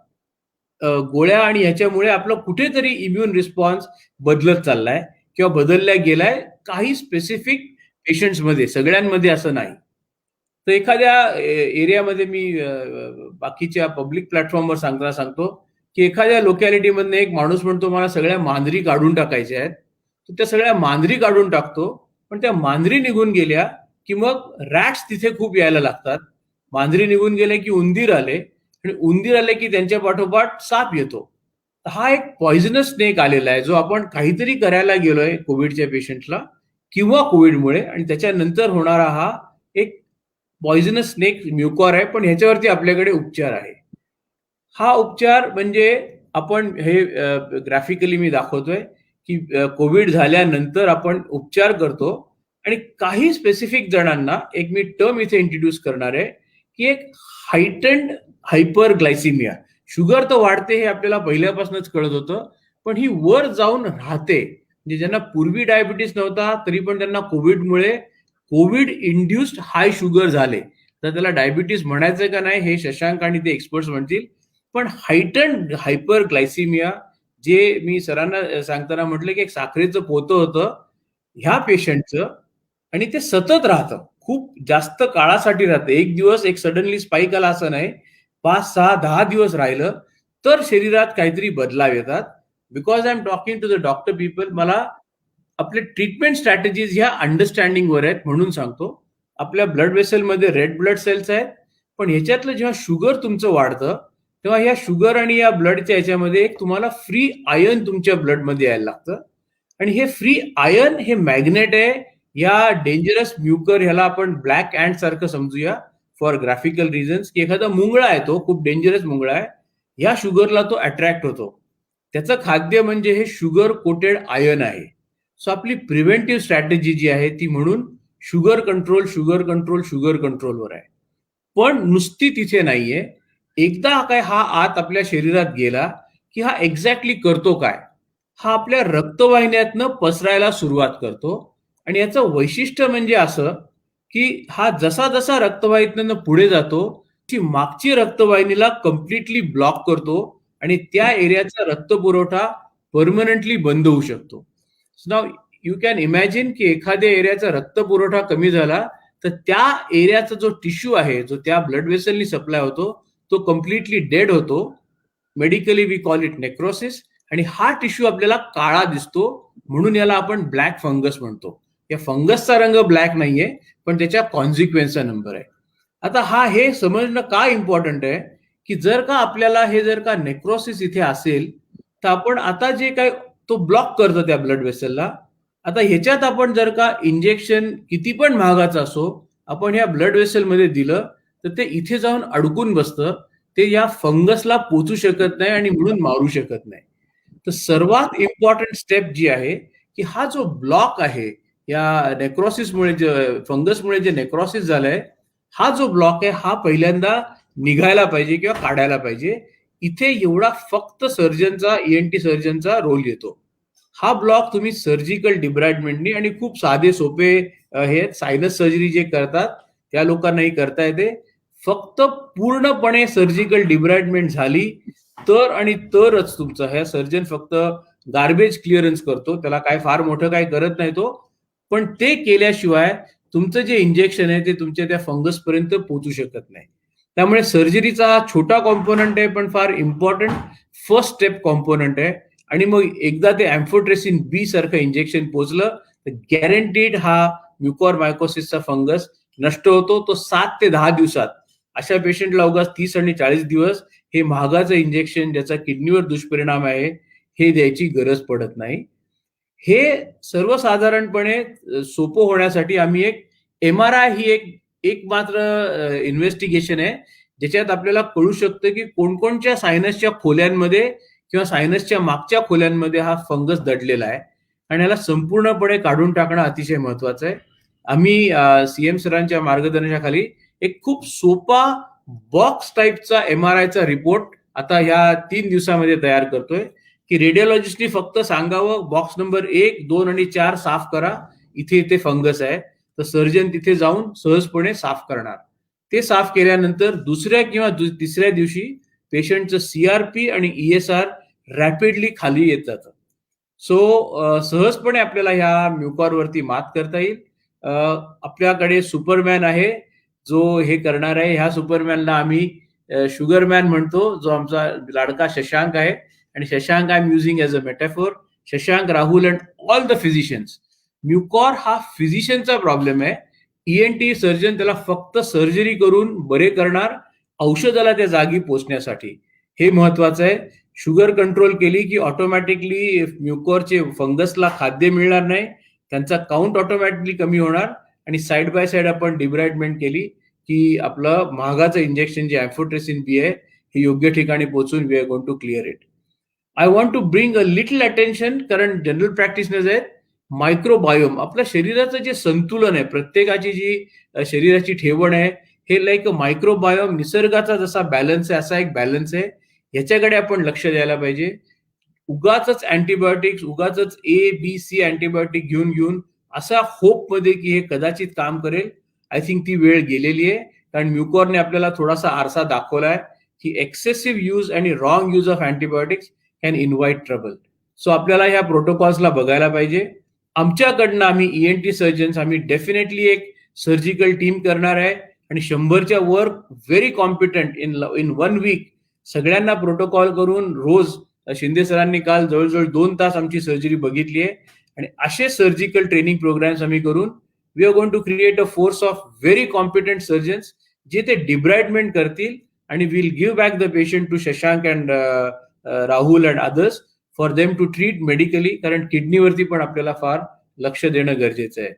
गोळ्या आणि ह्याच्यामुळे आपलं कुठेतरी इम्युन रिस्पॉन्स बदलत चाललाय किंवा बदलल्या गेलाय काही स्पेसिफिक पेशंट्समध्ये, सगळ्यांमध्ये असं नाही. तर एखाद्या एरियामध्ये मी बाकीच्या पब्लिक प्लॅटफॉर्मवर सांगतो की एखाद्या लोकॅलिटीमधनं एक माणूस म्हणतो मला सगळ्या मांजरी काढून टाकायच्या आहेत, तर त्या सगळ्या मांजरी काढून टाकतो. पण त्या मांजरी निघून गेल्या की मग रॅट्स तिथे खूप यायला लागतात. मांजरी निघून गेले की उंदीर आले, आणि उंदीर आले की त्यांच्या पाठोपाठ साप येतो. हा एक पॉइझनस स्नेक आलेला आहे, जो आपण काहीतरी करायला गेलोय कोविडच्या पेशंटला किंवा कोविडमुळे, आणि त्याच्यानंतर होणारा हा एक पॉइझनस स्नेक म्युकॉर आहे. पण ह्याच्यावरती आपल्याकडे उपचार आहे. हा उपचार म्हणजे आपण हे ग्राफिकली मी दाखवतोय की कोविड झाल्यानंतर आपण उपचार करतो. आणि काही स्पेसिफिक जणांना एक मी टर्म इथे इंट्रोड्यूस करणार आहे की एक हायटन्ड हायपरग्लायसिमिया. शुगर तर वाढते हे आपल्याला पहिल्यापासूनच कळत होतं, पण ही वर जाऊन राहते. म्हणजे ज्यांना पूर्वी डायबिटीस नव्हता तरी पण त्यांना कोविडमुळे कोविड इंड्युस्ड हाय शुगर झाले, तर त्याला डायबिटीस म्हणायचं का नाही हे शशांक आणि ते एक्सपर्ट्स म्हणतील. पण हायटन्ड हायपरग्लायसिमिया, जे मी सरांना सांगताना म्हटलं की एक साखरेचं पोतं होतं ह्या पेशंटचं, आणि ते सतत राहतं, खूप जास्त काळासाठी राहतं. एक दिवस एक सडनली स्पाइक आला असं नाही, 5, 6, 10 दिवस राहिलं तर शरीरात काहीतरी बदलाव येतात. Because I am talking to the doctor people, मला आपले ट्रीटमेंट स्ट्रॅटेजीज ह्या अंडरस्टँडिंगवर आहेत म्हणून सांगतो. आपल्या ब्लड वेसलमध्ये रेड ब्लड सेल्स आहेत, पण ह्याच्यातलं जेव्हा शुगर तुमचं वाढतं तेव्हा ह्या शुगर आणि या ब्लडच्या ह्याच्यामध्ये एक तुम्हाला फ्री आयर्न तुमच्या ब्लडमध्ये यायला लागतं. आणि हे फ्री आयर्न हे मॅग्नेट आहे. या डेंजरस म्युकर ह्याला आपण ब्लॅक अँड सारखं समजूया फॉर ग्राफिकल रिझन्स, की एखादा मुंगळा आहे, तो खूप डेंजरस मुंगळा आहे, ह्या शुगरला तो अट्रॅक्ट होतो. त्याचं खाद्य म्हणजे हे शुगर कोटेड आयर्न आहे. सो आपली प्रिव्हेंटिव्ह स्ट्रॅटेजी जी आहे ती म्हणून sugar control, sugar control, sugar कंट्रोलवर आहे. पण नुसती तिथे नाहीये. एकदा काय हा आत आपल्या शरीरात गेला की हा एक्झॅक्टली करतो काय, हा आपल्या रक्तवाहिन्यातनं पसरायला सुरुवात करतो. आणि याचं वैशिष्ट्य म्हणजे असं की हा जसा जसा रक्तवाहिनीतनं पुढे जातो ती मागची रक्तवाहिनीला कम्प्लिटली ब्लॉक करतो आणि त्या एरियाचा रक्तपुरवठा परमनंटली बंद होऊ शकतो. नाव यू कॅन इमॅजिन की एखाद्या एरियाचा रक्तपुरवठा कमी झाला तर त्या एरियाचा जो टिश्यू आहे, जो त्या ब्लड वेसलनी सप्लाय होतो, तो कम्प्लिटली डेड होतो. Medically we call it necrosis. आणि हा टिश्यू आपल्याला काळा दिसतो, म्हणून याला आपण ब्लॅक फंगस म्हणतो. या फंगसचा रंग ब्लॅक नाहीये, पण त्याच्या कॉन्सिक्वेन्सचा नंबर आहे. आता हे समजणं का इम्पॉर्टंट आहे की जर का आपल्याला जर का नेक्रोसिस इथे असेल तर आपण आता जे काय तो ब्लॉक करतो त्या ब्लड वेसलला. आता ह्याच्यात आपण जर का इंजेक्शन किती पण महागाचं असो आपण या ब्लड वेसलमध्ये दिलं तर ते इथे जाऊन अडकून बसतं, ते या फंगसला पोचू शकत नाही आणि म्हणून मारू शकत नाही. तर सर्वात इम्पॉर्टंट स्टेप जी आहे की हा जो ब्लॉक आहे या नेक्रोसिसमुळे, फंगसमुळे जे नेक्रोसिस झालंय, हा जो ब्लॉक आहे हा पहिल्यांदा निघायला पाहिजे किंवा काढायला पाहिजे. इथे एवढा फक्त सर्जनचा, ENT सर्जनचा रोल येतो. हा ब्लॉक तुम्ही सर्जिकल डिब्राइडमेंटनी, आणि खूप साधे सोपे हे सायनस सर्जरी जे करतात त्या लोकांनाही करता येते. फक्त पूर्णपणे सर्जिकल डिब्राइडमेंट झाली तर आणि तरच तुमचा हे सर्जन फक्त गार्बेज क्लिअरन्स करतो, त्याला काय फार मोठं काय करत नाही तो. पण ते केल्याशिवाय तुमचं जे इंजेक्शन आहे ते तुमच्या त्या फंगस पर्यंत पोहोचू शकत नाही. त्यामुळे सर्जरीचा हा छोटा कॉम्पोनंट आहे पण फार इम्पॉर्टंट फर्स्ट स्टेप कॉम्पोनंट आहे. आणि मग एकदा ते एम्फोट्रेसिन बी सारखं इंजेक्शन पोचलं तर गॅरंटीड हा म्युकॉरमायकोसिसचा फंगस नष्ट होतो. तो 7 ते 10 दिवसात. अशा पेशंटला उगाच 30 आणि 40 दिवस हे महागाचं इंजेक्शन ज्याचा किडनीवर दुष्परिणाम आहे हे द्यायची गरज पडत नाही. हे सर्वसाधारणपणे सोपं होण्यासाठी आम्ही एक MRI ही एक मात्र इन्व्हेस्टिगेशन आहे ज्याच्यात आपल्याला कळू शकतं की कोणकोणत्या सायनसच्या खोल्यांमध्ये किंवा सायनसच्या मागच्या खोल्यांमध्ये हा फंगस दडलेला आहे, आणि याला संपूर्णपणे काढून टाकणं अतिशय महत्वाचं आहे. आम्ही CM सरांच्या मार्गदर्शनाखाली एक खूप सोपा बॉक्स टाईपचा MRIचा रिपोर्ट आता ह्या 3 दिवसामध्ये तयार करतोय, की रेडिओलॉजिस्टनी फक्त सांगावं बॉक्स नंबर 1, 2 आणि 4 साफ करा, इथे इथे फंगस आहे. तर सर्जन तिथे जाऊन सहजपणे साफ करणार. ते साफ केल्यानंतर दुसऱ्या किंवा तिसऱ्या दिवशी पेशंटचं CRP आणि ESR रॅपिडली खाली येत जातं. सो सहजपणे आपल्याला ह्या म्युकॉरवरती मात करता येईल. आपल्याकडे सुपरमॅन आहे जो हे करणार आहे. ह्या सुपरमॅनला आम्ही शुगरमॅन म्हणतो, जो आमचा लाडका शशांक आहे. आणि Shashank I am using as a metaphor. Shashank, Rahul and all the physicians. Mucor हा फिजिशियनचा प्रॉब्लेम आहे. ENT सर्जन त्याला फक्त सर्जरी करून बरे करणार, औषधाला त्या जागी पोचण्यासाठी. हे महत्वाचं आहे. शुगर कंट्रोल केली की ऑटोमॅटिकली म्युकॉरचे फंगसला खाद्य मिळणार नाही, त्यांचा काउंट ऑटोमॅटिकली कमी होणार आणि साइड बाय साइड आपण डिब्राइडमेंट केली की आपलं महागाचं इंजेक्शन जे ॲम्फोटेरिसिन B आहे हे योग्य ठिकाणी पोहोचून we are going to clear it. I want to bring a little attention, कारण जनरल प्रॅक्टिशनर्स आहेत. मायक्रोबायोम, आपल्या शरीराचं जे संतुलन आहे, प्रत्येकाची जी शरीराची ठेवण आहे, हे लाईक अ मायक्रोबायोम. निसर्गाचा जसा बॅलन्स आहे असा एक बॅलन्स आहे. ह्याच्याकडे आपण लक्ष द्यायला पाहिजे. उगाच अँटीबायोटिक्स, उगाच ABC अँटीबायोटिक घेऊन घेऊन असा होप मध्ये की हे कदाचित काम करेल, आय थिंक ती वेळ गेलेली आहे. कारण म्युकॉरने आपल्याला थोडासा आरसा दाखवलाय की एक्सेसिव्ह यूज आणि wrong use of antibiotics can invite trouble. So आपल्याला ह्या प्रोटोकॉल्सला बघायला पाहिजे. आमच्याकडनं आम्ही ENT सर्जन्स आम्ही डेफिनेटली एक सर्जिकल टीम करणार आहे आणि 100च्या वर व्हेरी कॉम्पिटंट इन 1 वीक सगळ्यांना प्रोटोकॉल करून रोज. शिंदे सरांनी काल जवळजवळ 2 तास आमची सर्जरी बघितली आहे आणि असे सर्जिकल ट्रेनिंग प्रोग्राम्स आम्ही करून we are going to create a force of very competent surgeons, जे ते डिब्राइडमेंट करतील आणि will give back the patient to Shashank and Rahul and others for them to treat medically. कारण किडनीवरती पण आपल्याला फार लक्ष देणं गरजेचं आहे.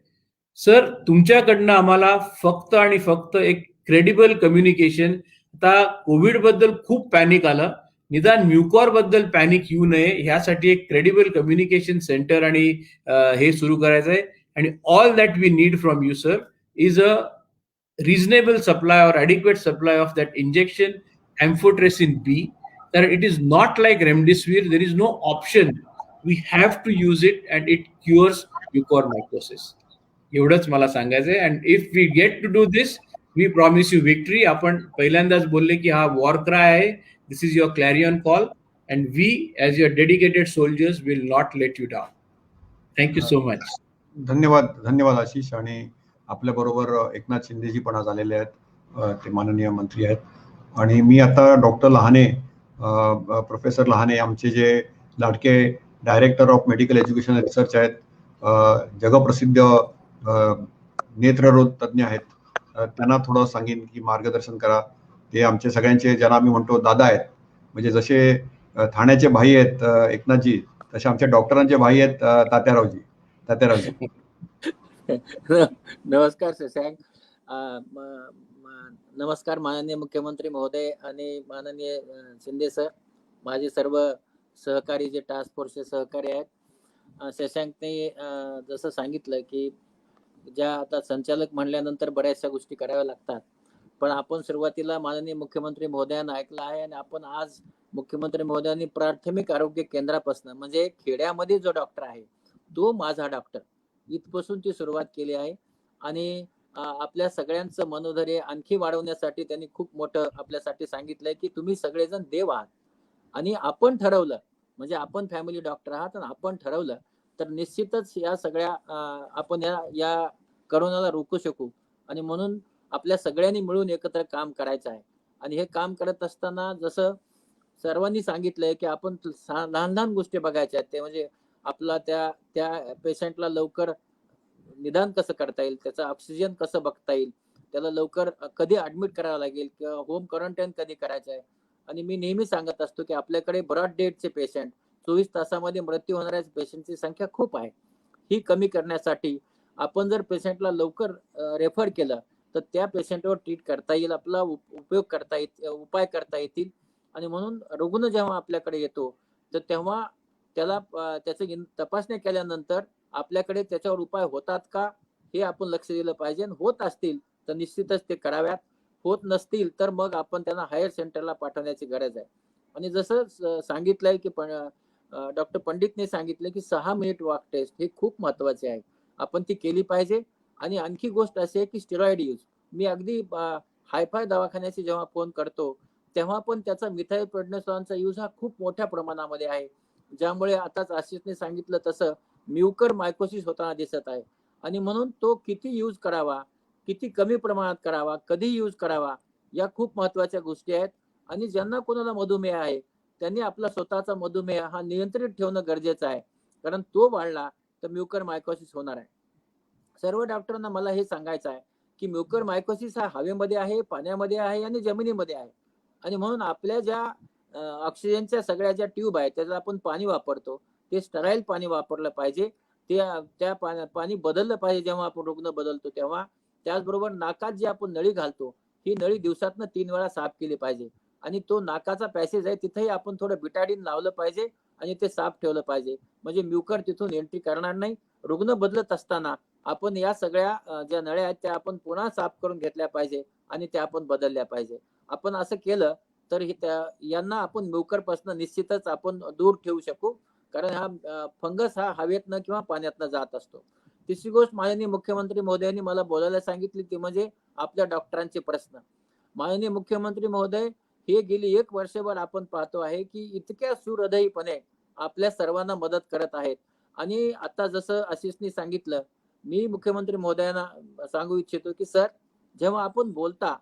सर, तुमच्याकडनं आम्हाला फक्त आणि फक्त एक क्रेडिबल कम्युनिकेशन. आता कोविड बद्दल खूप पॅनिक आलं, निदान म्युकॉर बद्दल पॅनिक येऊ नये ह्यासाठी एक क्रेडिबल कम्युनिकेशन सेंटर आणि हे सुरू करायचं आहे. आणि all that we need from you sir is a reasonable supply or adequate supply of that injection amphotericin B. कारण it is not like remdesivir, there is no option. We have to use it and it cures mucormycosis. एवढंच मला सांगायचं आहे. And if we get to do this, we promise you victory. आपण पहिल्यांदाच बोलले की हा वॉर क्राय आहे. This is your clarion call, and we, as your dedicated soldiers, will not let you down. Thank you so much. धन्यवाद आशिष. आणि आपल्या बरोबर एकनाथ शिंदेजी पण आज आलेले आहेत, ते माननीय मंत्री आहेत. आणि मी आता डॉक्टर लहाने, प्रोफेसर लहाने, आमचे जे लाडके director of medical education research आहेत, जगप्रसिद्ध नेत्ररोग तज्ज्ञ आहेत, त्यांना थोडं सांगेन की मार्गदर्शन करा. ते आमचे सगळ्यांचे, ज्यांना आम्ही म्हणतो दादा आहेत, म्हणजे जसे ठाण्याचे भाई आहेत एकनाथजी, तसे आमच्या डॉक्टरांचे भाई आहेत तात्यारावजी. नमस्कार शशांक. नमस्कार माननीय मुख्यमंत्री महोदय आणि माननीय शिंदे सर, माझे सर्व सहकारी जे टास्क फोर्सचे सहकारी आहेत. शशांकने जसं सांगितलं की ज्या आता संचालक म्हणल्यानंतर बऱ्याचशा गोष्टी कराव्या लागतात, पण आपण सुरुवातीला माननीय मुख्यमंत्री महोदयांना ऐकलं आहे आणि आपण आज मुख्यमंत्री महोदयांनी प्राथमिक आरोग्य केंद्रापासून, म्हणजे खेड्यामध्ये जो डॉक्टर आहे तो माझा डॉक्टर, इथपासून ती सुरुवात केली आहे. आणि आपल्या सगळ्यांचं मनोधैर्य आणखी वाढवण्यासाठी त्यांनी खूप मोठं आपल्यासाठी सांगितलंय की तुम्ही सगळेजण देव आहात. आणि आपण ठरवलं, म्हणजे आपण फॅमिली डॉक्टर आहात आणि आपण ठरवलं तर निश्चितच या सगळ्या आपण या करोनाला रोखू शकू. आणि म्हणून आपल्या सगळ्यांनी मिळून एकत्र काम करायचं आहे. आणि हे काम करत असताना जसं सर्वांनी सांगितलंय की आपण लहान लहान गोष्टी बघायच्या आहेत, ते म्हणजे आपला त्या पेशंटला लवकर निदान कसं करता येईल, त्याचा ऑक्सिजन कसं बघता येईल, त्याला लवकर कधी ऍडमिट करावं लागेल किंवा होम क्वारंटाईन कधी करायचं आहे. आणि मी नेहमी सांगत असतो की आपल्याकडे ब्रॉड डेटचे पेशंट, 24 तासामध्ये मृत्यू होणाऱ्या पेशंटची संख्या खूप आहे. ही कमी करण्यासाठी आपण जर पेशंटला लवकर रेफर केलं तर त्या पेशंटवर ट्रीट करता येईल, आपला उपयोग करता येईल, उपाय करता येतील. आणि म्हणून रुग्ण जेव्हा आपल्याकडे येतो तर तेव्हा त्याला त्याचं तपासणी केल्यानंतर आपल्याकडे त्याच्यावर उपाय होतात का हे आपण लक्ष दिलं पाहिजे. होत असतील तर निश्चितच ते कराव्यात. होत नसतील तर मग आपण त्यांना हायर सेंटरला पाठवण्याची गरज आहे. आणि जसं सांगितलंय की डॉक्टर पंडितने सांगितलं की 6 मिनिट वॉक टेस्ट हे खूप महत्वाचे आहे. आपण ती केली पाहिजे. आणि आणखी गोष्ट अशी आहे की स्टेरॉइड यूज, मी अगदी हायफाय दवाखान्याशी जेव्हा फोन करतो तेव्हा पण त्याचा मिथाइल प्रेडनिसोलॉनचा यूज हा खूप मोठ्या प्रमाणामध्ये आहे, ज्यामुळे आताच आशिषने सांगितलं तसं म्युकर मायकोसिस होताना दिसत आहे. आणि म्हणून तो किती यूज करावा, किती कमी प्रमाणात करावा, कधी यूज करावा, या खूप महत्वाच्या गोष्टी आहेत. आणि ज्यांना कोणाला मधुमेह आहे त्यांनी आपला स्वतःचा मधुमेह हा नियंत्रित ठेवणं गरजेचं आहे, कारण तो वाढला तर म्युकर मायकोसिस होणार आहे. सर्व डॉक्टरांना मला हे सांगायचं आहे की म्युकर मायकोसिस हा हवेमध्ये आहे, पाण्यामध्ये आहे आणि जमिनीमध्ये आहे. आणि म्हणून आपल्या ज्या ऑक्सिजनच्या सगळ्या ज्या ट्यूब आहेत त्याचं आपण पाणी वापरतो ते स्टराईल पाणी वापरलं पाहिजे. त्या पाणी बदललं पाहिजे जेव्हा आपण रुग्ण बदलतो तेव्हा. त्याचबरोबर नाकात जी आपण नळी घालतो ही नळी दिवसातनं 3 वेळा साफ केली पाहिजे. आणि तो नाकाचा पॅसेज आहे तिथेही आपण थोडं बिटाडीन लावलं पाहिजे आणि ते साफ ठेवलं पाहिजे, म्हणजे म्युकर तिथून एंट्री करणार नाही. रुग्ण बदलत असताना आपण या सगळ्या ज्या नळ्या आहेत त्या आपण पुन्हा साफ करून घेतल्या पाहिजे आणि त्या आपण बदलल्या पाहिजे. आपण असं केलं तर यांना आपण म्युकरपासून निश्चितच आपण दूर ठेवू शकू, कारण हा फंगस हा हवेतनं किंवा पाण्यातनं जात असतो. तिसरी गोष्ट माननीय मुख्यमंत्री महोदयांनी मला बोलायला सांगितली ती म्हणजे आपल्या डॉक्टरांचे प्रश्न. माननीय मुख्यमंत्री महोदय, हे गेली 1 वर्षभर आपण पाहतो आहे की इतक्या सुहृदयीपणे आपल्या सर्वांना मदत करत आहेत. आणि आता जसं आशिषनी सांगितलं, मी मुख्यमंत्री महोदयांना सांगू इच्छितो की सर, जेव्हा आपण बोलता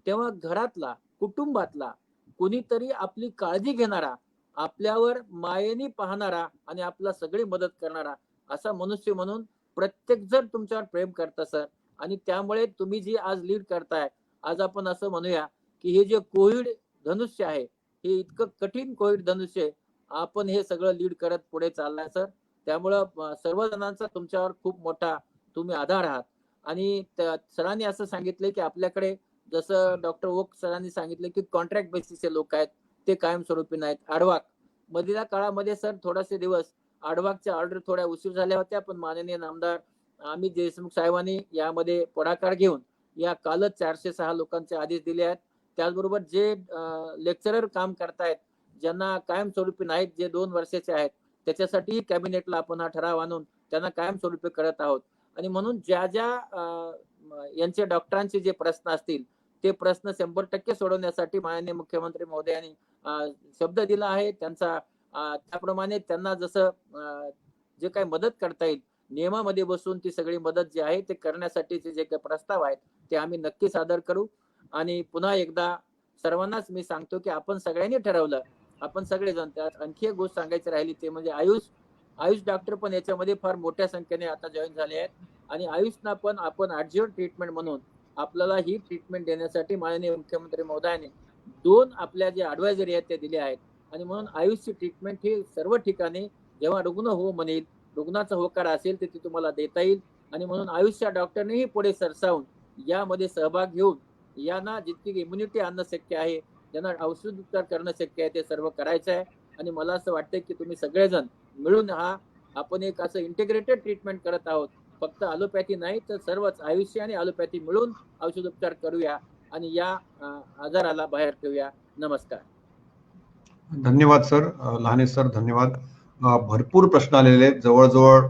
तेव्हा घरातला, कुटुंबातला कुणीतरी आपली काळजी घेणारा, आपल्यावर मायेने पाहणारा आणि आपला सगळी मदत करणारा असा मनुष्य म्हणून प्रत्येक जण तुमच्यावर प्रेम करतं सर. आणि त्यामुळे तुम्ही जी आज लीड करताय, आज आपण असं म्हणूया की हे जे कोविड धनुष्य आहे, हे इतकं कठीण कोविड धनुष्य आपण हे सगळं लीड करत पुढे चाललाय सर. त्यामुळं सर्वजणांचा तुमच्यावर खूप मोठा तुम्ही आधार आहात. आणि सरांनी असं सांगितलं की आपल्याकडे जसं डॉक्टर ओक सरांनी सांगितलं की कॉन्ट्रॅक्ट बेसिसचे लोक आहेत, ते कायमस्वरूपी नाहीत. आडवाक मधल्या काळामध्ये सर थोडासे दिवस आडवाकच्या ऑर्डर थोड्या उशीर झाल्या होत्या, पण माननीय नामदार अमित देशमुख साहेबांनी यामध्ये पुढाकार घेऊन या कालच 406 लोकांचे आदेश दिले आहेत. त्याचबरोबर जे लेक्चरर काम करतायत, ज्यांना कायमस्वरूपी नाहीत, जे 2 वर्षाचे आहेत, त्याच्यासाठी कॅबिनेटला आपण हा ठराव आणून त्यांना कायमस्वरूपी करत आहोत. आणि म्हणून ज्या यांचे डॉक्टरांचे जे प्रश्न असतील ते प्रश्न 100% सोडवण्यासाठी माननीय मुख्यमंत्री महोदयांनी शब्द दिला आहे. त्यांचा त्याप्रमाणे त्यांना जसं जे काही मदत करता येईल नियमामध्ये बसून ती सगळी मदत जी आहे ते करण्यासाठीचे जे काही प्रस्ताव आहेत ते आम्ही नक्की सादर करू. आणि पुन्हा एकदा सर्वांनाच मी सांगतो की आपण सगळ्यांनी ठरवलं, आपण सगळेजण. त्यात आणखी एक गोष्ट सांगायची राहिली ते म्हणजे आयुष डॉक्टर पण याच्यामध्ये फार मोठ्या संख्येने आता जॉईन झाले आहेत. आणि आयुषना पण आपण ॲडज्युअंट ट्रीटमेंट म्हणून आपल्याला ही ट्रीटमेंट देण्यासाठी माननीय मुख्यमंत्री महोदयांनी 2 आपल्या जे ॲडवायझरी आहेत ते दिले आहेत. आणि म्हणून आयुषची ट्रीटमेंट ही सर्व ठिकाणी जेव्हा रुग्ण हो म्हणेल, रुग्णाचा होकार असेल तर ती तुम्हाला देता येईल. आणि म्हणून आयुषच्या डॉक्टरनेही पुढे सरसावून यामध्ये सहभाग घेऊन यांना जितकी इम्युनिटी आणणं शक्य आहे, ज्यांना औषधोपचार करणं शक्य आहे ते सर्व करायचं आहे. आणि मला असं वाटतं की तुम्ही सगळेजण मिळून आपण एक असं इंटिग्रेटेड ट्रीटमेंट करत आहोत. फक्त ॲलोपॅथी नाही तर सर्वच आयुष्य आणि ॲलोपॅथी मिळून औषधोपचार करूया आणि या आजाराला बाहेर ठेवूया. नमस्कार. धन्यवाद सर. लहाने सर धन्यवाद. भरपूर प्रश्न आलेले आहेत. जवळजवळ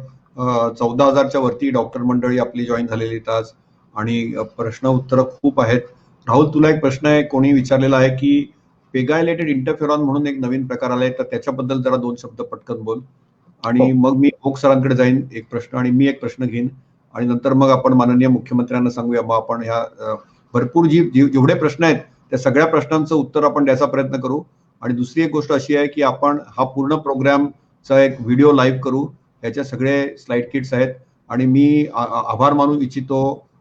14,000च्या वरती डॉक्टर मंडळी आपली जॉईन झालेली आहेत आज. आणि प्रश्न उत्तर खूप आहेत. राहुल, तुला एक प्रश्न आहे, कोणी विचारलेला आहे की पेगायलेटेड इंटरफेरॉन म्हणून एक नवीन प्रकार आलाय, तर त्याच्याबद्दल जरा 2 शब्द पटकन बोल. आणि मग मी ओक सरांकडे जाईन एक प्रश्न आणि मी एक प्रश्न घेईन आणि नंतर मग आपण माननीय मुख्यमंत्र्यांना सांगूया. मग आपण ह्या भरपूर जेवढे प्रश्न आहेत त्या सगळ्या प्रश्नांचं उत्तर आपण द्यायचा प्रयत्न करू. आणि दुसरी एक गोष्ट अशी आहे की आपण हा पूर्ण प्रोग्रामचा एक व्हिडिओ लाईव्ह करू. याचे सगळे स्लाइड किट्स आहेत. आणि मी आभार मानू इच्छितो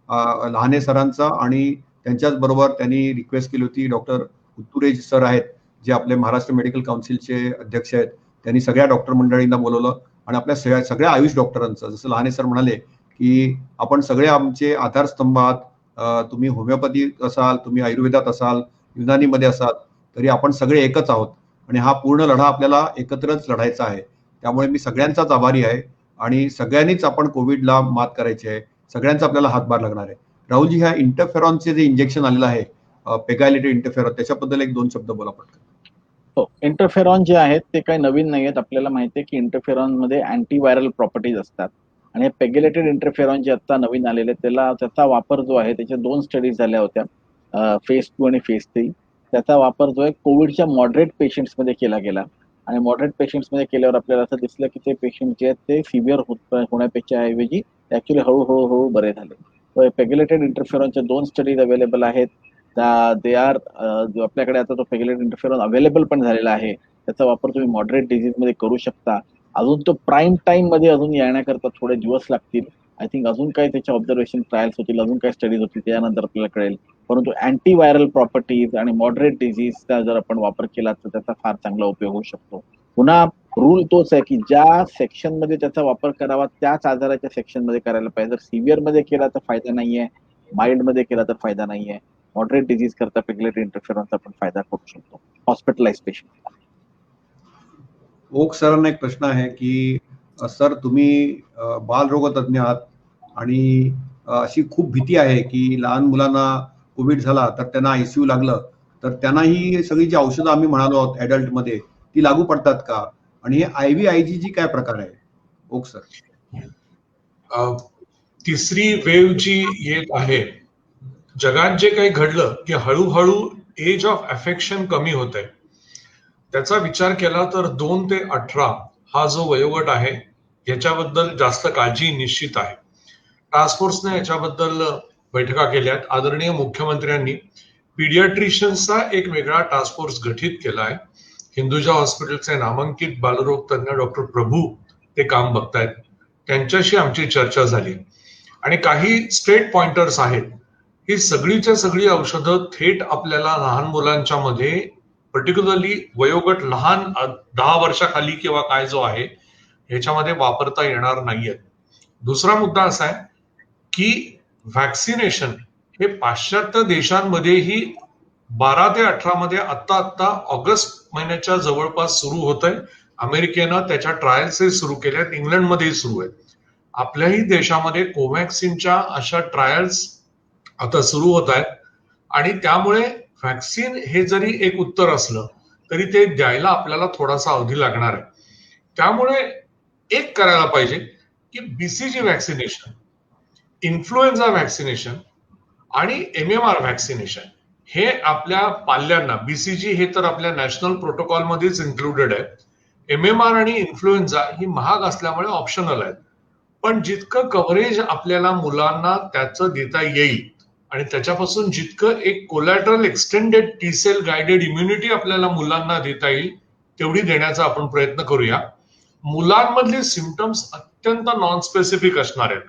लहाने सरांचा. आणि त्यांच्याच बरोबर त्यांनी रिक्वेस्ट केली होती, डॉक्टर उत्तुरेज सर आहेत जे आपले महाराष्ट्र मेडिकल काउन्सिलचे अध्यक्ष आहेत, त्यांनी सगळ्या डॉक्टर मंडळींना बोलवलं. आणि आपल्या सगळ्या आयुष डॉक्टरांचं, जसं लहाने सर म्हणाले की आपण सगळे आमचे आधारस्तंभ आहात. तुम्ही होमिओपॅथी असाल, तुम्ही आयुर्वेदात असाल, युनानीमध्ये असाल, तरी आपण सगळे एकच आहोत. आणि हा पूर्ण लढा आपल्याला एकत्रच लढायचा आहे. त्यामुळे मी सगळ्यांचाच आभारी आहे. आणि सगळ्यांनीच आपण कोविडला मात करायची आहे. सगळ्यांचा आपल्याला हातभार लागणार आहे. राहुलजी, ह्या इंटरफेरॉनचे जे इंजेक्शन आलेलं आहे, पेगायलेटेड इंटरफेरॉन त्याच्याबद्दल एक दोन शब्द बोला पटकन. हो, इंटरफेरॉन जे आहेत ते काही नवीन नाही आहेत. आपल्याला माहिती आहे की इंटरफेरॉन मध्ये अँटीव्हायरल प्रॉपर्टीज असतात आणि पेगेलेटेड इंटरफेरॉन जे आता नवीन आलेले त्याचा वापर जो आहे त्याच्या 2 स्टडीज झाल्या होत्या, फेज 2 आणि फेज 3. त्याचा वापर जो आहे कोविडच्या मॉडरेट पेशंट्समध्ये केला गेला आणि मॉडरेट पेशंट्समध्ये केल्यावर आपल्याला असं दिसलं की ते पेशंट जे आहेत ते सिव्हिअर होण्यापेक्षा ऐवजी ऍक्च्युली हळूहळू बरे झाले. पेगेलेटेड इंटरफेरॉनच्या 2 स्टडीज अवेलेबल आहेत. दे आर आपल्याकडे आता तो पेगेलेटेड इंटरफेरॉन अवेलेबल पण झालेला आहे. त्याचा वापर तुम्ही मॉडरेट डिझीज मध्ये करू शकता. अजून तो प्राईम टाइम मध्ये अजून येण्याकरता थोडे दिवस लागतील. आय थिंक अजून काही त्याच्या ऑब्झर्वेशन ट्रायल्स होतील, अजून काही स्टडीज होतील, त्यानंतर आपल्याला कळेल. परंतु अँटीव्हायरल प्रॉपर्टीज आणि मॉडरेट डिझीजचा जर आपण वापर केला तर त्याचा फार चांगला उपयोग होऊ शकतो. पुन्हा रूल तोच आहे की ज्या सेक्शन मध्ये त्याचा वापर करावा त्याच आजाराच्या सेक्शन मध्ये करायला पाहिजे. जर सिव्हिअर मध्ये केला तर फायदा नाहीये, माइल्ड मध्ये केला तर फायदा नाहीये. मॉडरेट डिझीज करता पेगलेटेड इंटरफेरॉनचा पण फायदा करू शकतो हॉस्पिटलाइज पेशंट. ओक सरांना एक प्रश्न आहे की सर तुम्ही बालरोगतज्ञ आहात आणि अशी खूप भीती आहे की लहान मुलांना कोविड झाला तर त्यांना आयसीयू लागलं तर त्यांना ही सगळी जी औषधं आम्ही म्हणालो आहोत ऍडल्ट मध्ये ती लागू पडतात का, आणि हे IVIG जी काय प्रकार आहे ओक सर? तिसरी वेव्ह जी येत आहे, जगात जे काही घडलं की हळूहळू एज ऑफ अफेक्शन कमी होत आहे. त्याचा विचार केला तर 2 ते 18 हा जो वयोगट आहे याच्याबद्दल जास्त काळजी निश्चित आहे. टास्क फोर्सने याच्याबद्दल बैठका केल्यात. आदरणीय मुख्यमंत्र्यांनी पीडियाट्रिशियन्सचा एक वेगळा टास्क फोर्स गठीत केला आहे. हिंदुजा हॉस्पिटलचे नामांकित बालरोग तज्ञ डॉक्टर प्रभू ते काम बघतायत. त्यांच्याशी आमची चर्चा झाली आणि काही स्ट्रेट पॉइंटर्स आहेत. ही सगळीच्या सगळी औषधं थेट आपल्याला लहान मुलांच्या मध्ये, पर्टिक्युलरली वयोगट लहान 10 वर्षाखाली किंवा काय जो आहे ह्याच्यामध्ये वापरता येणार नाहीयेत. दुसरा मुद्दा असा आहे की व्हॅक्सिनेशन हे पाश्चात्य देशांमध्येही 12 ते 18 मध्ये आत्ता ऑगस्ट महिन्याच्या जवळपास सुरू होत आहे. अमेरिकेनं त्याच्या ट्रायल्सही सुरू केल्यात, इंग्लंडमध्येही सुरू आहेत. आपल्याही देशामध्ये कोव्हॅक्सिनच्या अशा ट्रायल्स आता सुरू होत आहेत आणि त्यामुळे व्हॅक्सिन हे जरी एक उत्तर असलं तरी ते द्यायला आपल्याला थोडासा अवधी लागणार आहे. त्यामुळे एक करायला पाहिजे की BCG व्हॅक्सिनेशन, इन्फ्लुएन्झा व्हॅक्सिनेशन आणि MMR व्हॅक्सिनेशन हे आपल्या पाल्यांना, BCG हे तर आपल्या नॅशनल प्रोटोकॉल मध्येच इन्क्लुडेड आहे. MMR आणि इन्फ्लुएन्झा ही महाग असल्यामुळे ऑप्शनल आहेत. पण जितकं कव्हरेज आपल्याला मुलांना त्याचं देता येईल आणि त्याच्यापासून जितकं एक collateral extended T cell guided immunity आपल्याला मुलांना देता येईल तेवढी देण्याचा आपण प्रयत्न करूया. मुलांमधले सिम्पटम्स अत्यंत नॉन स्पेसिफिक असणार आहेत.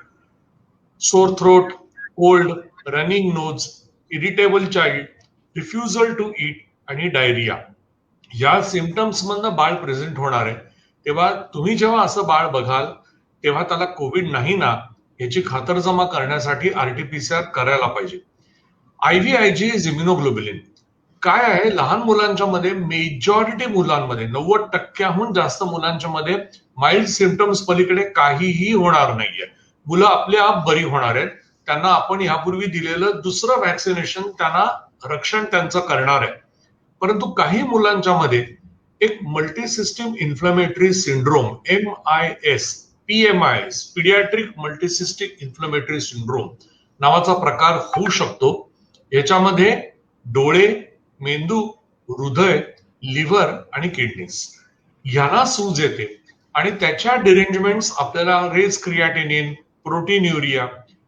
Sore throat, cold, running nose, irritable child, refusal to eat आणि डायरिया या सिम्पटम्स मधनं बाळ प्रेझेंट होणार आहे. तेव्हा तुम्ही जेव्हा असं बाळ बघाल तेव्हा त्याला कोविड नाही ना याची खातरजमा करण्यासाठी RT-PCR करायला पाहिजे. IVIG is immunoglobulin. काय आहे, लहान मुलांच्या मध्ये मेजॉरिटी मुलांमध्ये 90% जास्त मुलांच्या मध्ये माइल्ड सिम्पटम्स पलीकडे काहीही होणार नाहीये. मुलं आपले आप बरी होणार आहेत. त्यांना आपण यापूर्वी दिलेलं दुसरं व्हॅक्सिनेशन त्यांना रक्षण त्यांचं करणार आहे. परंतु काही मुलांच्या मध्ये एक multisystem inflammatory syndrome MIS, PMIS, pediatric multisystemic inflammatory syndrome नावाचा प्रकार होऊ शकतो. याच्यामध्ये डोळे, मेंदू, हृदय, लिव्हर आणि किडनीज यांना सूज येते आणि त्याच्या डिरेंजमेंट्स आपल्याला raised creatinine, proteinuria,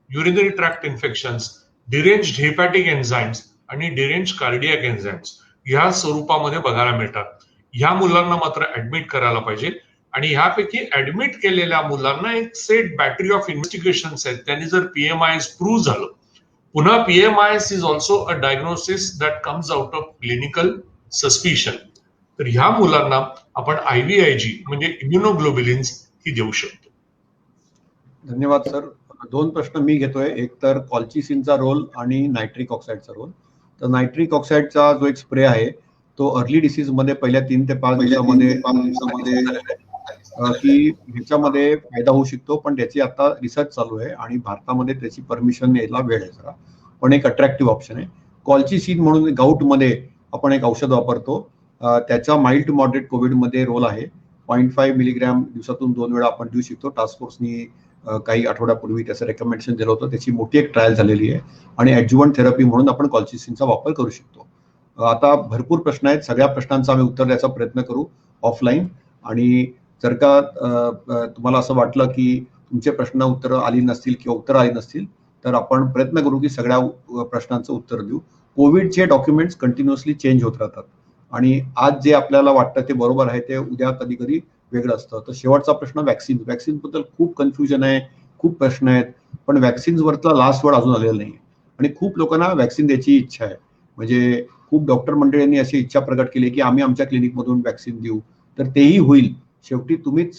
urinary tract infections, deranged hepatic enzymes आणि डिरेंज्ड कार्डियाक एन्झाइम्स ह्या स्वरूपामध्ये बघायला मिळतात. ह्या मुलांना मात्र ऍडमिट करायला पाहिजे आणि ह्यापैकी ऍडमिट केलेल्या मुलांना एक सेट बॅटरी ऑफ इन्व्हेस्टिगेशन्स आहेत. त्यांनी जर PMIS प्रूव्ह झालं, पुन्हा PMIS is also a diagnosis that comes out of clinical suspicion. तर ह्या मुलांना आपण IVIG म्हणजे इम्युनोग्लोबुलिन्स ही देऊ शकतो. धन्यवाद सर. 2 प्रश्न मी घेतोय, एक तर कॉल्चिसिनचा रोल आणि नायट्रिक ऑक्साईडचा रोल. तर नायट्रिक ऑक्साईडचा जो एक स्प्रे आहे तो अर्ली डिसीज मध्ये पहिल्या 3 ते 5 दिवसामध्ये की ह्याच्यामध्ये फायदा होऊ शकतो, पण त्याची आता रिसर्च चालू आहे आणि भारतामध्ये त्याची परमिशन यायला वेळ आहे जरा, पण एक अट्रॅक्टिव्ह ऑप्शन आहे. कॉल्चिसिन म्हणून गाऊटमध्ये आपण एक औषध वापरतो. त्याचा माइल्ड टू मॉडरेट कोविडमध्ये रोल आहे. 0.5 मिलीग्रॅम दिवसातून 2 वेळा आपण देऊ शकतो. टास्क फोर्सनी काही आठवड्यापूर्वी त्याचं रेकमेंडेशन दिलं होतं. त्याची मोठी एक ट्रायल झालेली आहे आणि ॲड्ज्युव्हंट थेरपी म्हणून आपण कॉल्चिसिनचा वापर करू शकतो. आता भरपूर प्रश्न आहेत. सगळ्या प्रश्नांचा आम्ही उत्तर द्यायचा प्रयत्न करू ऑफलाईन. आणि जर का तुम्हाला असं वाटलं की तुमचे प्रश्न उत्तर आली नसतील किंवा उत्तर आली नसतील तर आपण प्रयत्न करू की सगळ्या प्रश्नांचं उत्तर देऊ. कोविडचे डॉक्युमेंट्स कंटिन्युअसली चेंज होत राहतात आणि आज जे आपल्याला वाटतं ते बरोबर आहे ते उद्या कधी कधी वेगळं असतं. तर शेवटचा प्रश्न वॅक्सिन बद्दल खूप कन्फ्युजन आहे, खूप प्रश्न आहेत, पण वरचा लास्ट वर्ड अजून आलेला नाही आणि खूप लोकांना वॅक्सिन द्यायची इच्छा आहे. म्हणजे खूप डॉक्टर मंडळींनी अशी इच्छा प्रकट केली की आम्ही आमच्या क्लिनिकमधून वॅक्सिन देऊ. तर तेही होईल. शेवटी तुम्हीच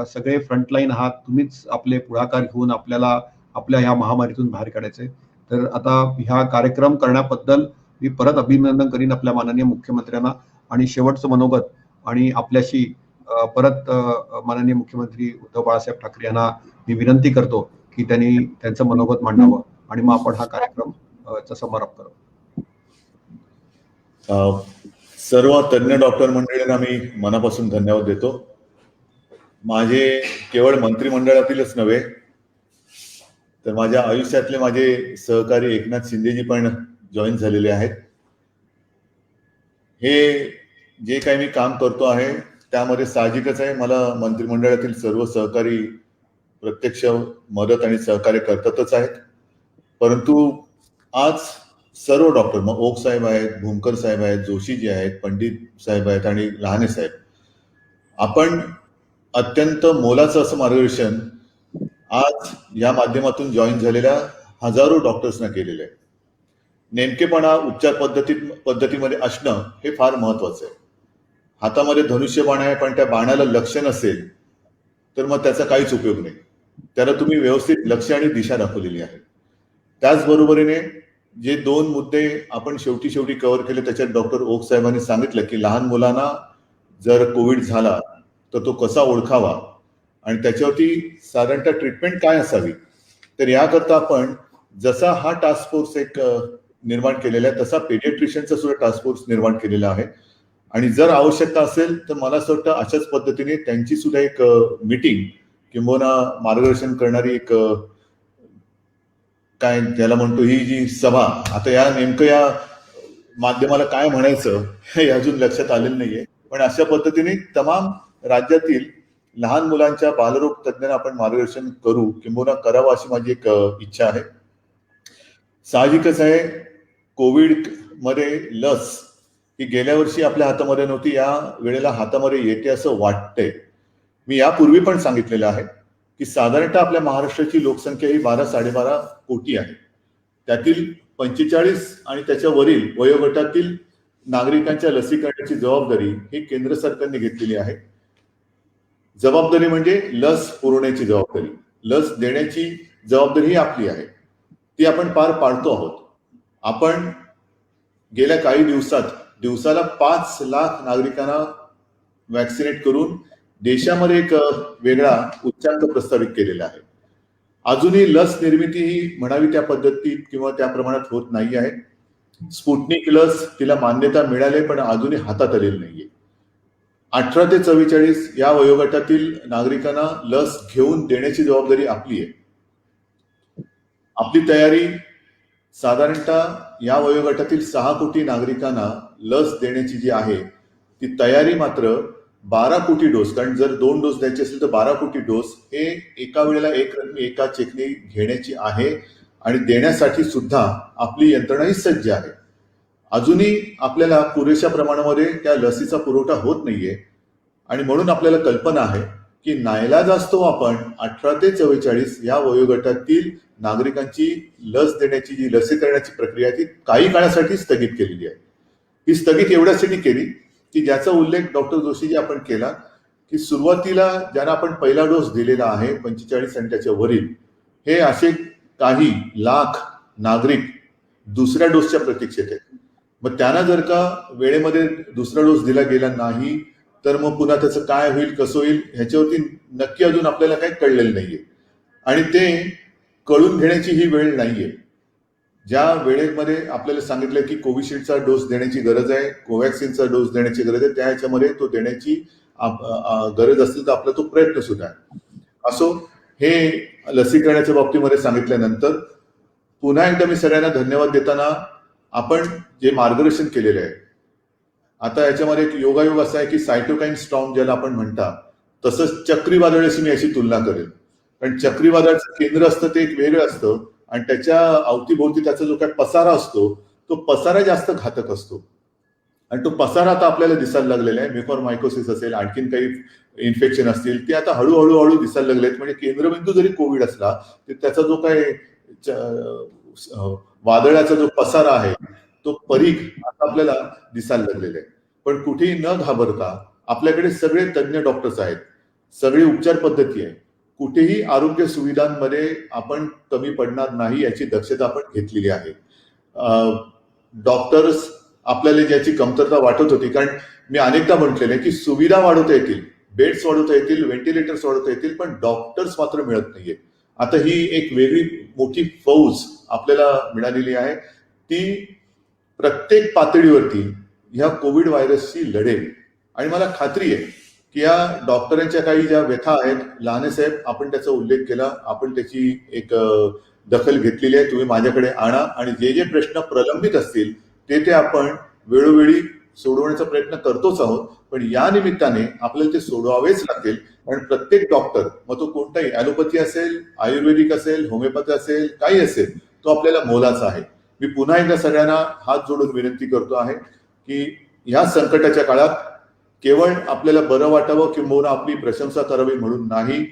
सगळे फ्रंटलाईन आहात, तुम्हीच आपले पुढाकार घेऊन आपल्याला आपल्या ह्या महामारीतून बाहेर काढायचंय. तर आता ह्या कार्यक्रम करण्याबद्दल मी परत अभिनंदन करीन आपल्या माननीय मुख्यमंत्र्यांना. आणि शेवटचं मनोगत आणि आपल्याशी परत माननीय मुख्यमंत्री उद्धव बाळासाहेब ठाकरे यांना मी विनंती करतो की त्यांनी त्यांचं मनोगत मांडावं आणि मग आपण हा कार्यक्रम चा समारोप करू. सर्व तज्ञ डॉक्टर मंडळींना मी मनापासून धन्यवाद देतो. माझे केवळ मंत्रिमंडळातीलच नव्हे तर माझ्या आयुष्यातले माझे सहकारी एकनाथ शिंदेजी पण जॉईन झालेले आहेत. हे जे काही मी काम करतो आहे त्यामध्ये साहजिकच आहे मला मंत्रिमंडळातील सर्व सहकारी प्रत्यक्ष मदत आणि सहकार्य करतातच आहेत. परंतु आज सर्व डॉक्टर मग ओक साहेब आहेत, भूमकर साहेब आहेत, जोशीजी आहेत, पंडित साहेब आहेत आणि लहाने साहेब, आपण अत्यंत मोलाचं असं मार्गदर्शन आज या माध्यमातून जॉईन झालेल्या हजारो डॉक्टर्सना केलेलं आहे. नेमकेपणा उपचार पद्धतीमध्ये असणं हे फार महत्वाचं आहे. हातामध्ये धनुष्यबाण आहे पण त्या बाणाला लक्ष नसेल तर मग त्याचा काहीच उपयोग नाही. त्याला तुम्ही व्यवस्थित लक्ष आणि दिशा दाखवलेली आहे. त्याचबरोबरीने जे 2 मुद्दे आपण शेवटी कव्हर केले त्याच्यात डॉक्टर ओक साहेबांनी सांगितलं की लहान मुलांना जर कोविड झाला तर तो कसा ओळखावा आणि त्याच्यावरती साधारणतः ट्रीटमेंट काय असावी. तर याकरता आपण जसा हा टास्क फोर्स एक निर्माण केलेला आहे तसा पेडियाट्रिशियनचा सुद्धा टास्क फोर्स निर्माण केलेला आहे. आणि जर आवश्यकता असेल तर मला असं वाटतं अशाच पद्धतीने त्यांची सुद्धा एक मीटिंग किंवा मार्गदर्शन करणारी एक काय त्याला म्हणतो ही जी सभा, आता या नेमकं या माध्यमाला काय म्हणायचं हे अजून लक्षात आलेलं नाहीये. पण अशा पद्धतीने तमाम राज्यातील लहान मुलांच्या बालरोग तज्ञांना आपण मार्गदर्शन करू किंवा करावं अशी माझी एक इच्छा आहे. साहजिकच आहे कोविड मध्ये लस ही गेल्या वर्षी आपल्या हातामध्ये नव्हती, या वेळेला हातामध्ये येते असं वाटतंय. मी यापूर्वी पण सांगितलेलं आहे की साधारणतः आपल्या महाराष्ट्राची लोकसंख्या ही 12-12.5 कोटी आहे. त्यातील 45 आणि त्याच्यावरील वयोगटातील नागरिकांच्या लसीकरणाची जबाबदारी ही केंद्र सरकारने घेतलेली आहे. जबाबदारी म्हणजे लस पुरवण्याची जबाबदारी, लस देण्याची जबाबदारी ही आपली आहे. ती आपण पार पाडतो आहोत. आपण गेल्या काही दिवसात दिवसाला 5 लाख नागरिकांना वॅक्सिनेट करून देशामध्ये एक वेगळा उच्चांक प्रस्तावित केलेला आहे. अजूनही लस निर्मिती ही म्हणावी त्या पद्धतीत किंवा त्या प्रमाणात होत नाही आहे. स्पुटनिक लस तिला मान्यता मिळाली पण अजूनही हातात आलेली नाहीये. 18 ते 44 या वयोगटातील नागरिकांना लस घेऊन देण्याची जबाबदारी आपली आहे. आपली तयारी साधारणतः या वयोगटातील 6 कोटी नागरिकांना लस देण्याची जी आहे ती तयारी मात्र 12 कोटी डोस, कारण जर 2 डोस द्यायचे असेल तर 12 कोटी डोस हे एका वेळेला एक रकमी एका चेकने घेण्याची आहे आणि देण्यासाठी सुद्धा आपली यंत्रणा ही सज्ज आहे. अजूनही आपल्याला पुरेशा प्रमाणामध्ये त्या लसीचा पुरवठा होत नाहीये आणि म्हणून आपल्याला कल्पना आहे की नाईलाज असतो आपण 18 ते 44 या वयोगटातील नागरिकांची लस देण्याची जी लसीकरणाची प्रक्रिया ती काही काळासाठी स्थगित केलेली आहे. ही स्थगित एवढ्यासाठी केली की ज्याचा उल्लेख डॉक्टर जोशीजी आपण केला की सुरुवातीला ज्यांना आपण पहिला डोस दिलेला आहे 45 आणि त्याच्या वरील, हे असे काही लाख नागरिक दुसऱ्या डोसच्या प्रतीक्षेत आहेत. मग त्यांना जर का वेळेमध्ये दुसरा डोस दिला गेला नाही तर मग पुन्हा त्याचं काय होईल कसं होईल ह्याच्यावरती नक्की अजून आपल्याला काही कळलेलं नाहीये आणि ते कळून घेण्याची ही वेळ नाहीये. ज्या वेळेमध्ये आपल्याला सांगितलं की कोविशिल्डचा डोस देण्याची गरज आहे, कोवॅक्सिनचा डोस देण्याची गरज आहे, त्या ह्याच्यामध्ये तो देण्याची गरज असतील तर आपला तो प्रयत्न सुद्धा आहे. असो, हे लसीकरणाच्या बाबतीमध्ये सांगितल्यानंतर पुन्हा एकदा मी सगळ्यांना धन्यवाद देताना आपण जे मार्गदर्शन केलेलं आहे, आता याच्यामध्ये एक योगायोग असा आहे की सायटोकाईन स्टॉर्म ज्याला आपण म्हणता, तसंच चक्रीवादळाशी मी याची तुलना करेल. कारण चक्रीवादळाचं केंद्र असतं ते एक वेगळं असतं आणि त्याच्या अवतीभोवती त्याचा जो काही पसारा असतो तो पसारा जास्त घातक असतो. आणि तो पसारा आता आपल्याला दिसायला लागलेला आहे. म्युकरमायकोसिस असेल, आणखीन काही इन्फेक्शन असतील, ते आता हळूहळू दिसायला लागले आहेत. म्हणजे केंद्रबिंदू जरी कोविड असला तर त्याचा जो काही वादळाचा जो पसारा आहे तो परीघ आता आपल्याला दिसायला लागलेला आहे. पण कुठेही न घाबरता आपल्याकडे सगळे तज्ज्ञ डॉक्टर्स आहेत, सगळी उपचार पद्धती आहे, कुठेही आरोग्य सुविधांमध्ये आपण कमी पडणार नाही याची दक्षता आपण घेतलेली आहे. डॉक्टर्स आपल्याला ज्याची कमतरता वाटत होती, कारण मी अनेकदा म्हटलेलं आहे की सुविधा वाढवता येतील, बेड्स वाढवता येतील, व्हेंटिलेटर्स वाढवता येतील, पण डॉक्टर्स मात्र मिळत नाहीये. आता ही एक वेगळी मोठी फौज आपल्याला मिळालेली आहे, ती प्रत्येक पातळीवरती ह्या कोविड व्हायरसशी लढेल. आणि मला खात्री आहे की या डॉक्टरांच्या काही ज्या व्यथा आहेत, लहाने साहेब आपण त्याचा उल्लेख केला, आपण त्याची एक दखल घेतलेली आहे. तुम्ही माझ्याकडे आणा आणि जे जे प्रश्न प्रलंबित असतील ते आपण वेळोवेळी सोडवण्याचा प्रयत्न करतोच आहोत. पण या निमित्ताने आपल्याला ते सोडवावेच लागतील. कारण प्रत्येक डॉक्टर, मग तो कोणताही ॲलोपॅथी असेल, आयुर्वेदिक असेल, होमिओपॅथी असेल, काही असेल, तो आपल्याला मोलाचा आहे. मी पुन्हा एकदा सगळ्यांना हात जोडून विनंती करतो आहे की ह्या संकटाच्या काळात केवळ आपल्याला बरं वाटावं किंवा आपली प्रशंसा करावी म्हणून नाही,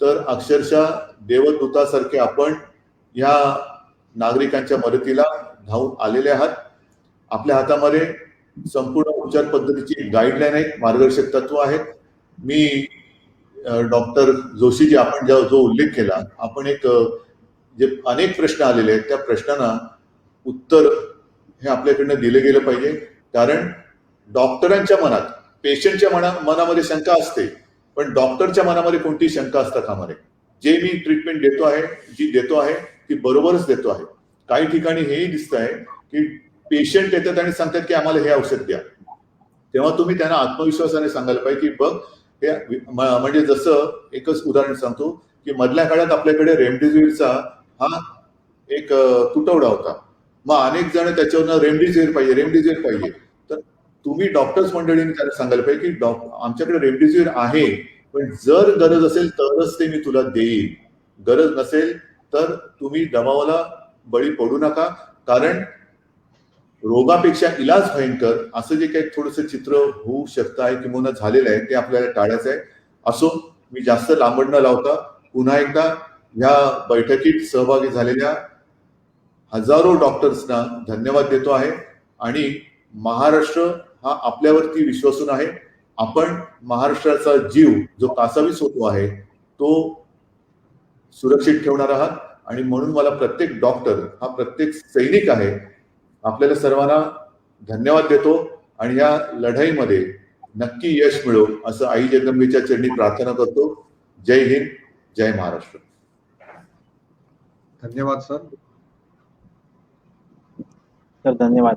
तर अक्षरशः देवदूतासारखे आपण ह्या नागरिकांच्या मदतीला धावून आलेले आहात. आपल्या हातामध्ये संपूर्ण उपचार पद्धतीची गाईडलाईन आहे, मार्गदर्शक तत्व आहेत. मी डॉक्टर जोशीजी आपण जो उल्लेख केला, आपण एक जे अनेक प्रश्न आलेले आहेत त्या प्रश्नांना उत्तर हे आपल्याकडनं दिलं गेलं पाहिजे. कारण डॉक्टरांच्या मनात, पेशंटच्या मनामध्ये शंका असते, पण डॉक्टरच्या मनामध्ये कोणतीही शंका असता कामा नये. जे मी ट्रीटमेंट देतो आहे ती बरोबरच देतो आहे. काही ठिकाणी हेही दिसत आहे की पेशंट येतात आणि सांगतात की आम्हाला हे औषध द्या, तेव्हा तुम्ही त्यांना आत्मविश्वासाने सांगायला पाहिजे की बघ हे, म्हणजे जसं एकच उदाहरण सांगतो की मधल्या काळात आपल्याकडे रेमडेसिवीरचा हा एक तुटवडा होता. मग अनेक जण त्याच्यावरनं रेमडेसिवीर पाहिजे, तर तुम्ही डॉक्टर्स मंडळींनी त्यांना सांगायला पाहिजे की आमच्याकडे रेमडेसिवीर आहे, पण जर गरज असेल तरच ते मी तुला देईल, गरज नसेल तर तुम्ही दबावाला बळी पडू नका. कारण रोगापेक्षा इलाज भयंकर असं जे काही थोडंसं चित्र होऊ शकतं आहे किंवा झालेलं आहे ते आपल्याला टाळायचं आहे. असो, मी जास्त लांबड न लावता पुन्हा एकदा या बैठकीत सहभागी झालेल्या हजारो डॉक्टर्सना धन्यवाद देतो आहे. आणि महाराष्ट्र हा आपल्यावरती विश्वासून आहे. आपण महाराष्ट्राचा जीव जो कासावीस होतो आहे तो सुरक्षित ठेवणार आहात. आणि म्हणून मला प्रत्येक डॉक्टर हा प्रत्येक सैनिक आहे, आपल्याला सर्वांना धन्यवाद देतो. आणि या लढाईमध्ये नक्की यश मिळो असं आई जगदंबेच्या चरणी प्रार्थना करतो. जय हिंद, जय महाराष्ट्र. धन्यवाद सर. धन्यवाद.